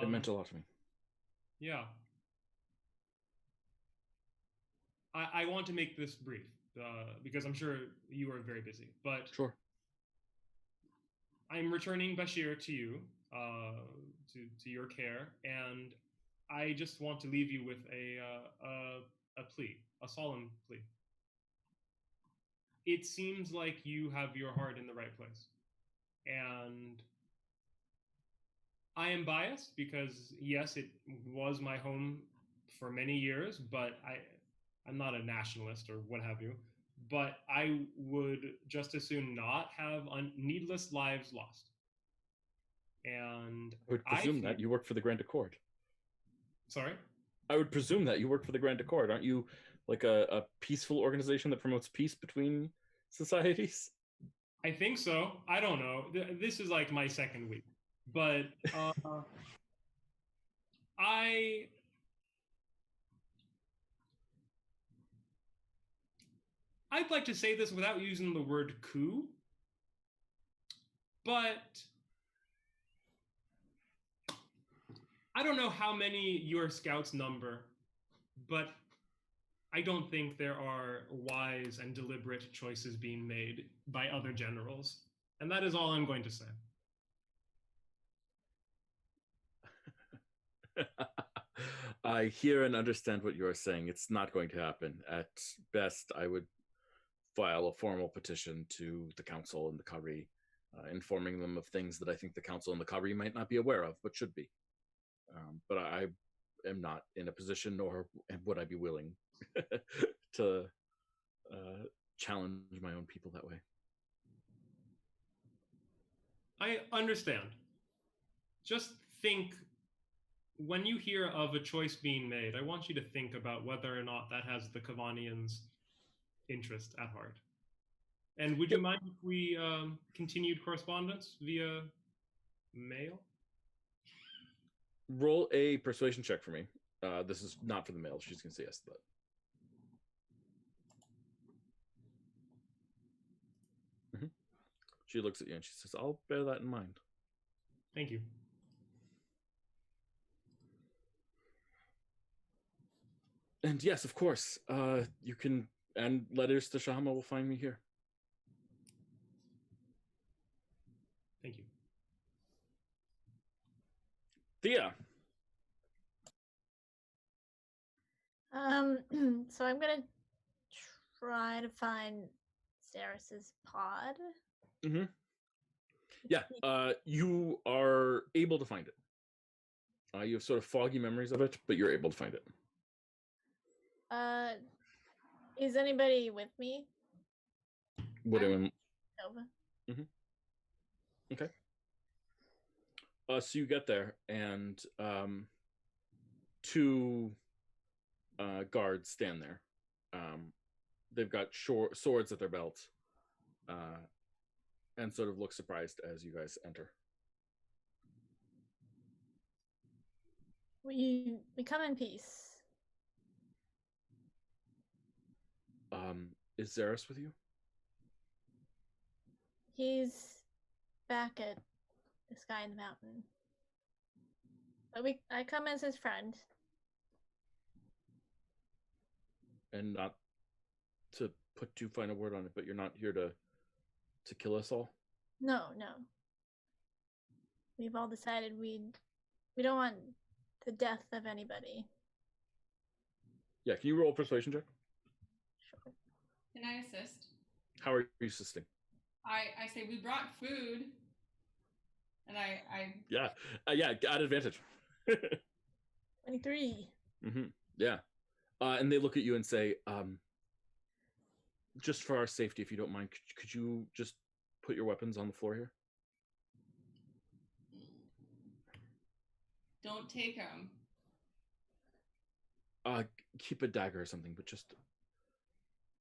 It meant a lot to me. Yeah. I want to make this brief because I'm sure you are very busy. But Sure. I'm returning Bashir to you, to your care, and I just want to leave you with a plea, a solemn plea. It seems like you have your heart in the right place, and I am biased because yes, it was my home for many years, but I'm not a nationalist or what have you. But I would just as soon not have needless lives lost. And I would presume that you work for the Grand Accord. Sorry? I would presume that you work for the Grand Accord. Aren't you like a peaceful organization that promotes peace between societies? I think so. I don't know. This is like my second week. But I'd like to say this without using the word coup, but I don't know how many your scouts number, but I don't think there are wise and deliberate choices being made by other generals. And that is all I'm going to say. I hear and understand what you're saying. It's not going to happen. At best, I would file a formal petition to the council and the Kari, informing them of things that I think the council and the Kari might not be aware of, but should be. But I am not in a position, nor would I be willing to challenge my own people that way. I understand. Just think, when you hear of a choice being made, I want you to think about whether or not that has the Kavanians' interest at heart. And would you mind if we continued correspondence via mail? Roll a persuasion check for me. This is not for the mail. She's going to say yes to that. She looks at you and she says, I'll bear that in mind. Thank you. And yes, of course, you can, and letters to Shahama will find me here. Thank you. Thea. So I'm gonna try to find Ceres's pod. Mm-hmm. Yeah, you are able to find it. You have sort of foggy memories of it, but you're able to find it. Is anybody with me? What do you? Nova. Mm-hmm. Okay. So you get there, and two guards stand there. They've got swords at their belts, and sort of look surprised as you guys enter. We come in peace. Is Zaris with you? He's back at the Sky in the Mountain. But I come as his friend. And not to put too fine a word on it, but you're not here to kill us all? No. We've all decided we don't want the death of anybody. Yeah, can you roll a persuasion check? Sure. Can I assist? How are you assisting? I say we brought food, and I Yeah, at advantage. 23. Mm-hmm. Yeah, and they look at you and say, just for our safety, if you don't mind, could you just put your weapons on the floor here? Don't take them. Keep a dagger or something, but just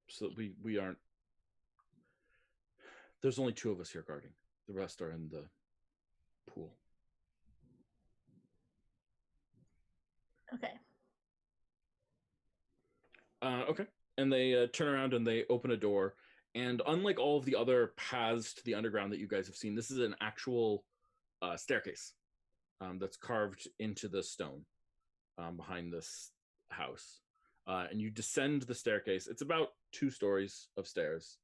so that we aren't. There's only two of us here guarding. The rest are in the pool. Okay. Okay. And they turn around and they open a door. And unlike all of the other paths to the underground that you guys have seen, this is an actual staircase that's carved into the stone behind this house. and you descend the staircase. It's about 2 stories of stairs,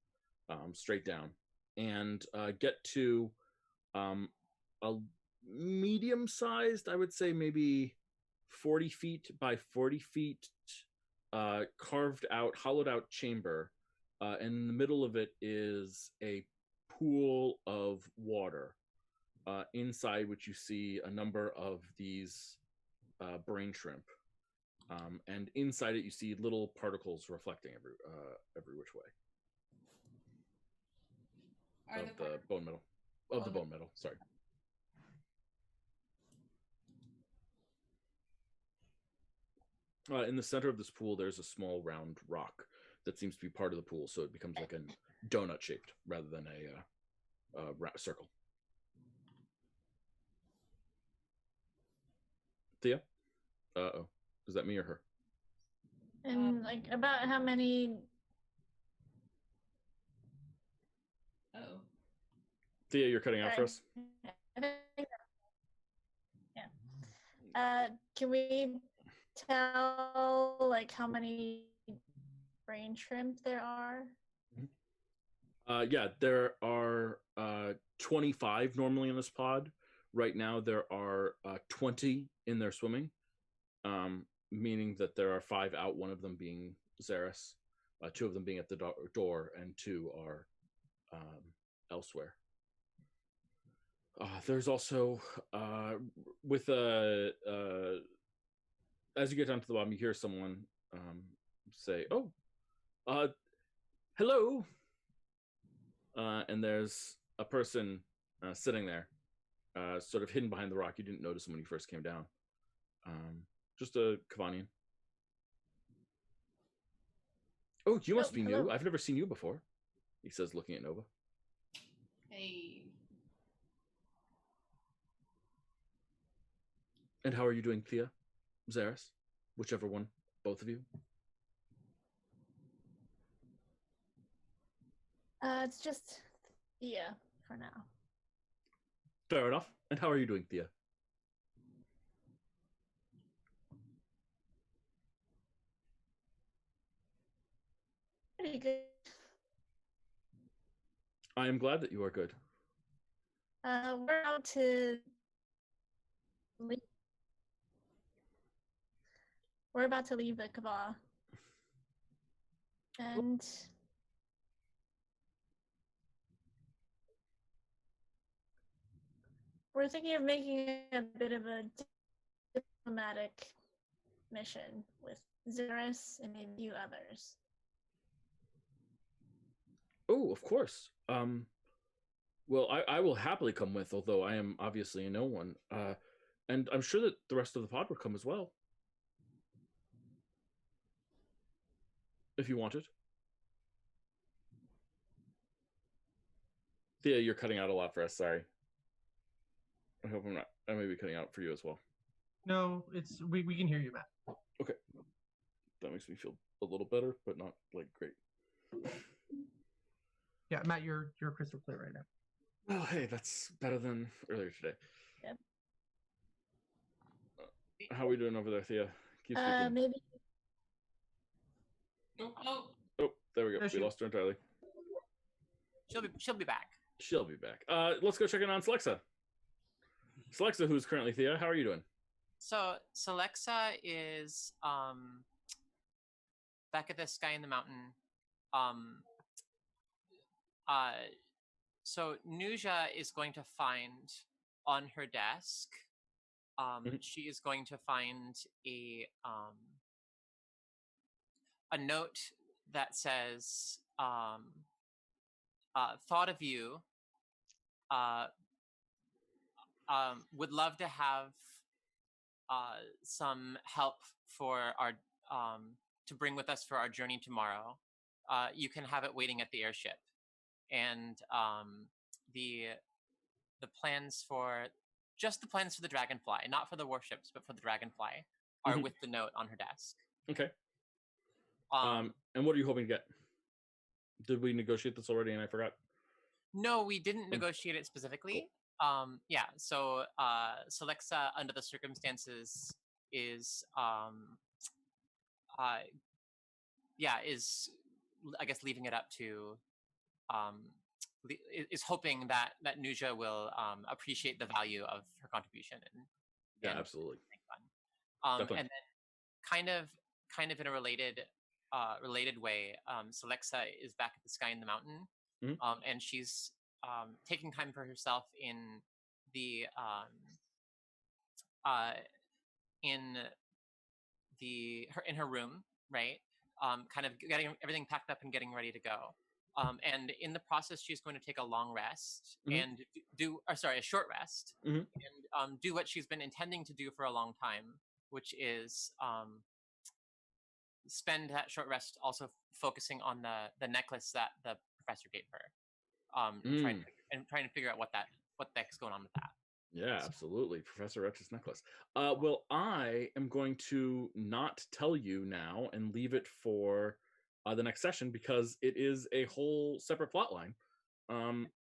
straight down, and get to a medium-sized, I would say maybe 40 feet by 40 feet, carved out, hollowed out chamber. And in the middle of it is a pool of water, inside which you see a number of these brain shrimp. And inside it, you see little particles reflecting every which way Are of the bone metal. Of the bone metal, sorry. In the center of this pool, there's a small round rock that seems to be part of the pool, so it becomes like a donut shaped rather than a circle. Thea? Uh-oh. Is that me or her? And like about how many? Oh. Thea, you're cutting out for us? Yeah. Can we tell like how many brain shrimp there are? Yeah, there are 25 normally in this pod. Right now, there are 20 in there swimming, meaning that there are 5 out, one of them being Xeris, 2 of them being at the door, and 2 are elsewhere. There's also, with as you get down to the bottom, you hear someone say, "Oh, hello." And there's a person sitting there, sort of hidden behind the rock. You didn't notice him when you first came down. Just a Kavanian. Oh, you must be hello. new. I've never seen you before, he says, looking at Nova. Hey. And how are you doing, Thea? Xeris? Whichever one, both of you. It's just Thea for now. Fair enough. And how are you doing, Thea? Pretty good. I am glad that you are good. We're out to leave. We're about to leave the Kava. And we're thinking of making a bit of a diplomatic mission with Xeris and a few others. Oh, of course. Well, I will happily come with, although I am obviously a no one. And I'm sure that the rest of the pod would come as well. If you wanted. Thea, you're cutting out a lot for us, sorry. I hope I'm not. I may be cutting out for you as well. No, it's we can hear you, Matt. Okay. That makes me feel a little better, but not like great. Yeah, Matt, you're crystal clear right now. Well, hey, that's better than earlier today. Yep. How are we doing over there, Thea? Keep speaking. Maybe. Oh, there we go. There she We is. lost her entirely. She'll be back. She'll be back. Let's go check in on Celexa. Celexa, who's currently Thea, how are you doing? So Celexa is back at this guy in the mountain. So Nuja is going to find on her desk. She is going to find a note that says, "Thought of you. Would love to have some help for our to bring with us for our journey tomorrow. You can have it waiting at the airship, and the plans for the plans for the Dragonfly, not for the warships, but for the Dragonfly, are with the note on her desk." Okay. And what are you hoping to get? Did we negotiate this already and I forgot? No, we didn't negotiate it specifically. Yeah, so Celexa, under the circumstances, is is I guess leaving it up to is hoping that Nuja will appreciate the value of her contribution and absolutely. make fun. Definitely. And then kind of in a related way, Celexa is back at the Sky in the Mountain, and she's taking time for herself in the in her room, right? Kind of getting everything packed up and getting ready to go. And in the process, she's going to take a long rest and a short rest, and do what she's been intending to do for a long time, which is spend that short rest also focusing on the necklace that the professor gave her, trying to figure out what the heck's going on with that. Yeah, absolutely. Professor Retch's necklace. Well, I am going to not tell you now and leave it for the next session because it is a whole separate plot line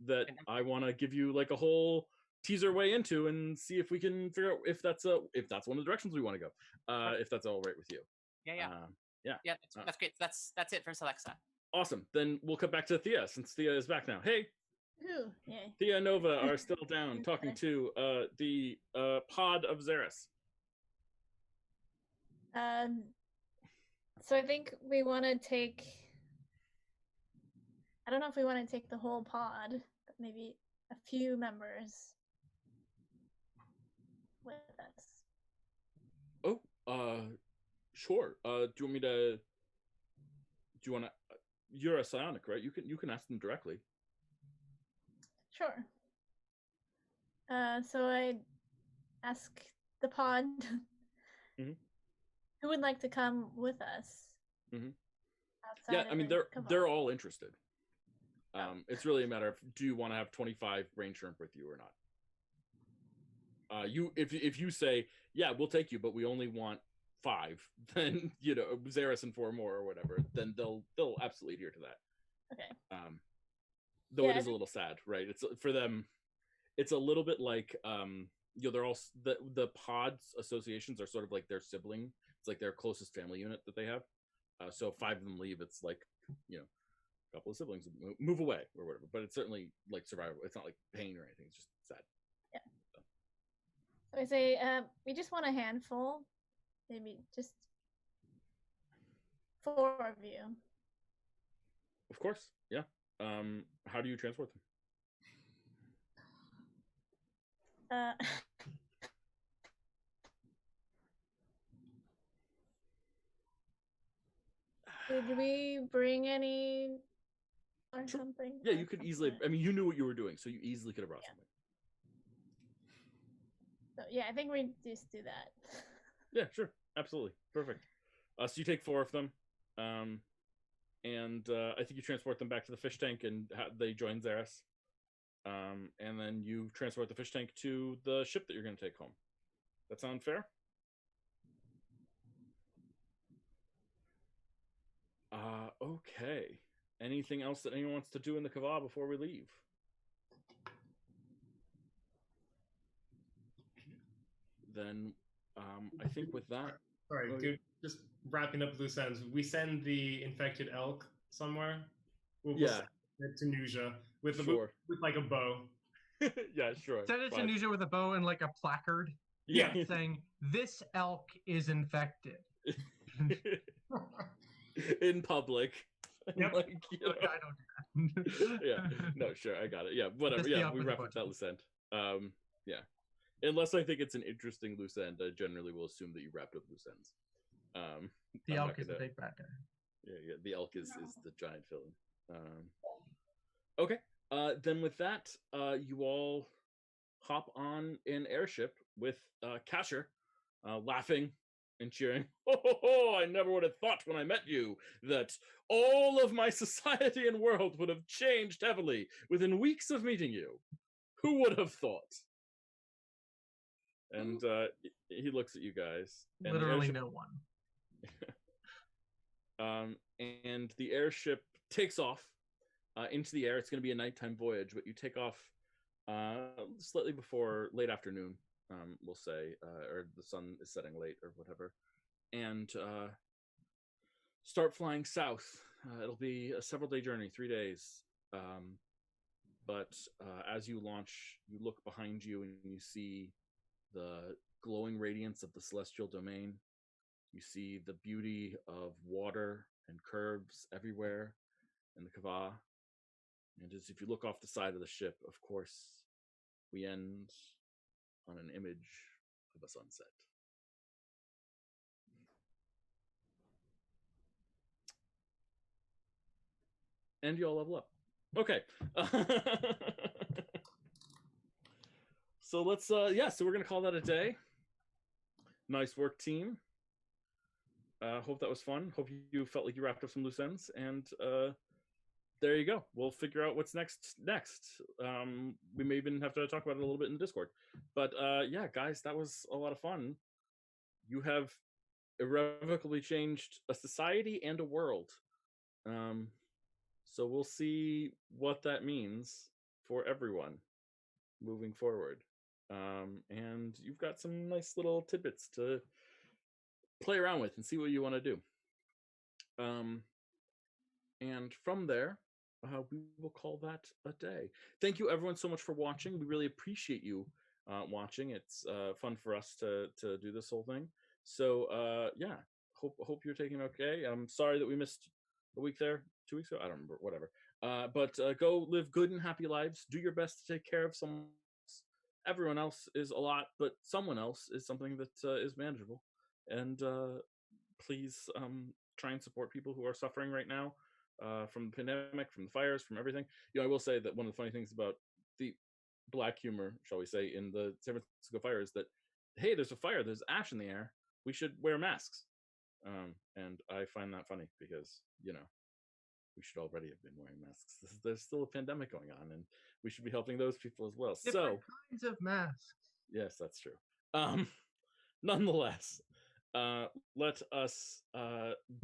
that I want to give you like a whole teaser way into and see if we can figure out if that's one of the directions we want to go. If that's all right with you. Yeah. That's great. That's it for Celexa. Awesome. Then we'll cut back to Thea since Thea is back now. Hey. Ooh, yay. Thea and Nova are still down talking to the pod of Xeris. So I think we want to take. I don't know if we want to take the whole pod, but maybe a few members with us. Oh, sure. Do you want me to? Do you want to? You're a psionic, right? You can ask them directly. Sure. So I ask the pod who would like to come with us. Yeah, I mean they're all interested. It's really a matter of do you want to have 25 brain shrimp with you or not. If you say yeah we'll take you but we only want 5, then Xeris and 4 more or whatever, then they'll absolutely adhere to that. Okay. Though it is a little sad, right? It's for them. It's a little bit like they're all the pods associations are sort of like their sibling. It's like their closest family unit that they have. So if 5 of them leave, it's like a couple of siblings move away or whatever. But it's certainly like survival. It's not like pain or anything. It's just sad. Yeah. So I say we just want a handful, maybe just 4 of you. Of course, yeah. How do you transport them? Did we bring any or something? Yeah, you could easily. I mean, you knew what you were doing, so you easily could have brought something. So yeah, I think we just do that. Yeah, sure, absolutely, perfect. So you take 4 of them, and I think you transport them back to the fish tank, and they join Xeris. And then you transport the fish tank to the ship that you're going to take home. That sound fair? Okay. Anything else that anyone wants to do in the Kava before we leave? Then I think with that... Sorry, dude, just wrapping up loose ends. We send the infected elk somewhere. We'll send it to Nuja with like a bow. Yeah, sure. Send it to Nuja with a bow and like a placard. Yeah. Saying, this elk is infected. In public. Yep. I don't do that. Yeah. No, sure. I got it. Yeah, whatever. Yeah, we wrap up that loose end. Yeah. Unless I think it's an interesting loose end, I generally will assume that you wrapped up loose ends. The elk is the big bad guy. Yeah. The elk is the giant villain. Okay. Then with that, you all hop on an airship with Kasher, laughing and cheering. Oh, I never would have thought when I met you that all of my society and world would have changed heavily within weeks of meeting you. Who would have thought? And he looks at you guys. And literally no one. And the airship takes off into the air. It's going to be a nighttime voyage, but you take off slightly before late afternoon, we'll say, or the sun is setting late or whatever. And start flying south. It'll be a several-day journey, 3 days. But as you launch, you look behind you and you see the glowing radiance of the celestial domain. You see the beauty of water and curves everywhere in the Kava. And as if you look off the side of the ship, of course, we end on an image of a sunset. And you all level up. Okay. So let's so we're gonna call that a day. Nice work, team. Hope that was fun. Hope you felt like you wrapped up some loose ends, and there you go. We'll figure out what's next. We may even have to talk about it a little bit in the Discord. But yeah, guys, that was a lot of fun. You have irrevocably changed a society and a world. So we'll see what that means for everyone moving forward. And you've got some nice little tidbits to play around with and see what you want to do. And from there, we will call that a day. Thank you everyone so much for watching. We really appreciate you watching. It's fun for us to do this whole thing. So yeah, hope you're taking okay. I'm sorry that we missed a week there, 2 weeks ago. I don't remember, whatever. But go live good and happy lives. Do your best to take care of someone else. Everyone else is a lot, but someone else is something that is manageable. And please try and support people who are suffering right now from the pandemic, from the fires, from everything. I will say that one of the funny things about the black humor, shall we say, in the San Francisco fire is that, hey, there's a fire, there's ash in the air, we should wear masks. And I find that funny because, we should already have been wearing masks. There's still a pandemic going on, and we should be helping those people as well. Different kinds of masks. Yes, that's true. Nonetheless, let us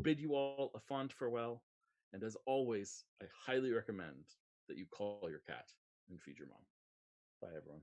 bid you all a fond farewell. And as always, I highly recommend that you call your cat and feed your mom. Bye, everyone.